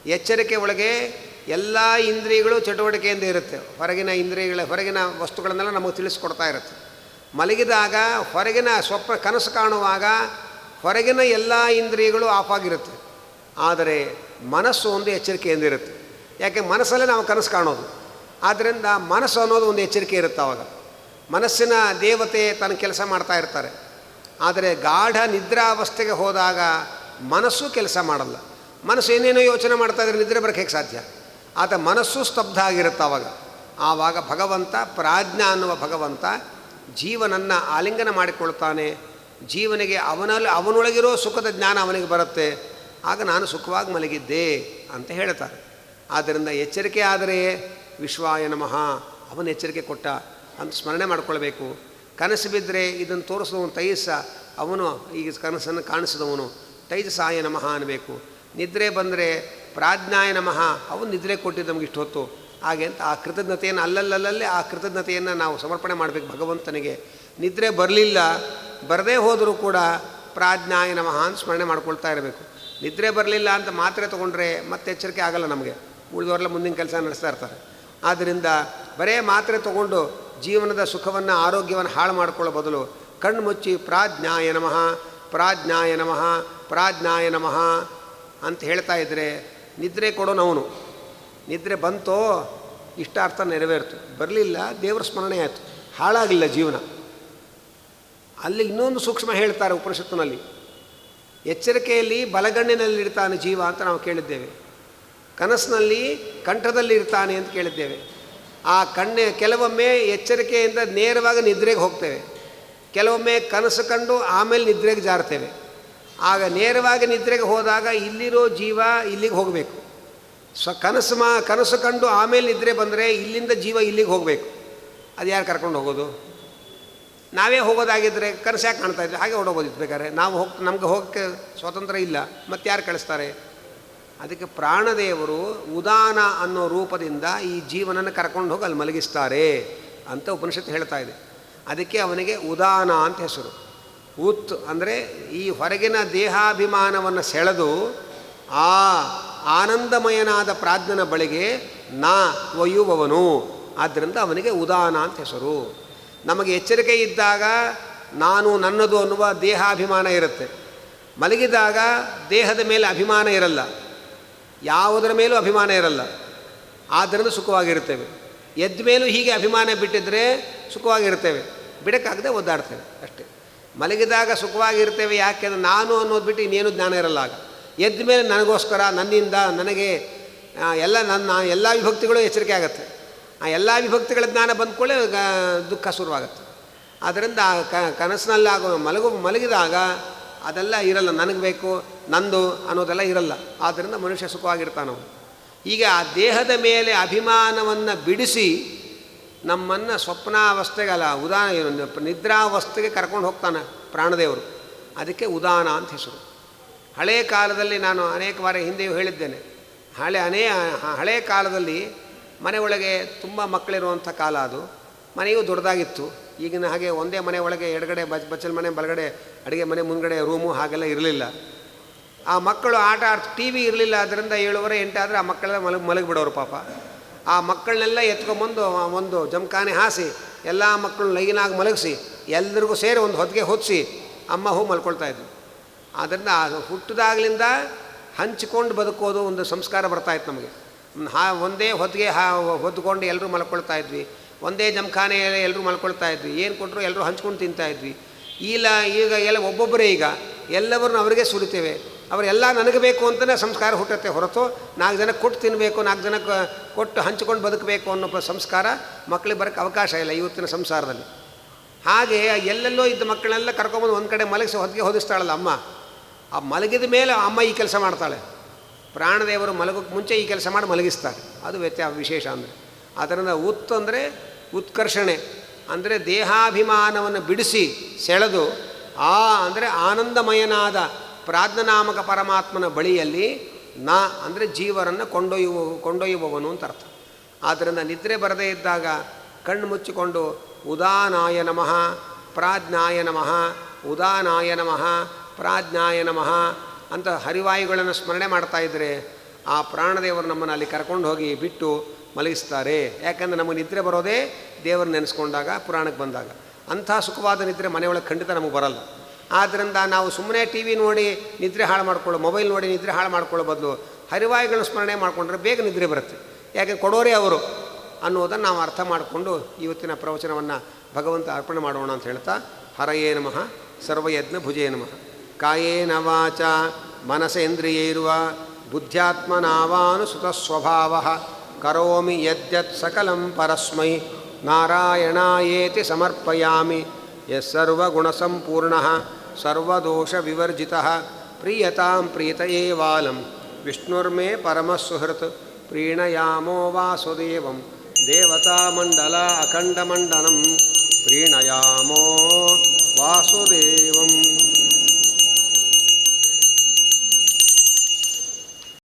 ಎಚ್ಚರಿಕೆ ಒಳಗೆ ಎಲ್ಲ ಇಂದ್ರಿಯಗಳು ಚಟುವಟಿಕೆಯಿಂದ ಇರುತ್ತೆ. ಹೊರಗಿನ ವಸ್ತುಗಳನ್ನೆಲ್ಲ ನಮಗೆ ತಿಳಿಸ್ಕೊಡ್ತಾ ಇರುತ್ತೆ. ಮಲಗಿದಾಗ ಹೊರಗಿನ ಕನಸು ಕಾಣುವಾಗ ಹೊರಗಿನ ಎಲ್ಲ ಇಂದ್ರಿಯಗಳು ಆಫ್ ಆಗಿರುತ್ತೆ. ಆದರೆ ಮನಸ್ಸು ಒಂದು ಎಚ್ಚರಿಕೆಯಿಂದ ಇರುತ್ತೆ. ಯಾಕೆ ಮನಸ್ಸಲ್ಲೇ ನಾವು ಕನಸು ಕಾಣೋದು. ಆದ್ದರಿಂದ ಮನಸ್ಸು ಅನ್ನೋದು ಒಂದು ಎಚ್ಚರಿಕೆ ಇರುತ್ತೆ. ಆವಾಗ ಮನಸ್ಸಿನ ದೇವತೆ ತನ್ನ ಕೆಲಸ ಮಾಡ್ತಾ ಇರ್ತಾರೆ. ಆದರೆ ಗಾಢ ನಿದ್ರಾವಸ್ಥೆಗೆ ಹೋದಾಗ ಮನಸ್ಸು ಕೆಲಸ ಮಾಡಲ್ಲ. ಮನಸ್ಸು ಏನೇನೋ ಯೋಚನೆ ಮಾಡ್ತಾ ಇದ್ರೆ ನಿದ್ರೆ ಬರೋಕ್ಕೆ ಹೇಗೆ ಸಾಧ್ಯ? ಆತ ಮನಸ್ಸು ಸ್ತಬ್ಧ ಆಗಿರುತ್ತೆ. ಆವಾಗ ಭಗವಂತ, ಪ್ರಾಜ್ಞ ಅನ್ನುವ ಭಗವಂತ ಜೀವನನ್ನು ಆಲಿಂಗನ ಮಾಡಿಕೊಳ್ತಾನೆ. ಜೀವನಿಗೆ ಅವನೊಳಗಿರೋ ಸುಖದ ಜ್ಞಾನ ಅವನಿಗೆ ಬರುತ್ತೆ. ಆಗ ನಾನು ಸುಖವಾಗಿ ಮಲಗಿದ್ದೆ ಅಂತ ಹೇಳ್ತಾರೆ. ಆದ್ದರಿಂದ ಎಚ್ಚರಿಕೆ ಆದರೆ ವಿಶ್ವಾಯ ನಮಃ, ಅವನ ಎಚ್ಚರಿಕೆ ಕೊಟ್ಟ ಅಂತ ಸ್ಮರಣೆ ಮಾಡ್ಕೊಳ್ಬೇಕು. ಕನಸು ಬಿದ್ದರೆ ಇದನ್ನು ತೋರಿಸಿದವನು ತೈಜಸ, ಅವನು ಈಗ ಕನಸನ್ನು ಕಾಣಿಸಿದವನು ತೈಜಸಾಯ ನಮಃ ಅನ್ನಬೇಕು. ನಿದ್ರೆ ಬಂದರೆ ಪ್ರಾಜ್ಞಾಯ ನಮಃ, ಅವನು ನಿದ್ರೆ ಕೊಟ್ಟಿದ್ದು ನಮಗೆ ಇಷ್ಟು ಹೊತ್ತು. ಹಾಗೆ ಅಂತ ಆ ಕೃತಜ್ಞತೆಯನ್ನು ಅಲ್ಲಲ್ಲೇ ಆ ಕೃತಜ್ಞತೆಯನ್ನು ನಾವು ಸಮರ್ಪಣೆ ಮಾಡಬೇಕು ಭಗವಂತನಿಗೆ. ನಿದ್ರೆ ಬರಲಿಲ್ಲ, ಬರದೇ ಹೋದರೂ ಕೂಡ ಪ್ರಾಜ್ಞಾಯ ನಮಃ ಅಂತ ಸ್ಮರಣೆ ಮಾಡ್ಕೊಳ್ತಾ ಇರಬೇಕು. ನಿದ್ರೆ ಬರಲಿಲ್ಲ ಅಂತ ಮಾತ್ರೆ ತೊಗೊಂಡ್ರೆ ಮತ್ತೆ ಎಚ್ಚರಿಕೆ ಆಗಲ್ಲ ನಮಗೆ. ಉಳಿದವರೆಲ್ಲ ಮುಂದಿನ ಕೆಲಸ ನಡೆಸ್ತಾ ಇರ್ತಾರೆ. ಆದ್ದರಿಂದ ಬರೇ ಮಾತ್ರೆ ತಗೊಂಡು ಜೀವನದ ಸುಖವನ್ನು ಆರೋಗ್ಯವನ್ನು ಹಾಳು ಮಾಡ್ಕೊಳ್ಳೋ ಬದಲು ಕಣ್ಣು ಮುಚ್ಚಿ ಪ್ರಾಜ್ಞಾಯ ನಮಃ ಪ್ರಾಜ್ಞಾಯ ನಮಃ ಪ್ರಾಜ್ಞಾಯ ನಮಃ ಅಂತ ಹೇಳ್ತಾ ಇದ್ದರೆ ನಿದ್ರೆ ಕೊಡೋನವನು. ನಿದ್ರೆ ಬಂತೋ ಇಷ್ಟಾರ್ಥ ನೆರವೇರ್ತು, ಬರಲಿಲ್ಲ ದೇವರ ಸ್ಮರಣೆ ಆಯಿತು, ಹಾಳಾಗಲಿಲ್ಲ ಜೀವನ. ಅಲ್ಲಿ ಇನ್ನೊಂದು ಸೂಕ್ಷ್ಮ ಹೇಳ್ತಾರೆ ಉಪನಿಷತ್ತಿನಲ್ಲಿ, ಎಚ್ಚರಿಕೆಯಲ್ಲಿ ಬಲಗಣ್ಣಿನಲ್ಲಿರ್ತಾನೆ ಜೀವ ಅಂತ ನಾವು ಕೇಳಿದ್ದೇವೆ, ಕನಸಿನಲ್ಲಿ ಕಂಠದಲ್ಲಿ ಇರ್ತಾನೆ ಅಂತ ಕೇಳಿದ್ದೇವೆ. ಆ ಕೆಲವೊಮ್ಮೆ ಎಚ್ಚರಿಕೆಯಿಂದ ನೇರವಾಗಿ ನಿದ್ರೆಗೆ ಹೋಗ್ತೇವೆ, ಕೆಲವೊಮ್ಮೆ ಕನಸು ಕಂಡು ಆಮೇಲೆ ನಿದ್ರೆಗೆ ಜಾರ್ತೇವೆ. ಆಗ ನೇರವಾಗಿ ನಿದ್ರೆಗೆ ಹೋದಾಗ ಇಲ್ಲಿರೋ ಜೀವ ಇಲ್ಲಿಗೆ ಹೋಗಬೇಕು. ಕನಸು ಕಂಡು ಆಮೇಲೆ ನಿದ್ರೆ ಬಂದರೆ ಇಲ್ಲಿಂದ ಜೀವ ಇಲ್ಲಿಗೆ ಹೋಗಬೇಕು. ಅದು ಯಾರು ಕರ್ಕೊಂಡು ಹೋಗೋದು? ನಾವೇ ಹೋಗೋದಾಗಿದ್ದರೆ ಕನಸು ಯಾಕೆ ಕಾಣ್ತಾ ಇದ್ವಿ, ಹಾಗೆ ಹೊಡೋಗೋದಿತ್ತು ಬೇಕಾದ್ರೆ. ನಾವು ನಮ್ಗೆ ಹೋಗೋಕ್ಕೆ ಸ್ವಾತಂತ್ರ್ಯ ಇಲ್ಲ, ಮತ್ತೆ ಯಾರು ಕಳಿಸ್ತಾರೆ? ಅದಕ್ಕೆ ಪ್ರಾಣದೇವರು ಉದಾನ ಅನ್ನೋ ರೂಪದಿಂದ ಈ ಜೀವನನ್ನು ಕರ್ಕೊಂಡು ಹೋಗಿ ಅಲ್ಲಿ ಮಲಗಿಸ್ತಾರೆ ಅಂತ ಉಪನಿಷತ್ತು ಹೇಳ್ತಾ ಇದೆ. ಅದಕ್ಕೆ ಅವನಿಗೆ ಉದಾನ ಅಂತ ಹೆಸರು. ಉತ್ ಅಂದರೆ ಈ ಹೊರಗಿನ ದೇಹಾಭಿಮಾನವನ್ನು ಸೆಳೆದು ಆ ಆನಂದಮಯನಾದ ಪ್ರಾಜ್ಞನ ಬಳಿಗೆ ಒಯ್ಯುವವನು. ಆದ್ದರಿಂದ ಅವನಿಗೆ ಉದಾನ ಅಂತ ಹೆಸರು. ನಮಗೆ ಎಚ್ಚರಿಕೆ ಇದ್ದಾಗ ನಾನು ನನ್ನದು ಅನ್ನುವ ದೇಹಾಭಿಮಾನ ಇರುತ್ತೆ, ಮಲಗಿದಾಗ ದೇಹದ ಮೇಲೆ ಅಭಿಮಾನ ಇರಲ್ಲ, ಯಾವುದರ ಮೇಲೂ ಅಭಿಮಾನ ಇರಲ್ಲ, ಆದ್ದರಿಂದ ಸುಖವಾಗಿರುತ್ತೇವೆ. ಎದ್ದ ಮೇಲೂ ಹೀಗೆ ಅಭಿಮಾನ ಬಿಟ್ಟಿದ್ರೆ ಸುಖವಾಗಿರ್ತೇವೆ, ಬಿಡೋಕ್ಕಾಗದೆ ಒದ್ದಾಡ್ತೇವೆ ಅಷ್ಟೇ. ಮಲಗಿದಾಗ ಸುಖವಾಗಿರ್ತೇವೆ, ಯಾಕೆಂದರೆ ನಾನು ಅನ್ನೋದು ಬಿಟ್ಟು ಇನ್ನೇನು ಜ್ಞಾನ ಇರಲ್ಲ. ಆಗ ಎದ್ದ ಮೇಲೆ ನನಗೋಸ್ಕರ, ನನ್ನಿಂದ, ನನಗೆ ಎಲ್ಲ ವಿಭಕ್ತಿಗಳು ಎಚ್ಚರಿಕೆ ಆಗುತ್ತೆ. ಆ ಎಲ್ಲ ವಿಭಕ್ತಿಗಳ ಜ್ಞಾನ ಬಂದ್ಕೊಳ್ಳೆ ದುಃಖ ಶುರುವಾಗುತ್ತೆ. ಆದ್ದರಿಂದ ಕನಸಿನಲ್ಲಾಗೋ ಮಲಗಿದಾಗ ಅದೆಲ್ಲ ಇರಲ್ಲ, ನನಗೆ ಬೇಕು ನಂದು ಅನ್ನೋದೆಲ್ಲ ಇರಲ್ಲ. ಆದ್ದರಿಂದ ಮನುಷ್ಯ ಸುಖವಾಗಿರ್ತಾನವನು. ಈಗ ಆ ದೇಹದ ಮೇಲೆ ಅಭಿಮಾನವನ್ನು ಬಿಡಿಸಿ ನಮ್ಮನ್ನು ಸ್ವಪ್ನಾವಸ್ಥೆಗಲ್ಲ, ನಿದ್ರಾವಸ್ಥೆಗೆ ಕರ್ಕೊಂಡು ಹೋಗ್ತಾನೆ ಪ್ರಾಣದೇವರು. ಅದಕ್ಕೆ ಉದಾನ ಅಂತ ಹೆಸರು. ಹಳೆಯ ಕಾಲದಲ್ಲಿ ನಾನು ಅನೇಕ ಬಾರಿ ಹಿಂದೆಯೂ ಹೇಳಿದ್ದೇನೆ, ಹಳೆಯ ಕಾಲದಲ್ಲಿ ಮನೆ ಒಳಗೆ ತುಂಬ ಮಕ್ಕಳಿರುವಂಥ ಕಾಲ ಅದು. ಮನೆಯೂ ದೊಡ್ಡದಾಗಿತ್ತು. ಈಗಿನ ಹಾಗೆ ಒಂದೇ ಮನೆ ಒಳಗೆ ಎಡಗಡೆ ಬಚ್ಚಲ ಮನೆ, ಬಲಗಡೆ ಅಡುಗೆ ಮನೆ, ಮುಂದ್ಗಡೆ ರೂಮು ಹಾಗೆಲ್ಲ ಇರಲಿಲ್ಲ. ಆ ಮಕ್ಕಳು ಆಟ ಟಿ ವಿ ಇರಲಿಲ್ಲ. ಅದರಿಂದ 7:30 8 ಆದರೆ ಆ ಮಕ್ಕಳೆಲ್ಲ ಮಲಗಿಬಿಡೋರು ಪಾಪ. ಆ ಮಕ್ಕಳನ್ನೆಲ್ಲ ಎತ್ಕೊಂಬಂದು ಒಂದು ಜಮಖಾನೆ ಹಾಸಿ ಎಲ್ಲ ಮಕ್ಕಳು ಲೈನಾಗಿ ಮಲಗಿಸಿ ಎಲ್ಲರಿಗೂ ಸೇರಿ ಒಂದು ಹೊತ್ತಿಗೆ ಹೊತ್ತಿಸಿ ಅಮ್ಮ ಹೋಗಿ ಮಲ್ಕೊಳ್ತಾಯಿದ್ವಿ. ಆದ್ದರಿಂದ ಹುಟ್ಟಿದಾಗಲಿಂದ ಹಂಚಿಕೊಂಡು ಬದುಕೋದು ಒಂದು ಸಂಸ್ಕಾರ ಬರ್ತಾಯಿತ್ತು ನಮಗೆ. ಒಂದೇ ಹೊತ್ತಿಗೆ ಹೊದ್ದುಕೊಂಡು ಎಲ್ಲರೂ ಮಲ್ಕೊಳ್ತಾ ಇದ್ವಿ, ಒಂದೇ ಜಮಖಾನೆ ಎಲ್ಲರೂ ಮಲ್ಕೊಳ್ತಾ ಇದ್ವಿ, ಏನು ಕೊಟ್ಟರು ಎಲ್ಲರೂ ಹಂಚ್ಕೊಂಡು ತಿಂತಾಯಿದ್ವಿ. ಈಗ ಎಲ್ಲ ಒಬ್ಬೊಬ್ಬರೇ, ಈಗ ಎಲ್ಲವರನ್ನು ಅವರಿಗೆ ಸುರಿತೇವೆ. ಅವರೆಲ್ಲ ನನಗೆ ಬೇಕು ಅಂತಲೇ ಸಂಸ್ಕಾರ ಹುಟ್ಟುತ್ತೆ ಹೊರತು 4 ಜನಕ್ಕೆ ಕೊಟ್ಟು ತಿನ್ನಬೇಕು, 4 ಜನಕ್ಕೆ ಕೊಟ್ಟು ಹಂಚ್ಕೊಂಡು ಬದುಕಬೇಕು ಅನ್ನೋ ಸಂಸ್ಕಾರ ಮಕ್ಕಳಿಗೆ ಬರೋಕ್ಕೆ ಅವಕಾಶ ಇಲ್ಲ ಇವತ್ತಿನ ಸಂಸಾರದಲ್ಲಿ. ಹಾಗೆ ಎಲ್ಲೆಲ್ಲೋ ಇದ್ದ ಮಕ್ಕಳನ್ನೆಲ್ಲ ಕರ್ಕೊಂಬಂದು ಒಂದು ಕಡೆ ಮಲಗಿಸಿ ಹೊತ್ತಿಗೆ ಹೊದಿಸ್ತಾಳಲ್ಲ ಅಮ್ಮ. ಆ ಮಲಗಿದ ಮೇಲೆ ಅಮ್ಮ ಈ ಕೆಲಸ ಮಾಡ್ತಾಳೆ. ಪ್ರಾಣದೇವರು ಮಲಗೋಕ್ಕೆ ಮುಂಚೆ ಈ ಕೆಲಸ ಮಾಡಿ ಮಲಗಿಸ್ತಾರೆ. ಅದು ವಿಶೇಷ ಅಂದರೆ. ಅದರಿಂದ ಅಂದರೆ ಉತ್ಕರ್ಷಣೆ, ಅಂದರೆ ದೇಹಾಭಿಮಾನವನ್ನು ಬಿಡಿಸಿ ಸೆಳೆದು ಅಂದರೆ ಆನಂದಮಯನಾದ ಪ್ರಾಜ್ಞನಾಮಕ ಪರಮಾತ್ಮನ ಬಳಿಯಲ್ಲಿ ಅಂದರೆ ಜೀವರನ್ನು ಕೊಂಡೊಯ್ಯುವವನು ಅಂತ ಅರ್ಥ. ಆದ್ದರಿಂದ ನಿದ್ರೆ ಬರದೇ ಇದ್ದಾಗ ಕಣ್ಣು ಮುಚ್ಚಿಕೊಂಡು ಉದಾನಾಯ ನಮಃ ಪ್ರಾಜ್ಞಾಯ ನಮಃ ಉದಾನಾಯ ನಮಃ ಪ್ರಾಜ್ಞಾಯ ನಮಃ ಅಂತ ಹರಿವಾಯುಗಳನ್ನು ಸ್ಮರಣೆ ಮಾಡ್ತಾ ಇದ್ದರೆ ಆ ಪ್ರಾಣದೇವರು ನಮ್ಮನ್ನು ಅಲ್ಲಿ ಕರ್ಕೊಂಡು ಹೋಗಿ ಬಿಟ್ಟು ಮಲಗಿಸ್ತಾರೆ. ಯಾಕೆಂದರೆ ನಮಗೆ ನಿದ್ರೆ ಬರೋದೇ ದೇವರನ್ನ ನೆನೆಸ್ಕೊಂಡಾಗ, ಪುರಾಣಕ್ಕೆ ಬಂದಾಗ. ಅಂಥ ಸುಖವಾದ ನಿದ್ರೆ ಮನೆಯೊಳಗೆ ಖಂಡಿತ ನಮಗೆ ಬರಲ್ಲ. ಆದ್ದರಿಂದ ನಾವು ಸುಮ್ಮನೆ ಟಿ ವಿ ನೋಡಿ ನಿದ್ರೆ ಹಾಳು ಮಾಡ್ಕೊಳ್ಳೋ, ಮೊಬೈಲ್ ನೋಡಿ ನಿದ್ರೆ ಹಾಳು ಮಾಡ್ಕೊಳ್ಳೋ ಬದಲು ಹರಿವಾಯುಗಳನ್ನ ಸ್ಮರಣೆ ಮಾಡಿಕೊಂಡ್ರೆ ಬೇಗ ನಿದ್ರೆ ಬರುತ್ತೆ. ಯಾಕೆಂದ್ರೆ ಕೊಡೋರೇ ಅವರು ಅನ್ನೋದನ್ನು ನಾವು ಅರ್ಥ ಮಾಡಿಕೊಂಡು ಇವತ್ತಿನ ಪ್ರವಚನವನ್ನು ಭಗವಂತ ಅರ್ಪಣೆ ಮಾಡೋಣ ಅಂತ ಹೇಳ್ತಾ, ಹರಯೇ ನಮಃ ಸರ್ವಯಜ್ಞ ಭುಜೇ ನಮಃ. ಕಾಯೇನ ವಾಚ ಮನಸೇಂದ್ರಿಯೈರ್ವ ಬುದ್ಧ್ಯಾತ್ಮನಾವಾನುಸುತ ಸ್ವಭಾವ ಕರೋಮಿ ಯದ್ಯತ್ ಸಕಲಂ ಪರಸ್ಮೈ ನಾರಾಯಣಾಯೇತಿ ಸಮರ್ಪಯಾಮಿ. ಯಸ್ಸರ್ವಗುಣಸಂಪೂರ್ಣಃ ಸರ್ವದೋಷವಿವರ್ಜಿತಃ ಪ್ರೀಯತಾಂ ಪ್ರೀತಯೇವಾಲಂ ವಿಷ್ಣುರ್ಮೇ ಪರಮಸುಹೃತ್ ಪ್ರೀಣಯಾಮೋ ವಾಸುದೇವಂ ದೇವತಾಮಂಡಲ ಅಖಂಡಮಂಡಲಂ ಪ್ರೀಣಯಾಮೋ